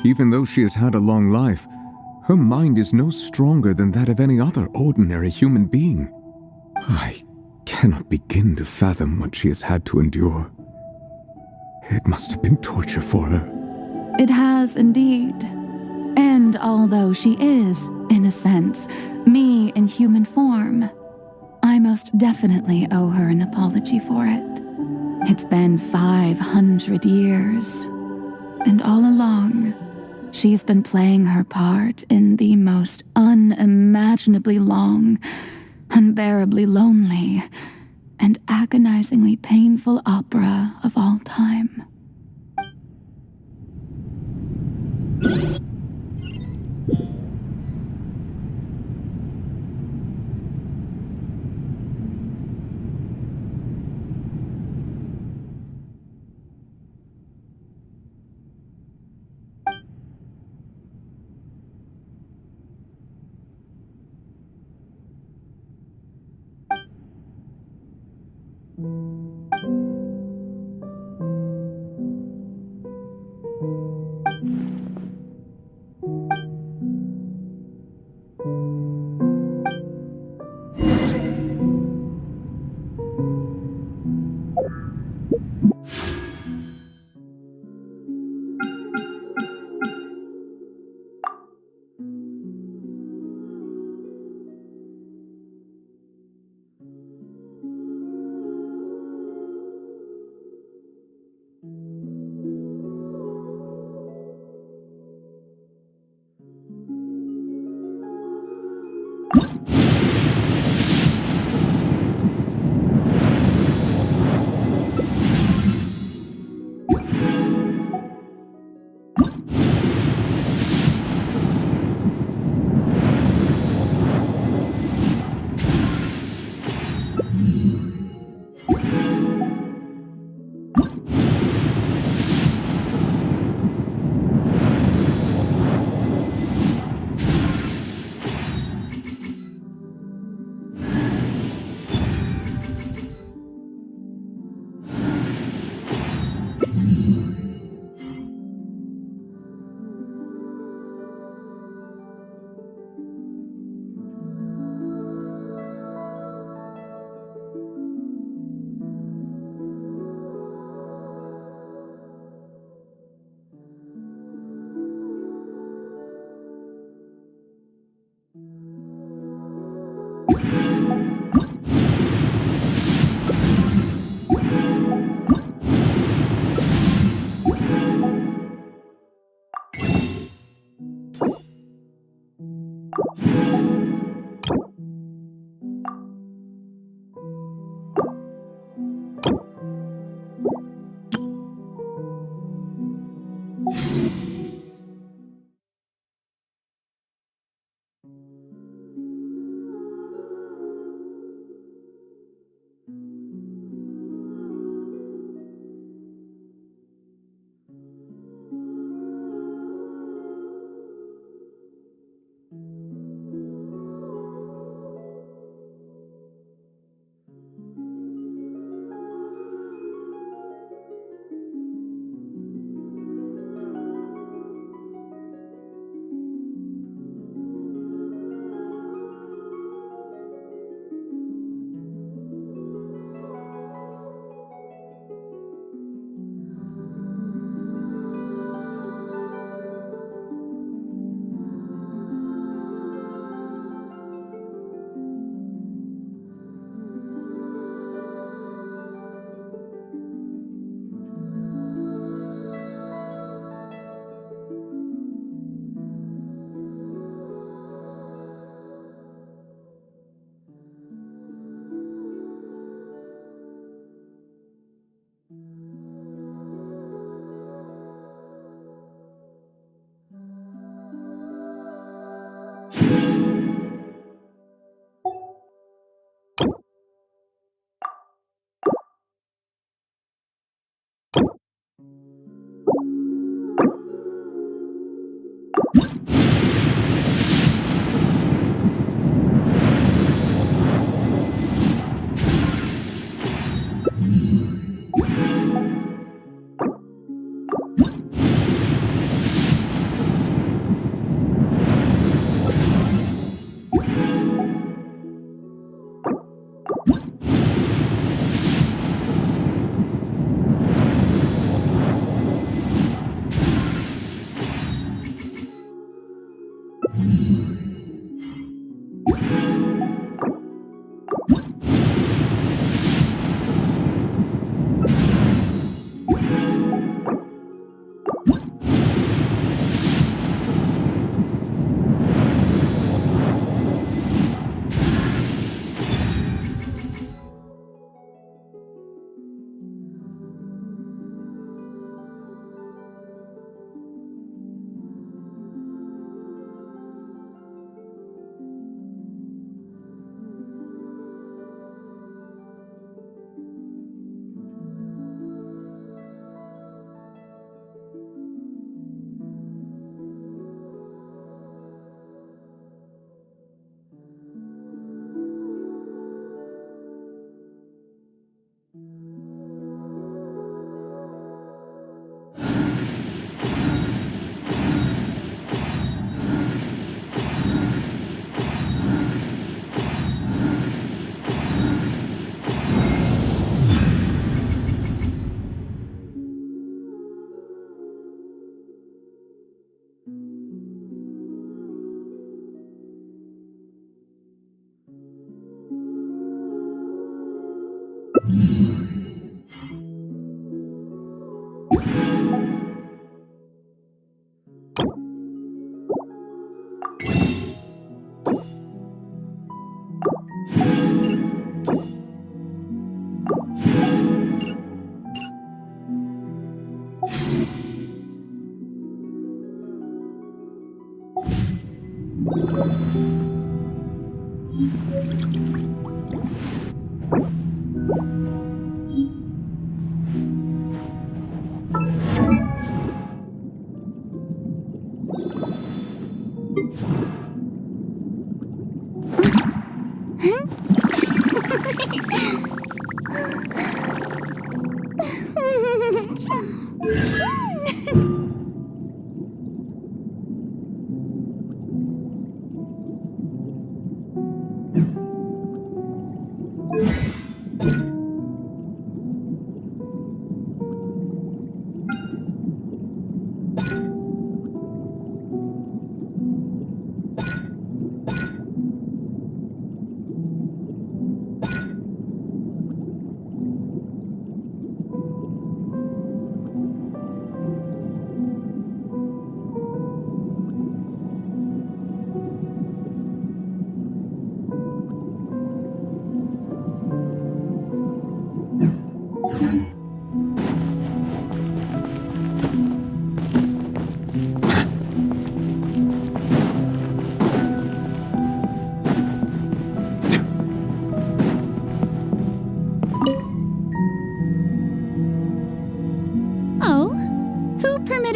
Even though she has had a long life, her mind is no stronger than that of any other ordinary human being. I cannot begin to fathom what she has had to endure. It must have been torture for her. It has indeed. And although she is, in a sense, me in human form, I most definitely owe her an apology for it. It's been 500 years, and all along, she's been playing her part in the most unimaginably long, unbearably lonely, and agonizingly painful opera of all time.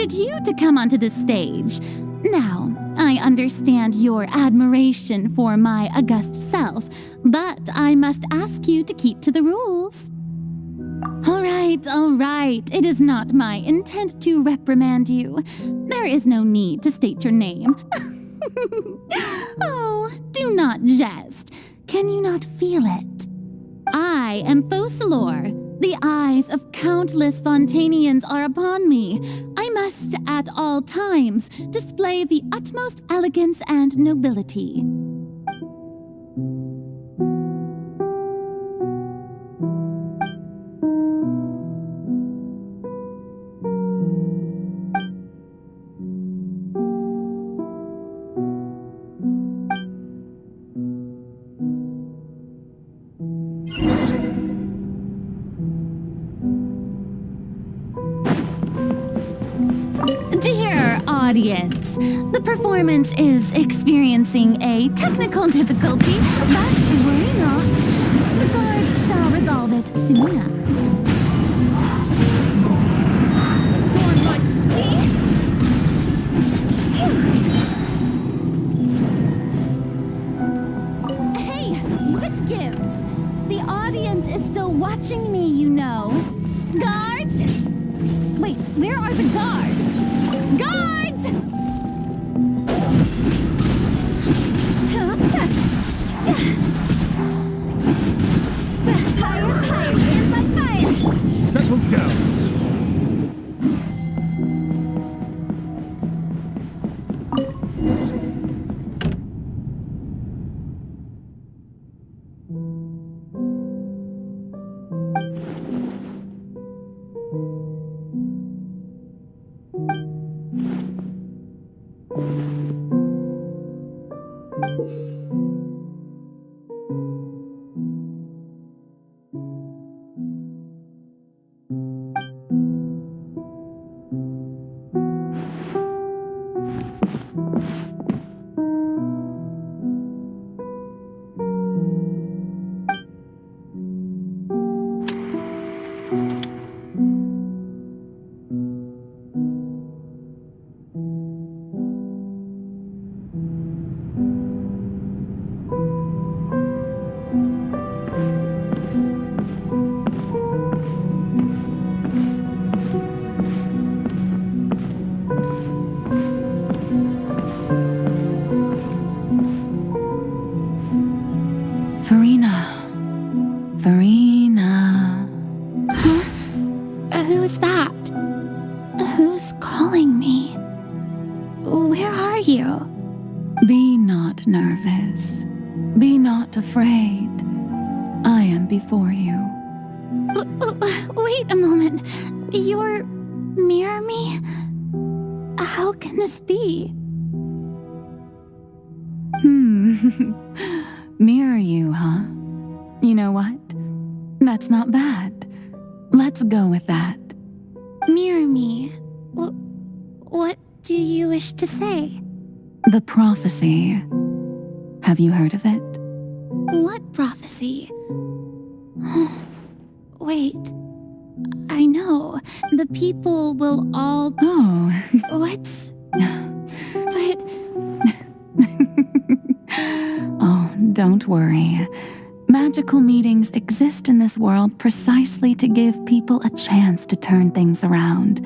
allowed you to come onto the stage. Now, I understand your admiration for my august self, but I must ask you to keep to the rules. All right. It is not my intent to reprimand you. There is no need to state your name. Oh, do not jest. Can you not feel it? I am Focalor. The eyes of countless Fontanians are upon me. I must at all times display the utmost elegance and nobility. Dear audience, the performance is experiencing a technical difficulty, but worry not. The guards shall resolve it soon enough. Hey, what gives? The audience is still watching me, you know. Guards? Wait, where are the guards? Guards! Higher, here's my fire! Settle down. Farina. Huh? Who's that? Who's calling me? Where are you? Be not nervous. Be not afraid. I am before you. Wait a moment. You're near me? How can this be? Mirror you, huh? You know what? That's not bad. Let's go with that. Mirror me? What do you wish to say? The prophecy. Have you heard of it? What prophecy? Wait. I know. The people will all... Oh. What? But... Oh, don't worry. Magical meetings exist in this world precisely to give people a chance to turn things around.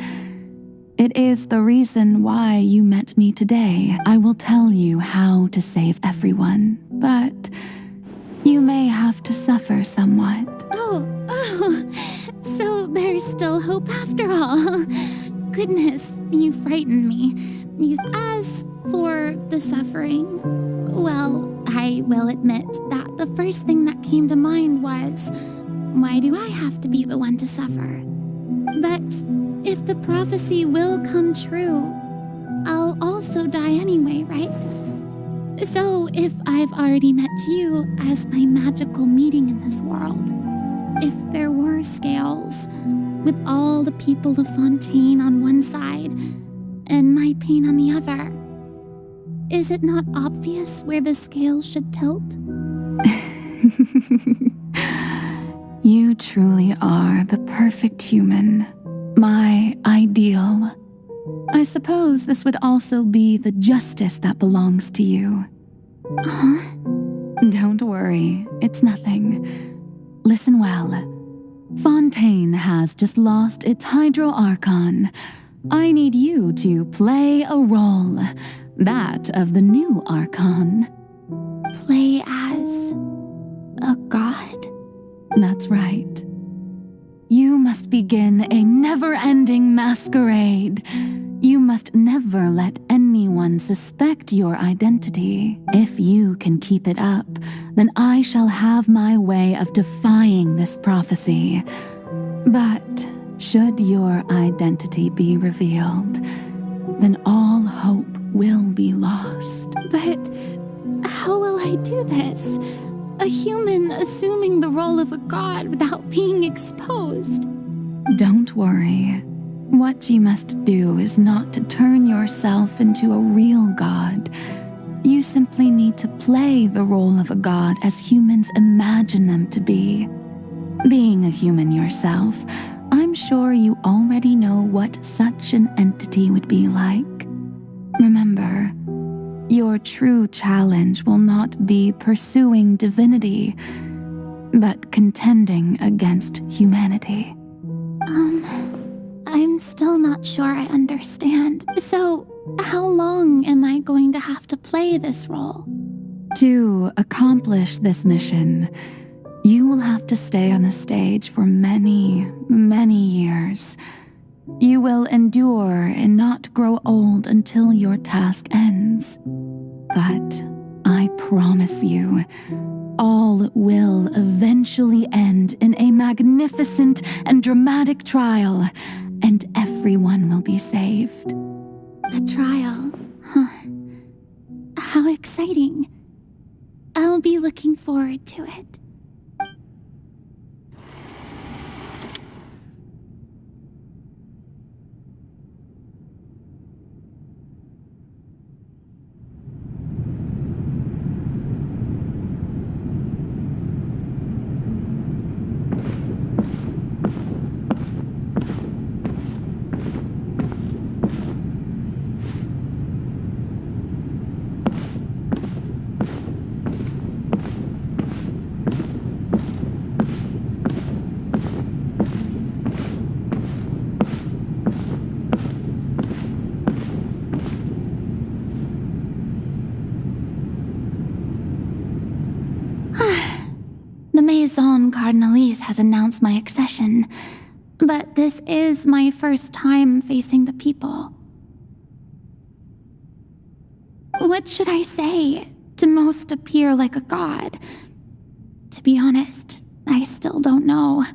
It is the reason why you met me today. I will tell you how to save everyone, but you may have to suffer somewhat. Oh, so there's still hope after all. Goodness, you frightened me. As for the suffering, well, I will admit that the first thing that came to mind was, why do I have to be the one to suffer? But if the prophecy will come true, I'll also die anyway, right? So if I've already met you as my magical meeting in this world, if there were scales, with all the people of Fontaine on one side and my pain on the other, is it not obvious where the scales should tilt? You truly are the perfect human, my ideal. I suppose this would also be the justice that belongs to you. Huh? Don't worry, it's nothing. Listen well. Fontaine has just lost its Hydro Archon. I need you to play a role, that of the new Archon. Play as a god? That's right. You must begin a never-ending masquerade. You must never let anyone suspect your identity. If you can keep it up, then I shall have my way of defying this prophecy. But should your identity be revealed, then all hope will be lost. But how will I do this? A human assuming the role of a god without being exposed. Don't worry. What you must do is not to turn yourself into a real god. You simply need to play the role of a god as humans imagine them to be. Being a human yourself, I'm sure you already know what such an entity would be like. Remember, your true challenge will not be pursuing divinity, but contending against humanity. I'm still not sure I understand. So, how long am I going to have to play this role? To accomplish this mission, you will have to stay on the stage for many, many years. You will endure and not grow old until your task ends. But I promise you, all will eventually end in a magnificent and dramatic trial, and everyone will be saved. A trial? Huh. How exciting. I'll be looking forward to it. The Maison Cardinalise has announced my accession, but this is my first time facing the people. What should I say to most appear like a god? To be honest, I still don't know.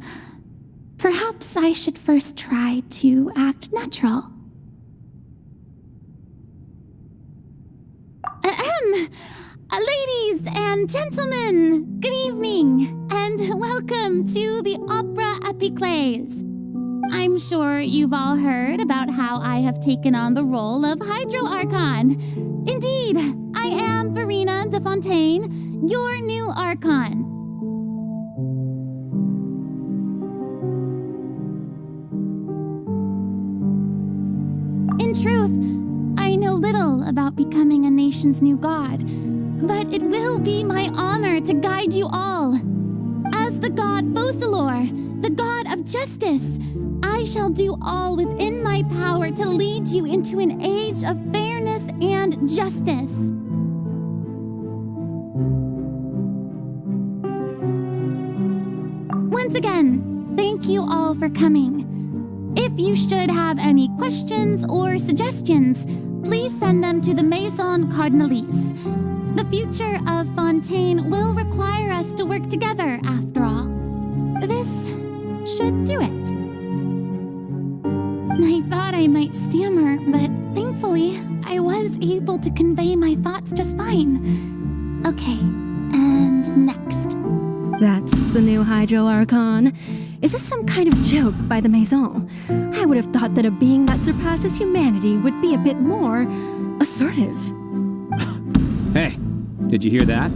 Perhaps I should first try to act natural. Ladies and gentlemen, good evening, and welcome to the Opera Epiclese. I'm sure you've all heard about how I have taken on the role of Hydro Archon. Indeed, I am Verena de Fontaine, your new Archon. In truth, I know little about becoming a nation's new god, but it will be my honor to guide you all. As the god Focalor, the god of justice, I shall do all within my power to lead you into an age of fairness and justice. Once again, thank you all for coming. If you should have any questions or suggestions, please send them to the Maison Cardinalise. The future of Fontaine will require us to work together, after all. This should do it. I thought I might stammer, but thankfully, I was able to convey my thoughts just fine. Okay, and next. That's the new Hydro Archon. Is this some kind of joke by the Maison? I would have thought that a being that surpasses humanity would be a bit more assertive. Hey, did you hear that?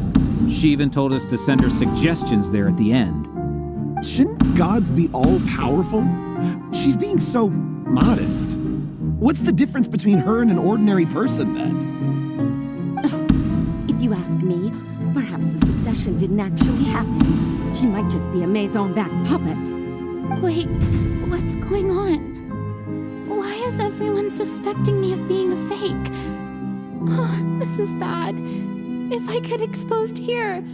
She even told us to send her suggestions there at the end. Shouldn't gods be all-powerful? She's being so modest. What's the difference between her and an ordinary person, then? If you ask me, perhaps the succession didn't actually happen. She might just be a maison that puppet. Wait, what's going on? Why is everyone suspecting me of being a fake? Oh, this is bad. If I get exposed here,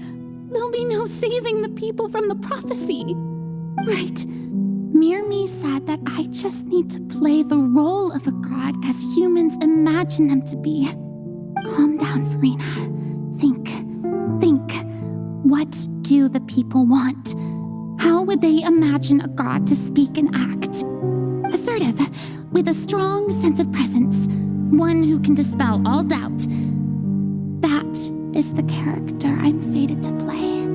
there'll be no saving the people from the prophecy. Right. Mirmi said that I just need to play the role of a god as humans imagine them to be. Calm down, Farina. Think. What do the people want? How would they imagine a god to speak and act? Assertive, with a strong sense of presence. One who can dispel all doubt. That is the character I'm fated to play.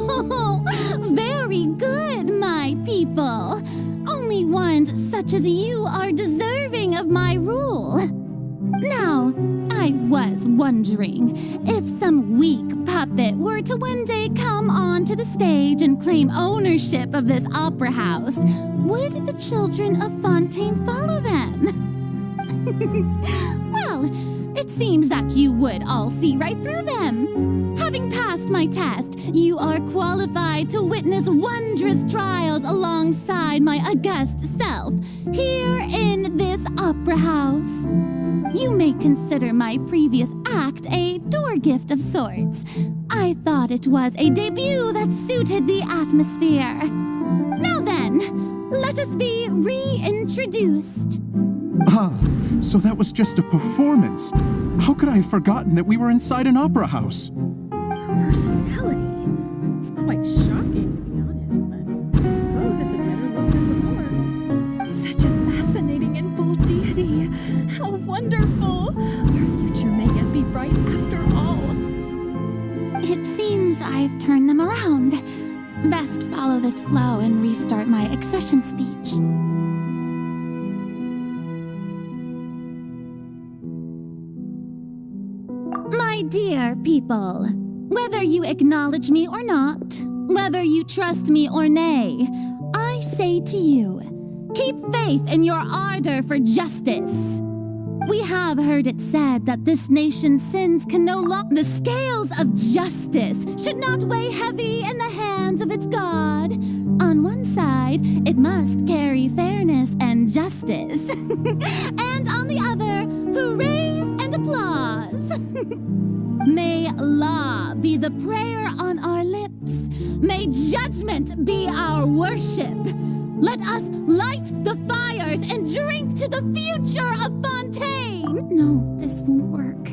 Oh, very good, my people. Only ones such as you are deserving of my rule. Now, I was wondering if some weak puppet were to one day come onto the stage and claim ownership of this opera house, would the children of Fontaine follow them? Well, it seems that you would all see right through them. Having passed my test, you are qualified to witness wondrous trials alongside my august self, here in this opera house. You may consider my previous act a door gift of sorts. I thought it was a debut that suited the atmosphere. Now then, let us be reintroduced. Ah, so that was just a performance. How could I have forgotten that we were inside an opera house? Her personality. It's quite shocking, to be honest, but I suppose it's a better look than before. Such a fascinating and bold deity. How wonderful! Our future may yet be bright after all. It seems I've turned them around. Best follow this flow and restart my accession speech. My dear people, whether you acknowledge me or not, whether you trust me or nay, I say to you, keep faith in your ardor for justice. We have heard it said that this nation's sins can no longer... The scales of justice should not weigh heavy in the hands of its God. On one side, it must carry fairness and justice. And on the other, praise and applause. May law be the prayer on our lips. May judgment be our worship. Let us light the fires and drink to the future of Fontaine! No, this won't work.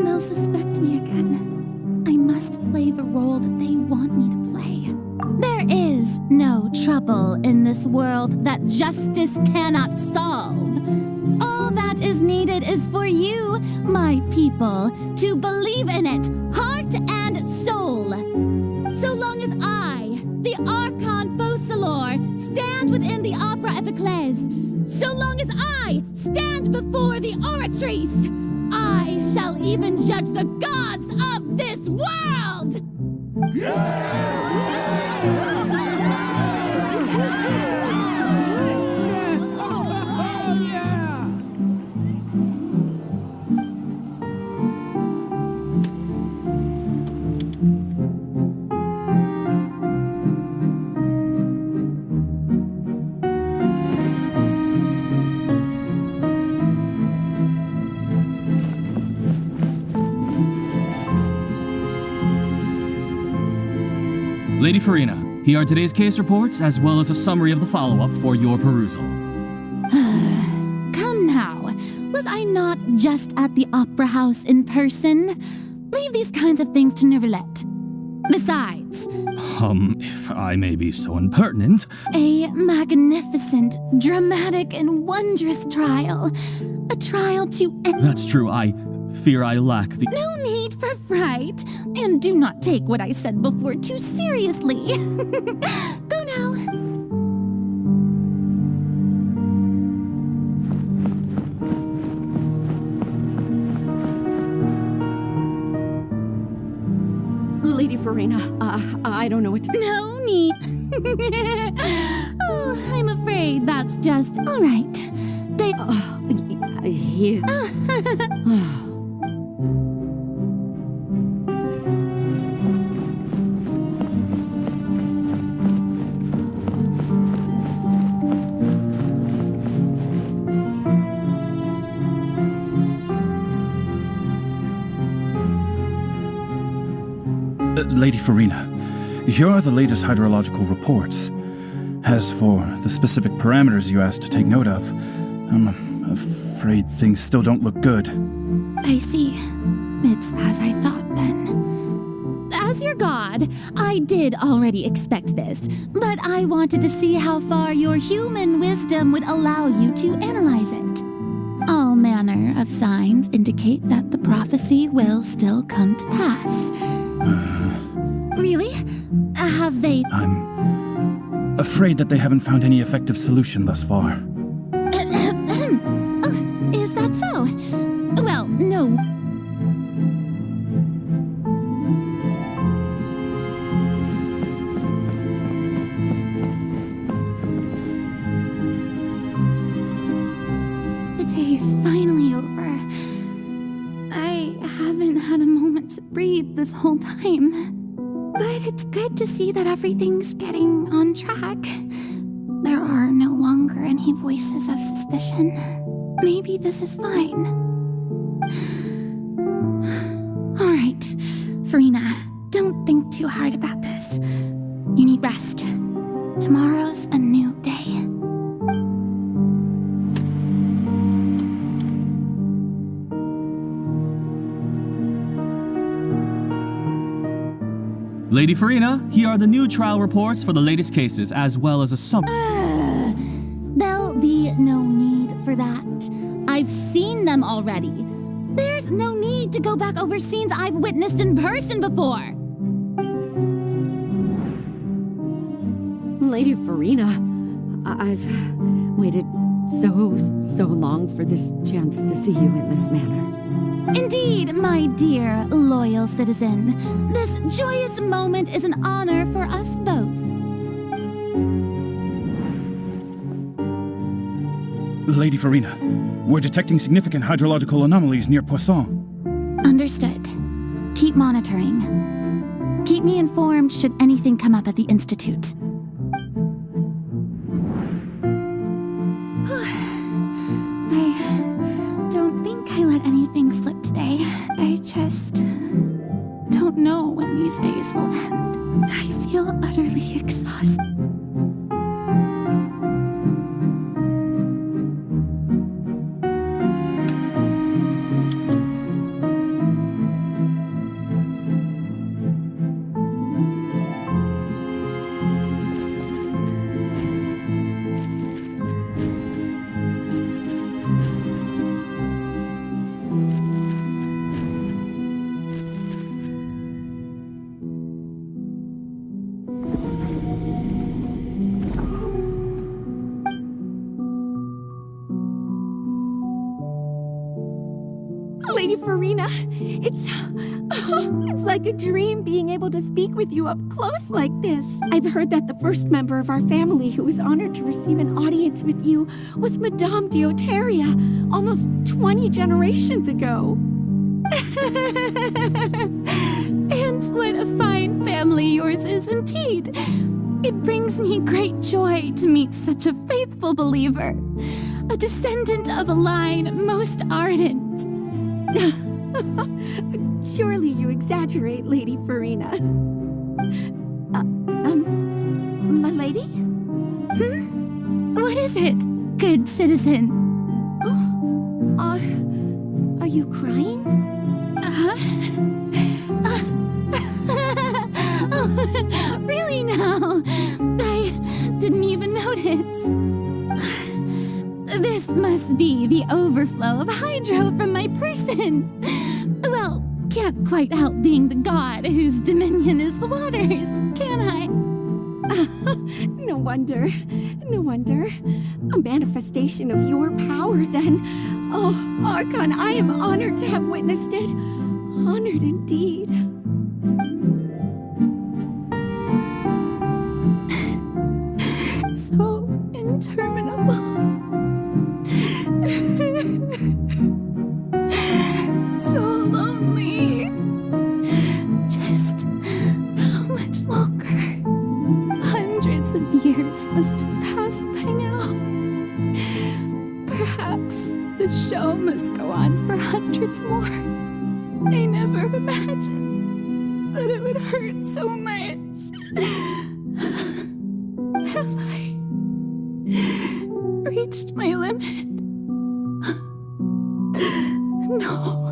They'll suspect me again. I must play the role that they want me to play. There is no trouble in this world that justice cannot solve. All that is needed is for you, my people, to believe in it, heart and soul. So long as I, the Archon Focalor, stand within the Opera Epiclese, so long as I stand before the Oratrice, I shall even judge the gods of this world! Lady Farina, here are today's case reports, as well as a summary of the follow-up for your perusal. Come now, was I not just at the Opera House in person? Leave these kinds of things to Neuvillette. Besides... If I may be so impertinent... A magnificent, dramatic, and wondrous trial. A trial to... That's true, I fear I lack the... No need for fright, and do not take what I said before too seriously. Go now. Lady Farina. I don't know what to... No need. Oh, I'm afraid that's just... All right. He's... Lady Farina, here are the latest hydrological reports. As for the specific parameters you asked to take note of, I'm afraid things still don't look good. I see. It's as I thought then. As your god, I did already expect this, but I wanted to see how far your human wisdom would allow you to analyze it. All manner of signs indicate that the prophecy will still come to pass. Really? Have they... I'm afraid that they haven't found any effective solution thus far. Is that so? Well, no. The day is finally over. I haven't had a moment to breathe this whole time. But it's good to see that everything's getting on track. There are no longer any voices of suspicion. Maybe this is fine. All right, Farina, don't think too hard about this. You need rest. Tomorrow's a new day. Lady Farina, here are the new trial reports for the latest cases, as well as a summary. There'll be no need for that. I've seen them already. There's no need to go back over scenes I've witnessed in person before. Lady Farina, I've waited so long for this chance to see you in this manner. Indeed, my dear, loyal citizen. This joyous moment is an honor for us both. Lady Farina, we're detecting significant hydrological anomalies near Poisson. Understood. Keep monitoring. Keep me informed should anything come up at the Institute. I don't think I let anything slip today. I just don't know when these days will end. I feel utterly exhausted. Lady Farina, it's like a dream being able to speak with you up close like this. I've heard that the first member of our family who was honored to receive an audience with you was Madame Deoteria, almost 20 generations ago. And what a fine family yours is indeed. It brings me great joy to meet such a faithful believer, a descendant of a line most ardent. Surely you exaggerate, Lady Farina. My lady? What is it, good citizen? Are you crying? Really now? I didn't even notice. This must be the overflow of hydro from my person. Well, can't quite help being the god whose dominion is the waters, can I? No wonder. A manifestation of your power, then. Oh, Archon, I am honored to have witnessed it. Honored indeed. This show must go on for hundreds more. I never imagined that it would hurt so much. Have I reached my limit? No.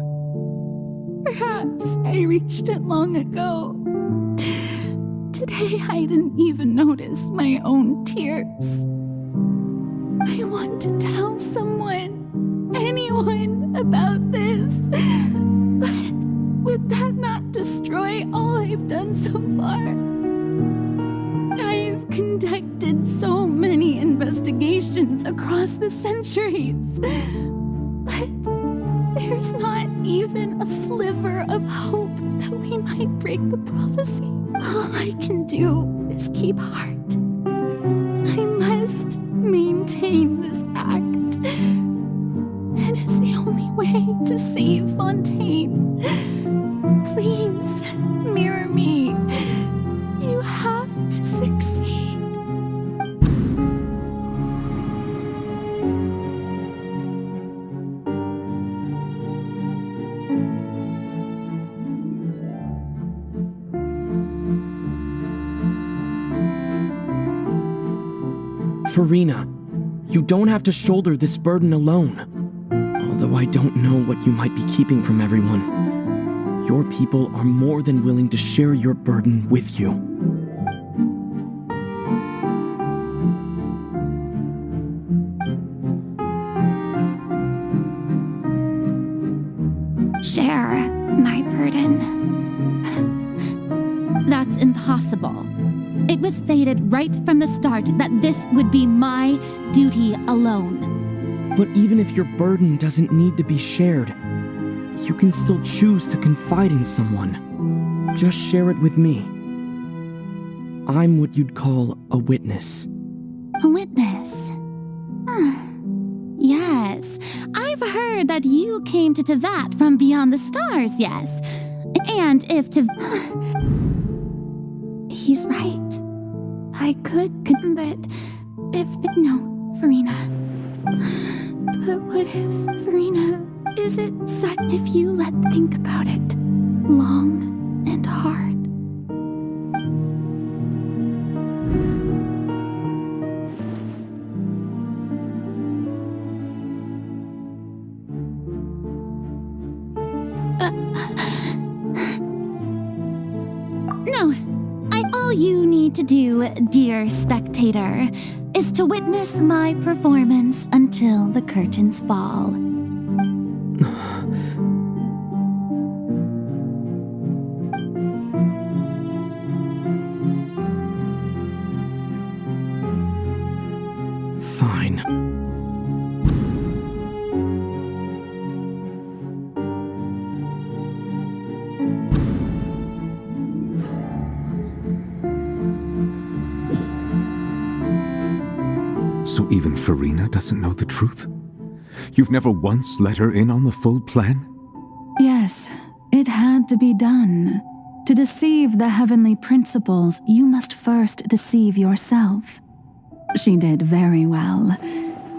Perhaps I reached it long ago. Today I didn't even notice my own tears. I want to tell someone, anyone, about this. But would that not destroy all I've done so far? I've conducted so many investigations across the centuries. But there's not even a sliver of hope that we might break the prophecy. All I can do is keep heart. I must maintain this act. It is the only way to save Fontaine. Please, mirror me. You have to succeed. Farina, you don't have to shoulder this burden alone. Although I don't know what you might be keeping from everyone, your people are more than willing to share your burden with you. Share my burden. That's impossible. It was fated right from the start that this would be my duty alone. But even if your burden doesn't need to be shared, you can still choose to confide in someone. Just share it with me. I'm what you'd call a witness. A witness? Yes, I've heard that you came to Tevat from beyond the stars, yes. And if He's right. I could, but if... No, Farina. But what if, Farina, is it sudden if you think about it long and hard? No. All you need to do, dear spectator, is to witness my performance until the curtains fall. Fine. So even Farina doesn't know the truth? You've never once let her in on the full plan? Yes, it had to be done. To deceive the heavenly principles, you must first deceive yourself. She did very well.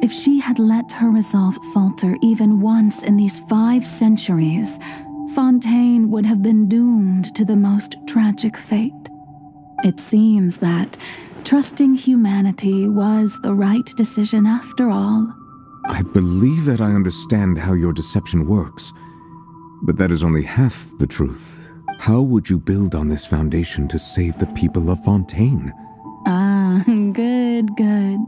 If she had let her resolve falter even once in these 5 centuries, Fontaine would have been doomed to the most tragic fate. It seems that trusting humanity was the right decision after all. I believe that I understand how your deception works, but that is only half the truth. How would you build on this foundation to save the people of Fontaine? Ah, good, good.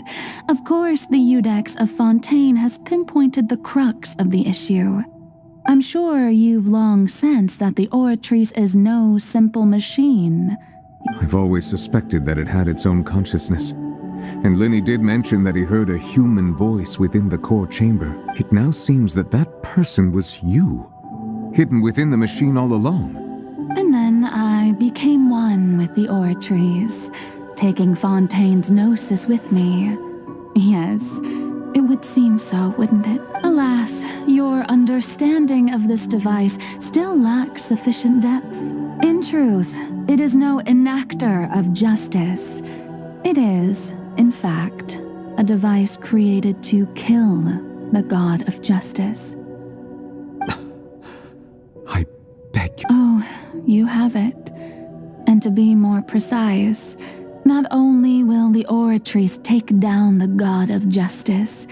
Of course, the Iudex of Fontaine has pinpointed the crux of the issue. I'm sure you've long sensed that the Oratrice is no simple machine. I've always suspected that it had its own consciousness. And Lenny did mention that he heard a human voice within the core chamber. It now seems that that person was you, hidden within the machine all along. And then I became one with the Oratrice, taking Fontaine's gnosis with me. Yes, it would seem so, wouldn't it? Alas, your understanding of this device still lacks sufficient depth. In truth, it is no enactor of justice. It is, in fact, a device created to kill the god of justice. I beg you. Oh, you have it. And to be more precise, not only will the Oratrice take down the god of justice,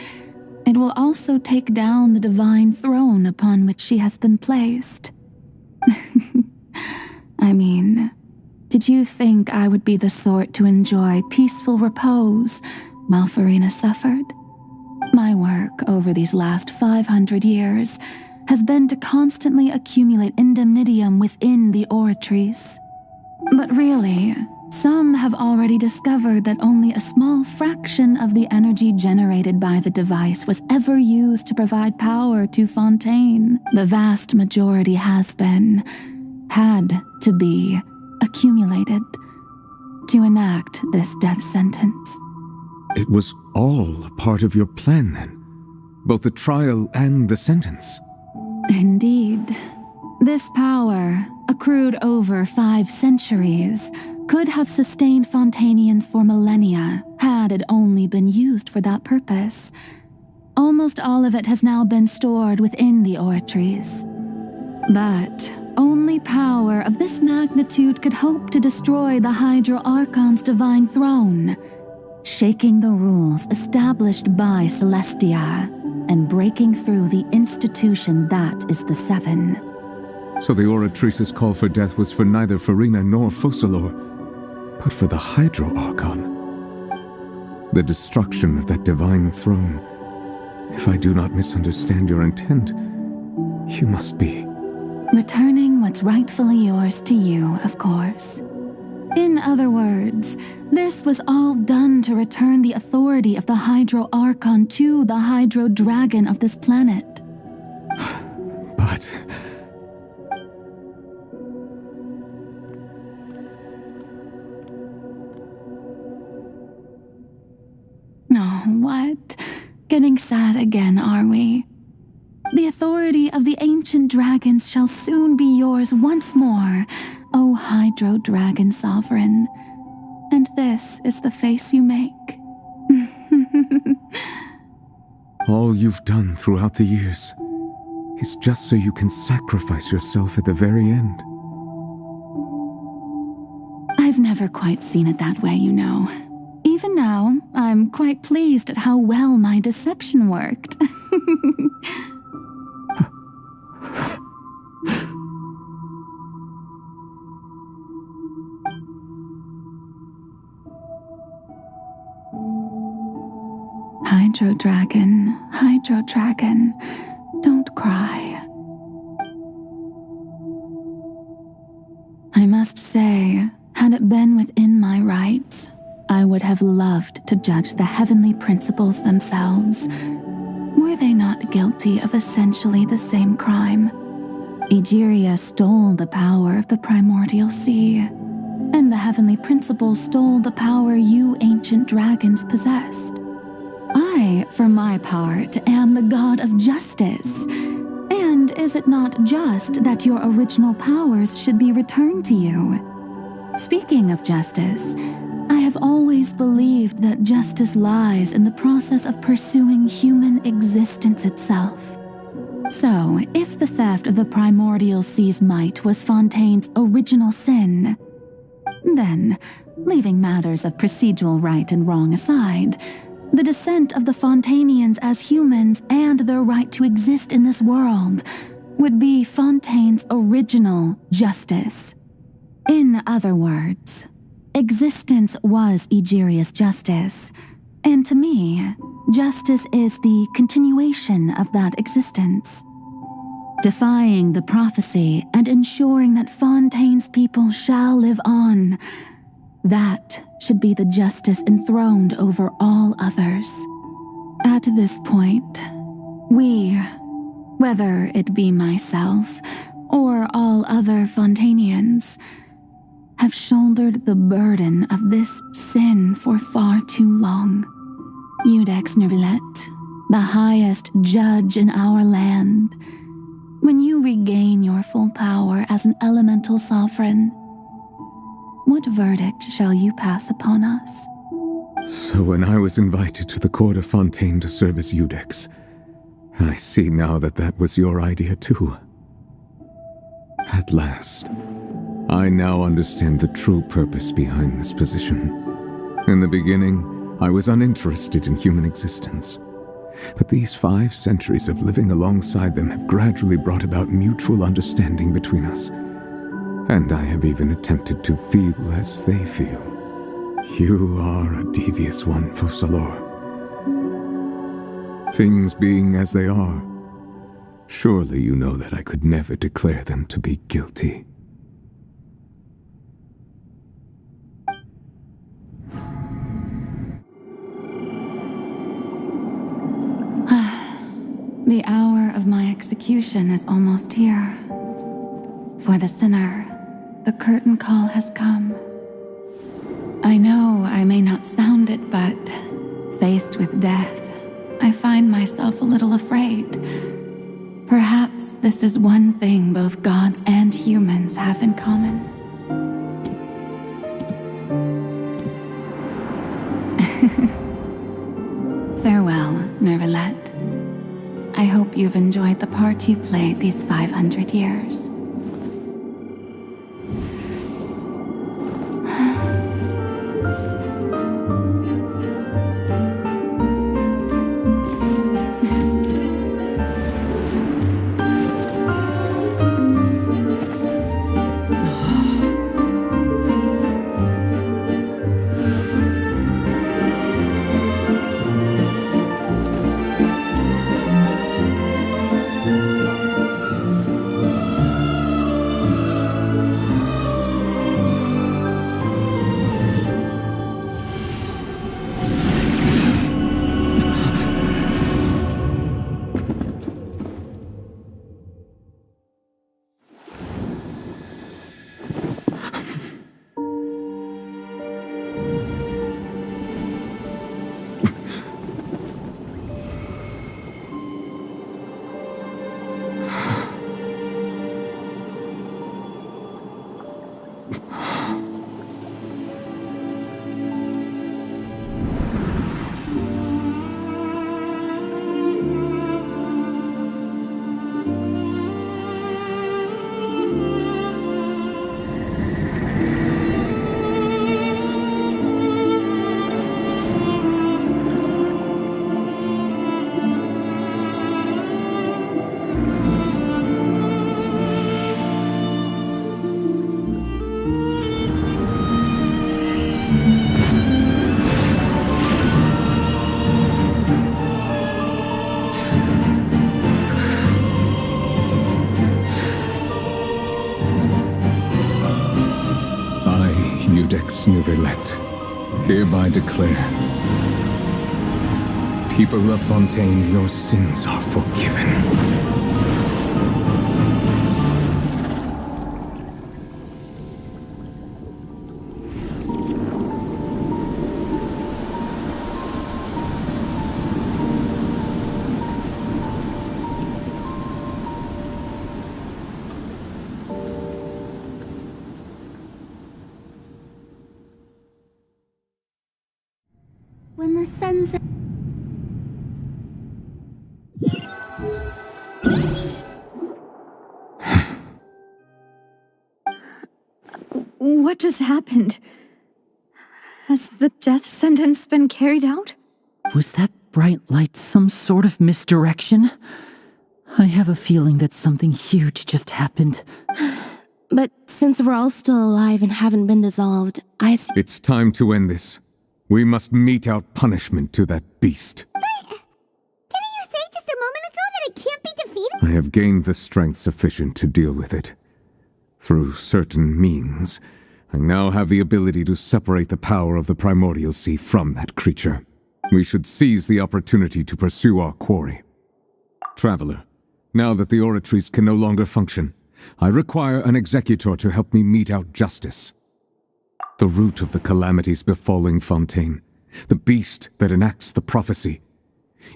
it will also take down the divine throne upon which she has been placed. I mean, did you think I would be the sort to enjoy peaceful repose while Farina suffered? My work over these last 500 years has been to constantly accumulate indemnitium within the Oratrice. But really, some have already discovered that only a small fraction of the energy generated by the device was ever used to provide power to Fontaine. The vast majority had to be accumulated to enact this death sentence. It was all a part of your plan then? Both the trial and the sentence? Indeed. This power, accrued over 5 centuries, could have sustained Fontainians for millennia had it only been used for that purpose. Almost all of it has now been stored within the Oratrice. But only power of this magnitude could hope to destroy the Hydro Archon's divine throne, shaking the rules established by Celestia and breaking through the institution that is the Seven. So the Oratrice's call for death was for neither Farina nor Focalor, but for the Hydro Archon. The destruction of that divine throne. If I do not misunderstand your intent, you must be... returning what's rightfully yours to you, of course. In other words, this was all done to return the authority of the Hydro Archon to the Hydro Dragon of this planet. But... Oh, what? Getting sad again, are we? The authority of the ancient dragons shall soon be yours once more, O Hydro Dragon Sovereign. And this is the face you make. All you've done throughout the years is just so you can sacrifice yourself at the very end. I've never quite seen it that way, you know. Even now, I'm quite pleased at how well my deception worked. Hydro Dragon, don't cry. I must say, had it been within my rights, I would have loved to judge the heavenly principles themselves. Were they not guilty of essentially the same crime? Egeria stole the power of the primordial sea, and the heavenly principles stole the power you ancient dragons possessed. I, for my part, am the god of justice. And is it not just that your original powers should be returned to you? Speaking of justice, I have always believed that justice lies in the process of pursuing human existence itself. So, if the theft of the primordial sea's might was Fontaine's original sin, then, leaving matters of procedural right and wrong aside, the descent of the Fontainians as humans and their right to exist in this world would be Fontaine's original justice. In other words, existence was Egeria's justice, and to me, justice is the continuation of that existence. Defying the prophecy and ensuring that Fontaine's people shall live on, that should be the justice enthroned over all others. At this point, we, whether it be myself or all other Fontainians, have shouldered the burden of this sin for far too long. Iudex Nervillet, the highest judge in our land, when you regain your full power as an elemental sovereign, what verdict shall you pass upon us? So when I was invited to the court of Fontaine to serve as Iudex, I see now that that was your idea too. At last, I now understand the true purpose behind this position. In the beginning, I was uninterested in human existence. But these 5 centuries of living alongside them have gradually brought about mutual understanding between us. And I have even attempted to feel as they feel. You are a devious one, Focalor. Things being as they are, surely you know that I could never declare them to be guilty. The hour of my execution is almost here. For the sinner, the curtain call has come. I know I may not sound it, but faced with death, I find myself a little afraid. Perhaps this is one thing both gods and humans have in common. Farewell, Nervalette. I hope you've enjoyed the part you played these 500 years. Nervalette, hereby declare, people of Fontaine, your sins are forgiven. When the sunset... What just happened? Has the death sentence been carried out? Was that bright light some sort of misdirection? I have a feeling that something huge just happened. But since we're all still alive and haven't been dissolved, It's time to end this. We must mete out punishment to that beast. Didn't you say just a moment ago that it can't be defeated? I have gained the strength sufficient to deal with it. Through certain means, I now have the ability to separate the power of the primordial sea from that creature. We should seize the opportunity to pursue our quarry. Traveler, now that the oratories can no longer function, I require an executor to help me mete out justice. The root of the calamities befalling Fontaine, the beast that enacts the prophecy.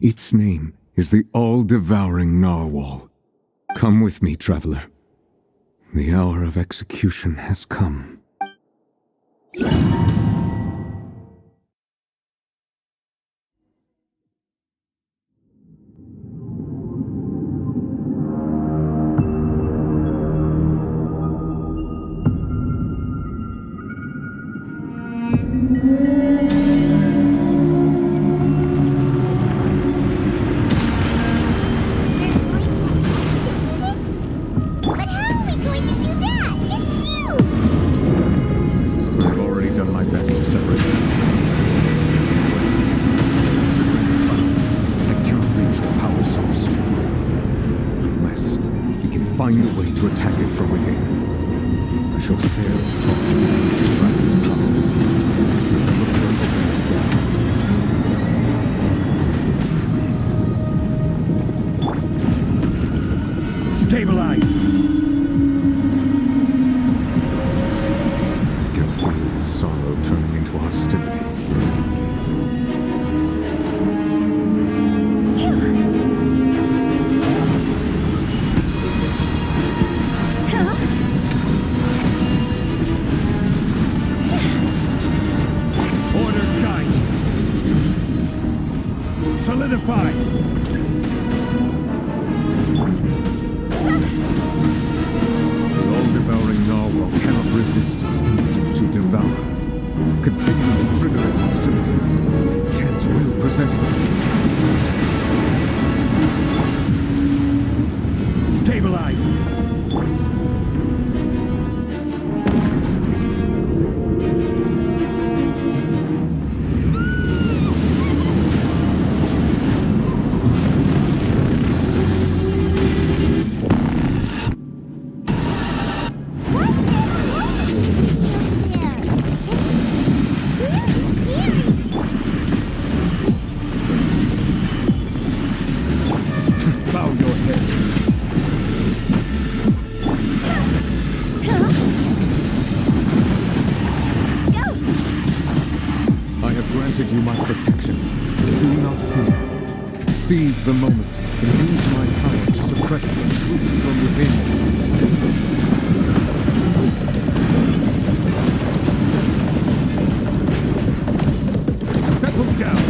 Its name is the all-devouring narwhal. Come with me, traveler. The hour of execution has come. find a way to attack it from within. I shall prepare and talk to you to extract its power. Look for an opening to Stabilize! I can feel its sorrow turning into hostility. Solidify! The all-devouring narwhal cannot resist its instinct to devour. Continue to trigger its hostility. Chance will present itself. Stabilize! You my protection. Do not fear. Seize the moment and use my power to suppress the truth from within. Settle down.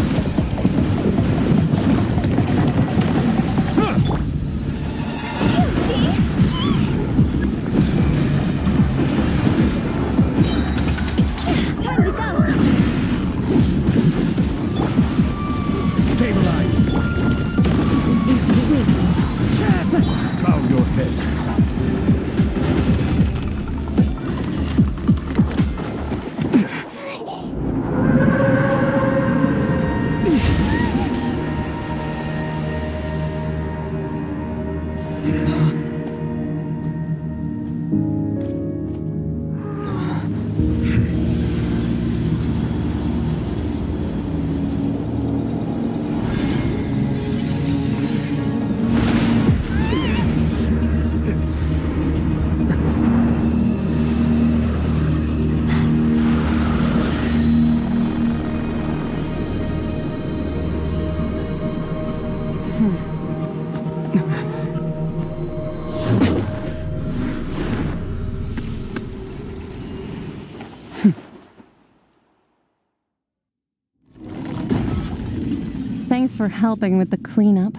Thanks for helping with the cleanup.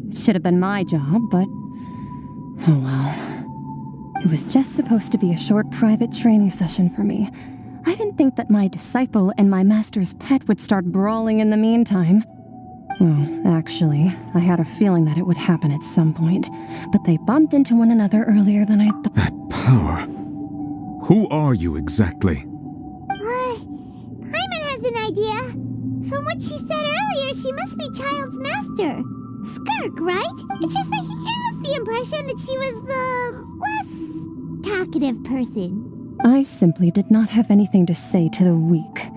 It should have been my job, but... oh well. It was just supposed to be a short private training session for me. I didn't think that my disciple and my master's pet would start brawling in the meantime. Well, actually, I had a feeling that it would happen at some point, but they bumped into one another earlier than I thought. That power. Who are you exactly? Paimon has an idea. From what she said earlier, she must be Child's master. Skirk, right? It's just that he gave us the impression that she was the less talkative person. I simply did not have anything to say to the weak.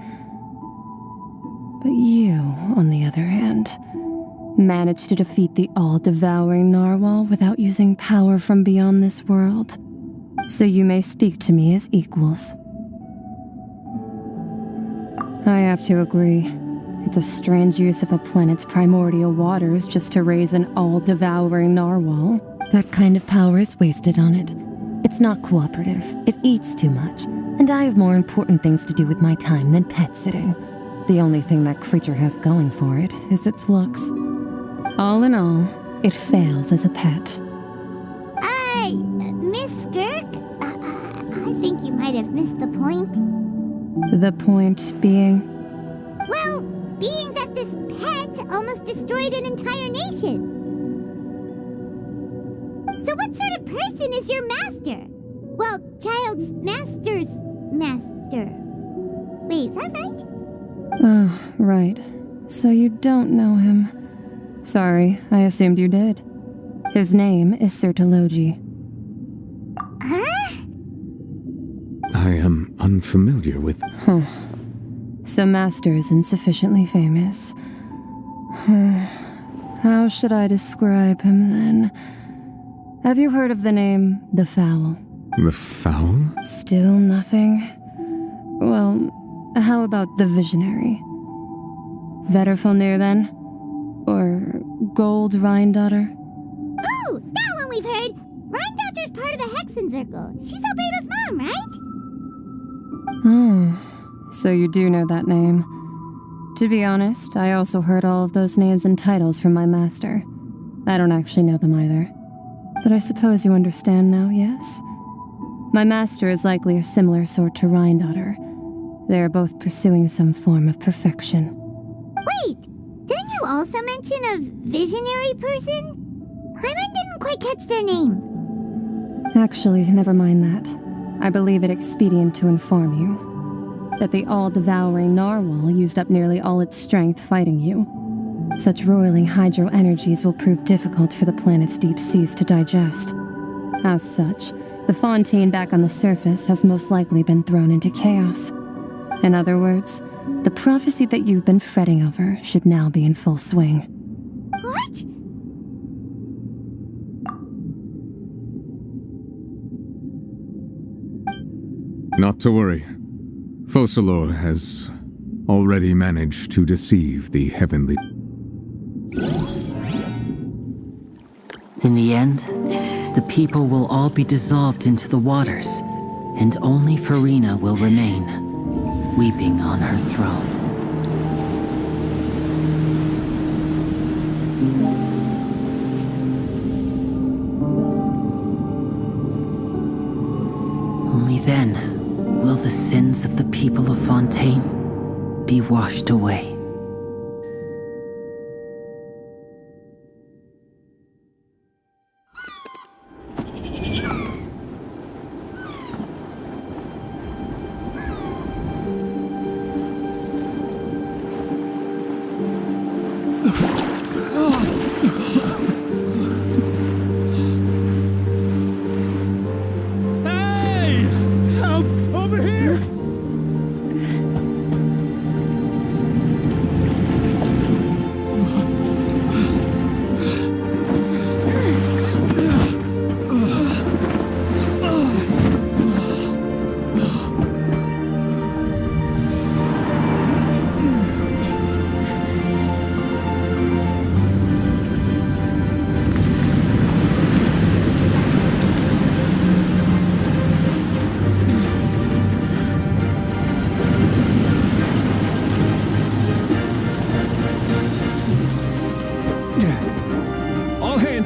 But you, on the other hand, managed to defeat the all-devouring narwhal without using power from beyond this world. So you may speak to me as equals. I have to agree. It's a strange use of a planet's primordial waters just to raise an all-devouring narwhal. That kind of power is wasted on it. It's not cooperative. It eats too much. And I have more important things to do with my time than pet sitting. The only thing that creature has going for it is its looks. All in all, it fails as a pet. Miss Skirk? I think you might have missed the point. The point being? Well, being that this pet almost destroyed an entire nation. So what sort of person is your master? Well, Child's master's master. Wait, is that right? Oh, right. So you don't know him. Sorry, I assumed you did. His name is Sertologi. I am unfamiliar with... Huh. So Master isn't sufficiently famous. How should I describe him then? Have you heard of the name The Fowl? The Fowl? Still nothing? Well, how about the Visionary? Vetterfulnir then? Or Gold Rhindaughter? Ooh, that one we've heard! Rhindaughter's part of the Hexen Circle. She's Albedo's mom, right? Oh, so you do know that name. To be honest, I also heard all of those names and titles from my master. I don't actually know them either. But I suppose you understand now, yes? My master is likely a similar sort to Rhindaughter. They are both pursuing some form of perfection. Wait, didn't you also mention a visionary person? Hyman didn't quite catch their name. Actually, never mind that. I believe it expedient to inform you that the all-devouring narwhal used up nearly all its strength fighting you. Such roiling hydro energies will prove difficult for the planet's deep seas to digest. As such, the Fontaine back on the surface has most likely been thrown into chaos. In other words, the prophecy that you've been fretting over should now be in full swing. What? Not to worry. Focalor has already managed to deceive the heavenly... In the end, the people will all be dissolved into the waters, and only Farina will remain, weeping on her throne. Only then will the sins of the people of Fontaine be washed away.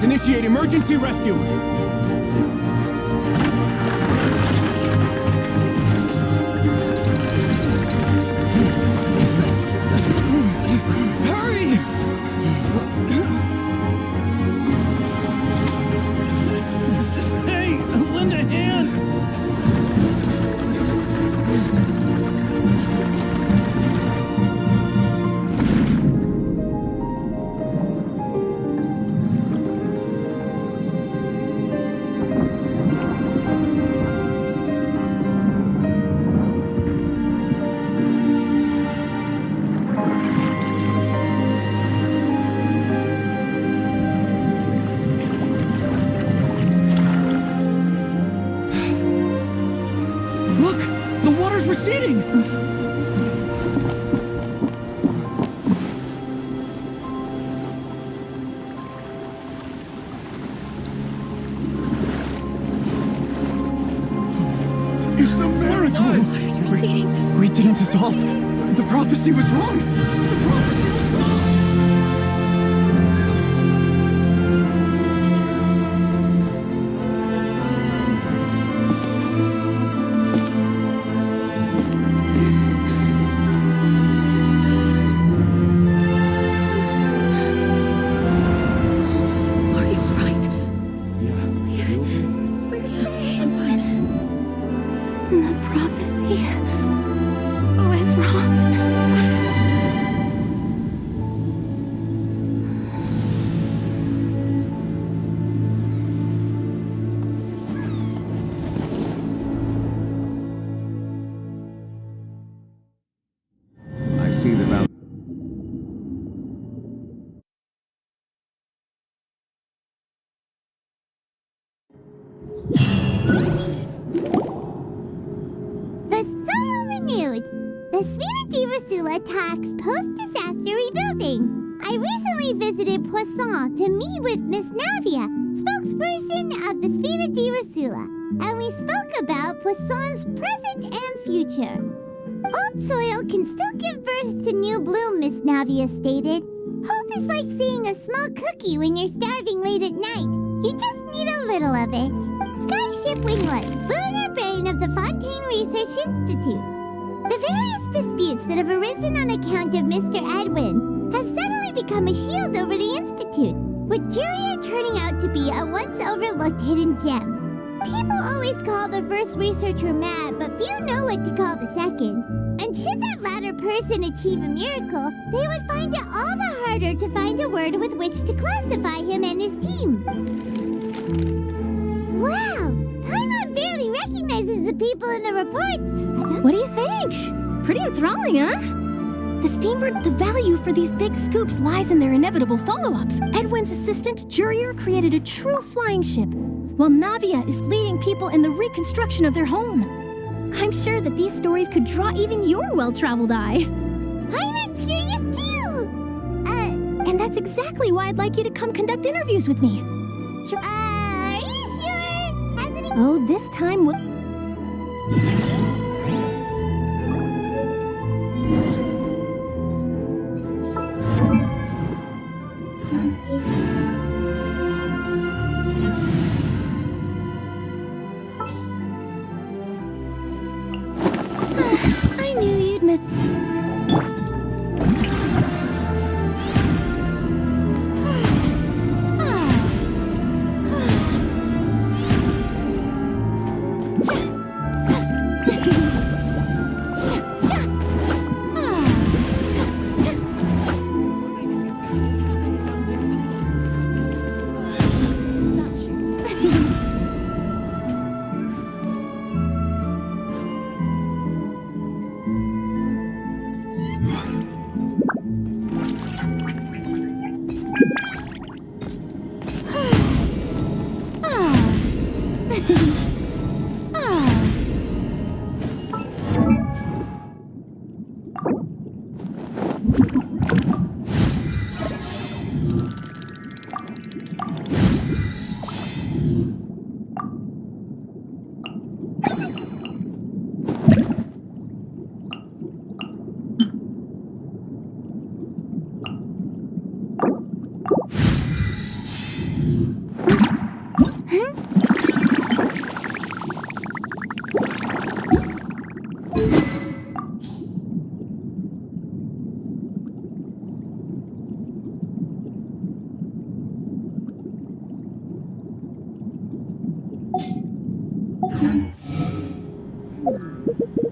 Initiate emergency rescue! Hurry! Hey, lend a hand! Receding! It's a miracle! Water's receding. We didn't dissolve. The prophecy was wrong. The prophecy was wrong. The soil renewed. The Svina di Rasula talks post-disaster rebuilding. I recently visited Poisson to meet with Miss Navia, spokesperson of the Svina di Rasula, and we spoke about Poisson's present and future. Old soil can still give birth to new bloom, Miss Navia stated. Hope is like seeing a small cookie when you're starving late at night. You just need a little of it. Skyship Winglet, lunar brain of the Fontaine Research Institute. The various disputes that have arisen on account of Mr. Edwin have suddenly become a shield over the Institute, with Jurier turning out to be a once overlooked hidden gem. People always call the first researcher mad, but few know what to call the second. And should that latter person achieve a miracle, they would find it all the harder to find a word with which to classify him and his team. Wow! Paimon barely recognizes the people in the reports. What do you think? Pretty enthralling, huh? The Steambird, the value for these big scoops lies in their inevitable follow-ups. Edwin's assistant, Jurier, created a true flying ship, while Navia is leading people in the reconstruction of their home. I'm sure that these stories could draw even your well-traveled eye. Paimon's curious too! And that's exactly why I'd like you to come conduct interviews with me. Are you sure? Hasn't he... Oh, this time we'll... I knew you'd miss...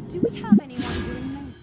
Do we have anyone doing this?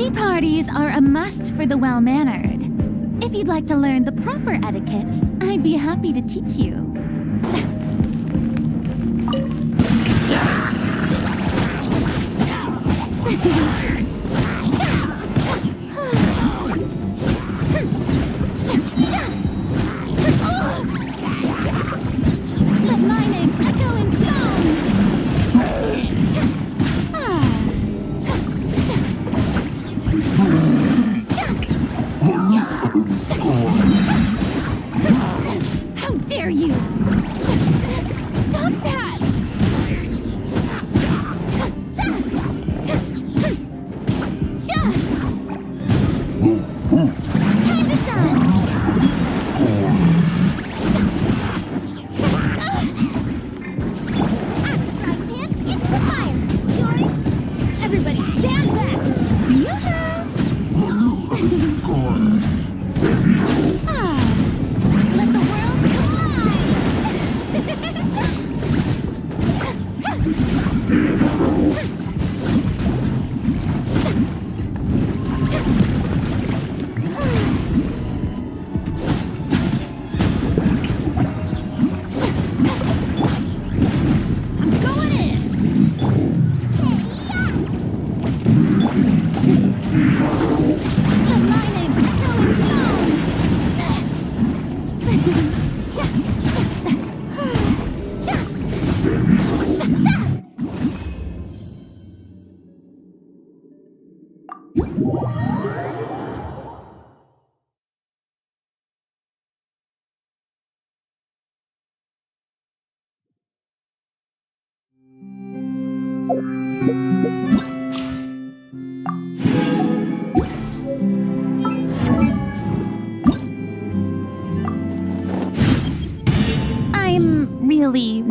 Tea parties are a must for the well-mannered. If you'd like to learn the proper etiquette, I'd be happy to teach you. Let my name echo in song! How dare you! Stop that! Time to shine! It's the fire! Everybody stand back! Let the world Going in! Let my name echo in song! I'm really...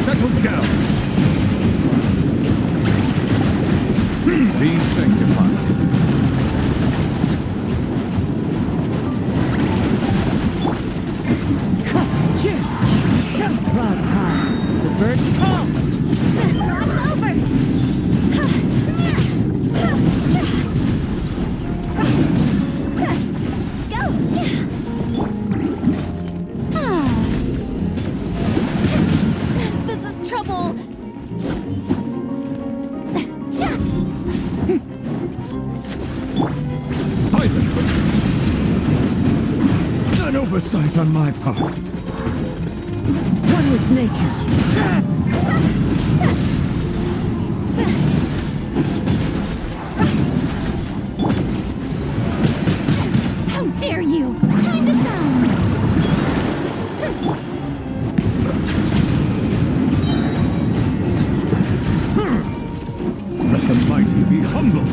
Settle down. Be sanctified. Jump clouds high. The birds come. Cross over. This is trouble. Silence! An oversight on my part. One with nature. How dare you! Time to shine! Let the mighty be humble.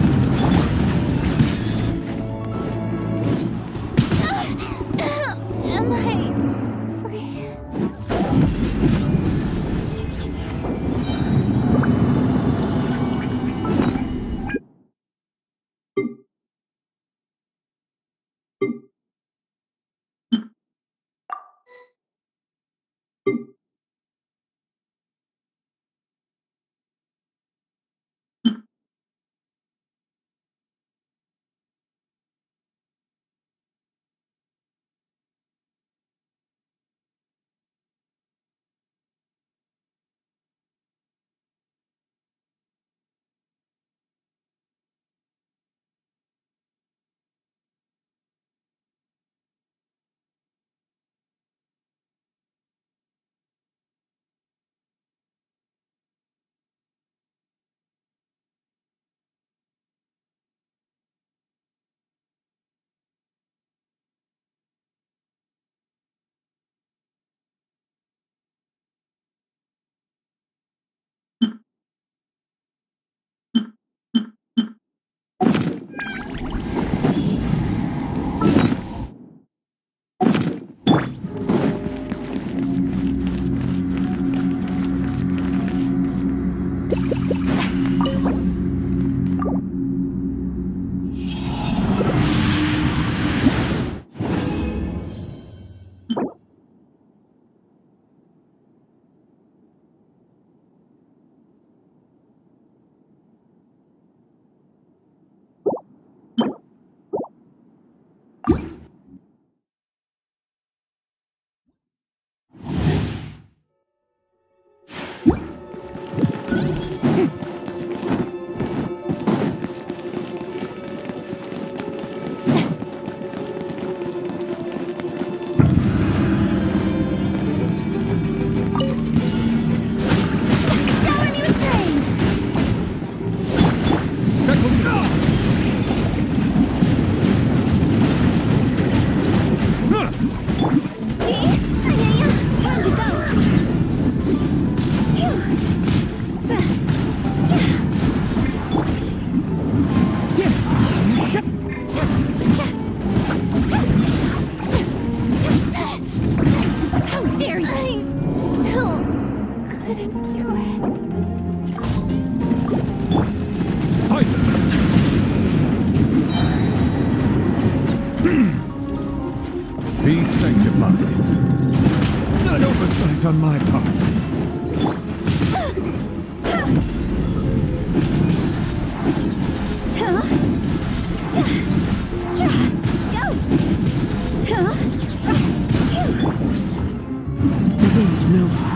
Am I free? effort on my part. The wind knows me.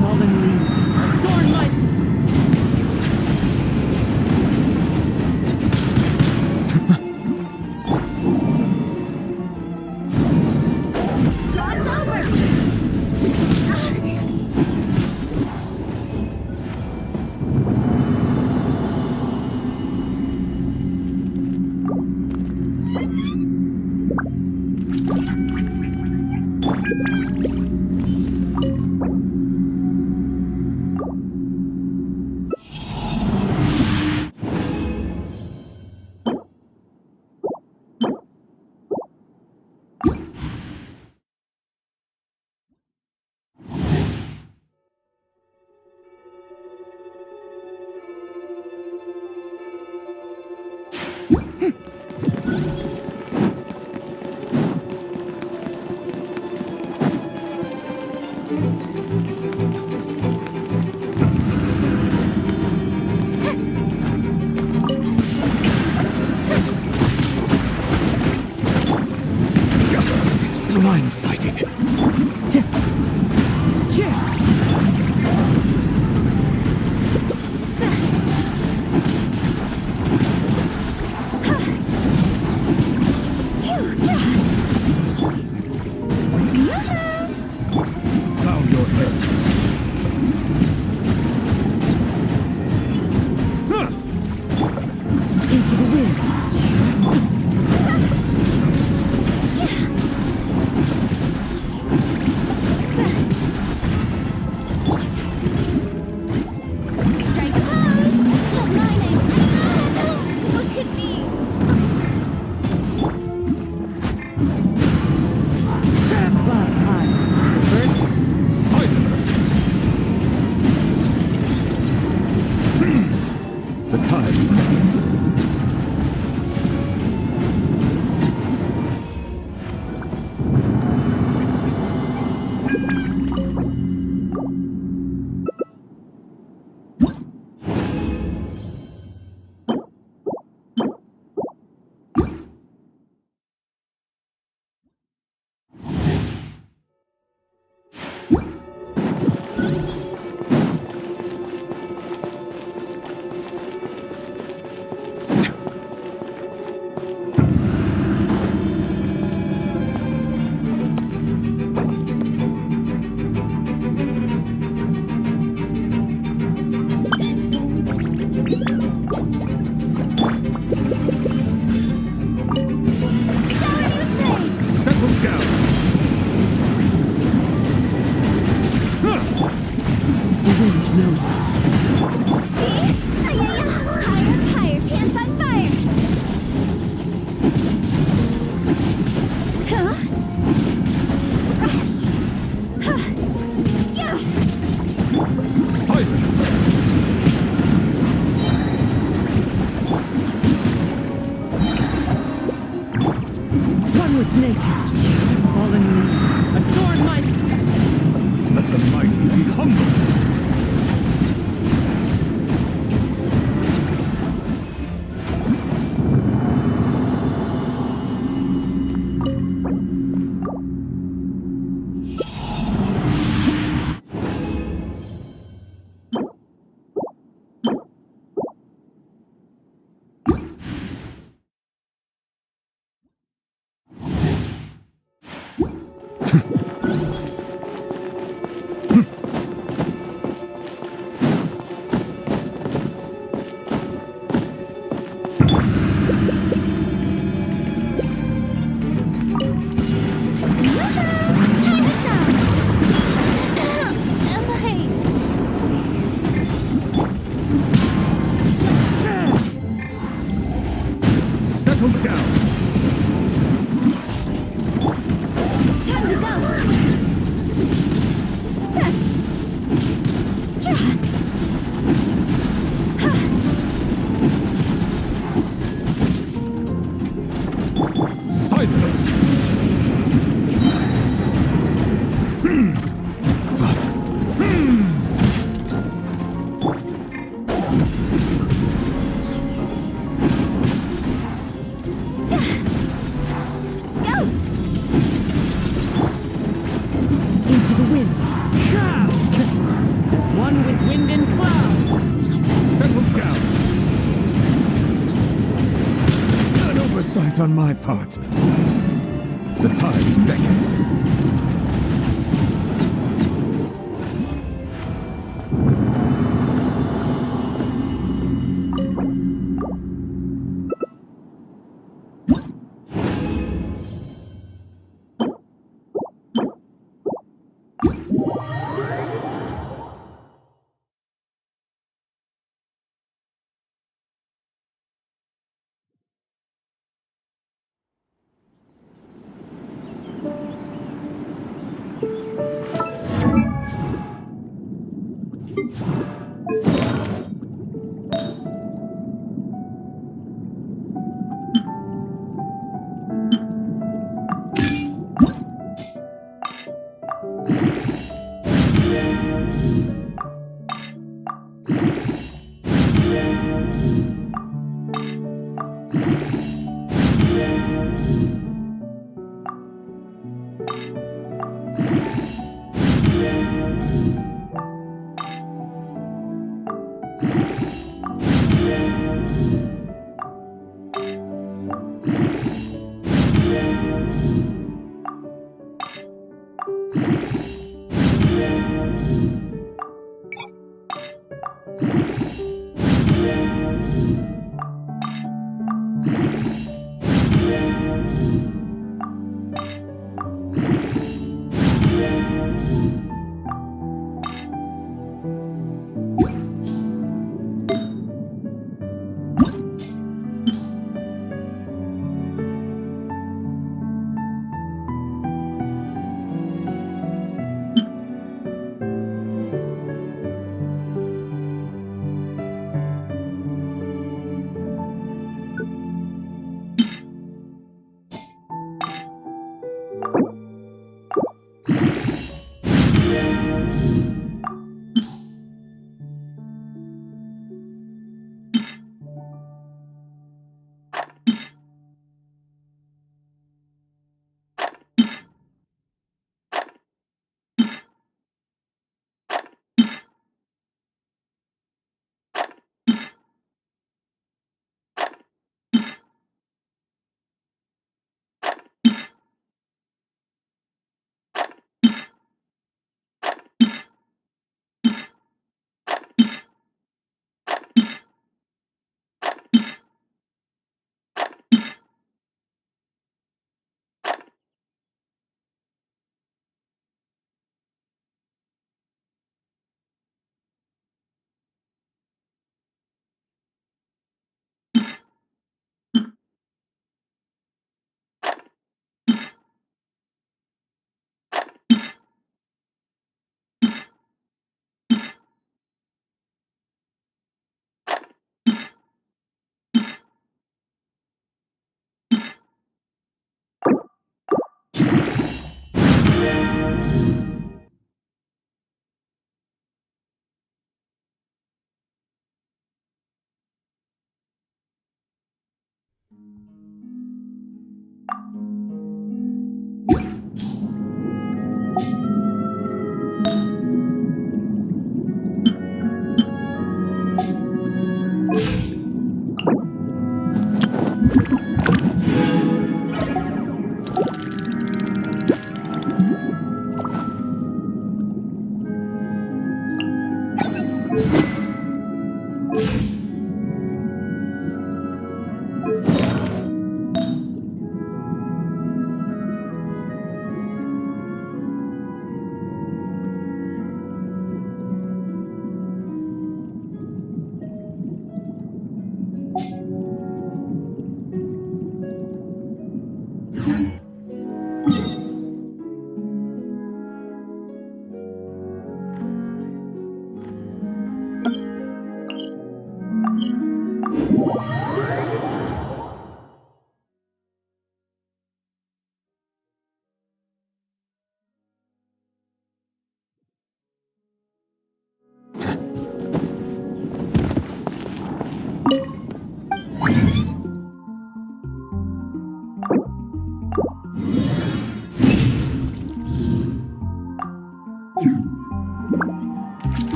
Fallen leaves. Adorn my... Blindsided. Bow your head. Into the wind. Clouds high. The birds... Silence! The tide. Settle down. The wind knows me. Higher, pants on fire! Silence! One with nature. Fallen leaves. Adorn my... Let the mighty be humble. fight on my part. The tides beckon.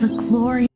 was a glorious...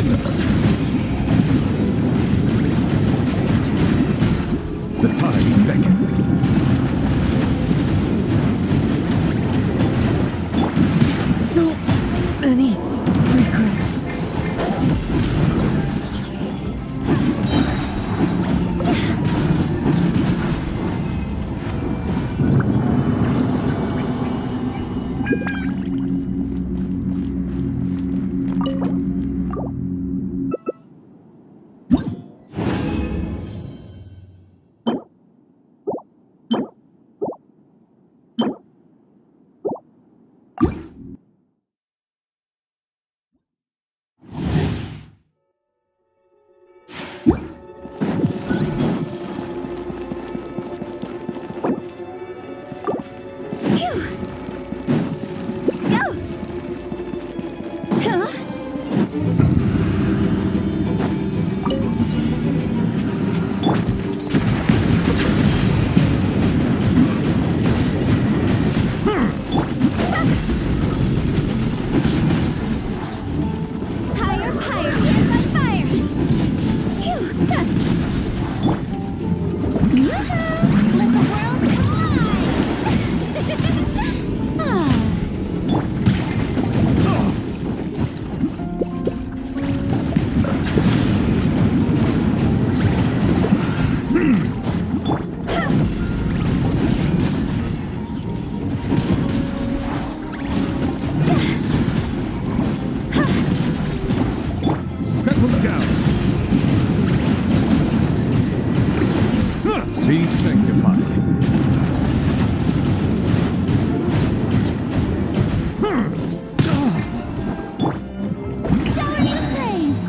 Silence! The tides beckon. So many regrets. Settle down. Be sanctified. Shower you praise!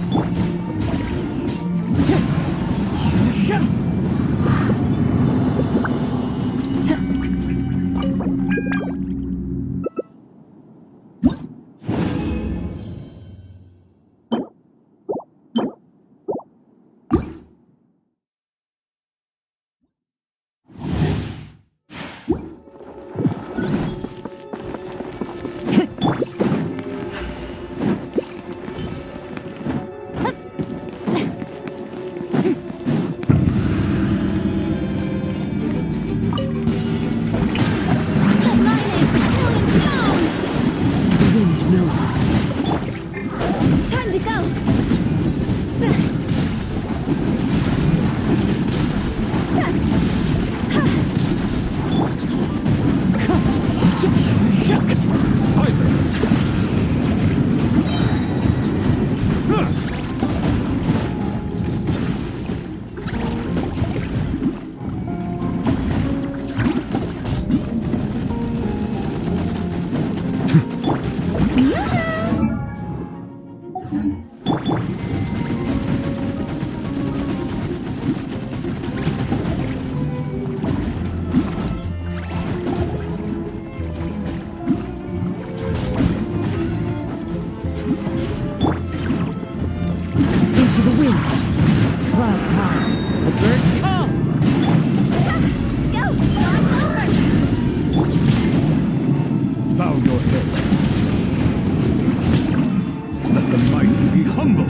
The wind knows it. Time to go! Into the wind. Clouds high. The birds call. Go! Cross over! Bow your head. Let the mighty be humble.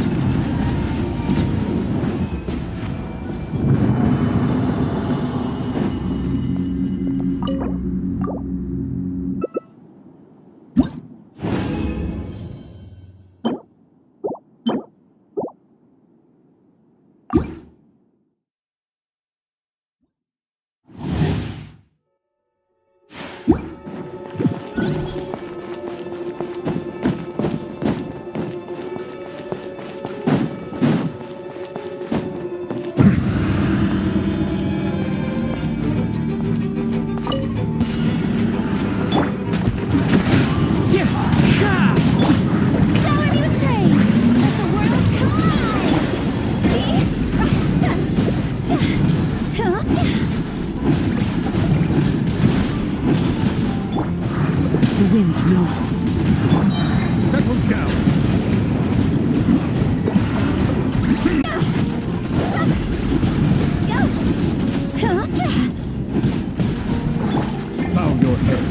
Shower me with praise! Let the world collide! The wind knows it. Settle down. Bow your head.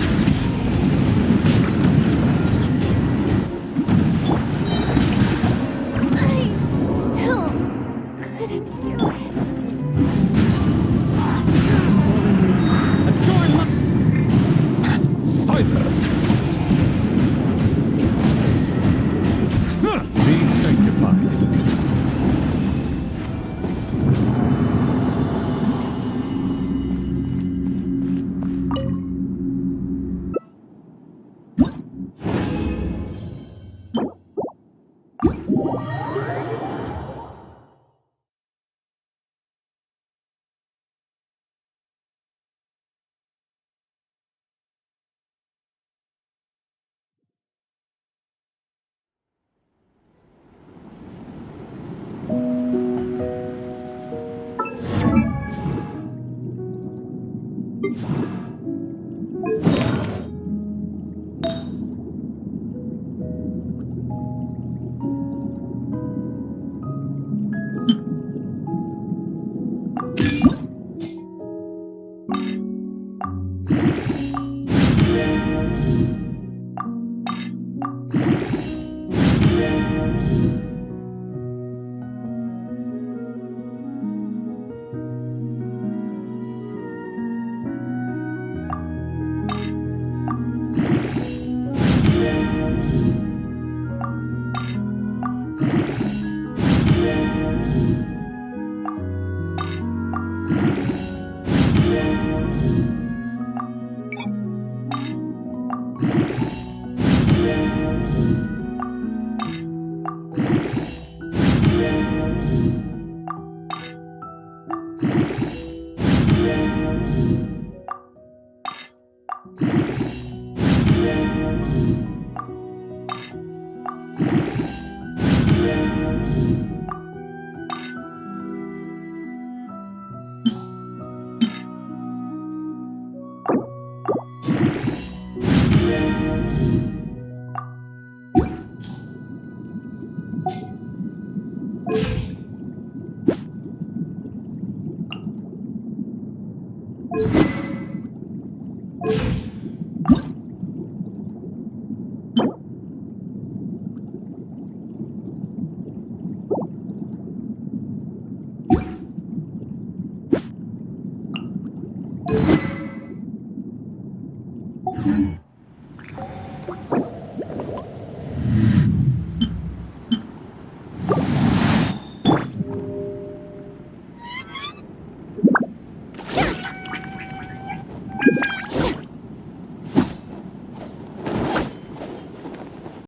You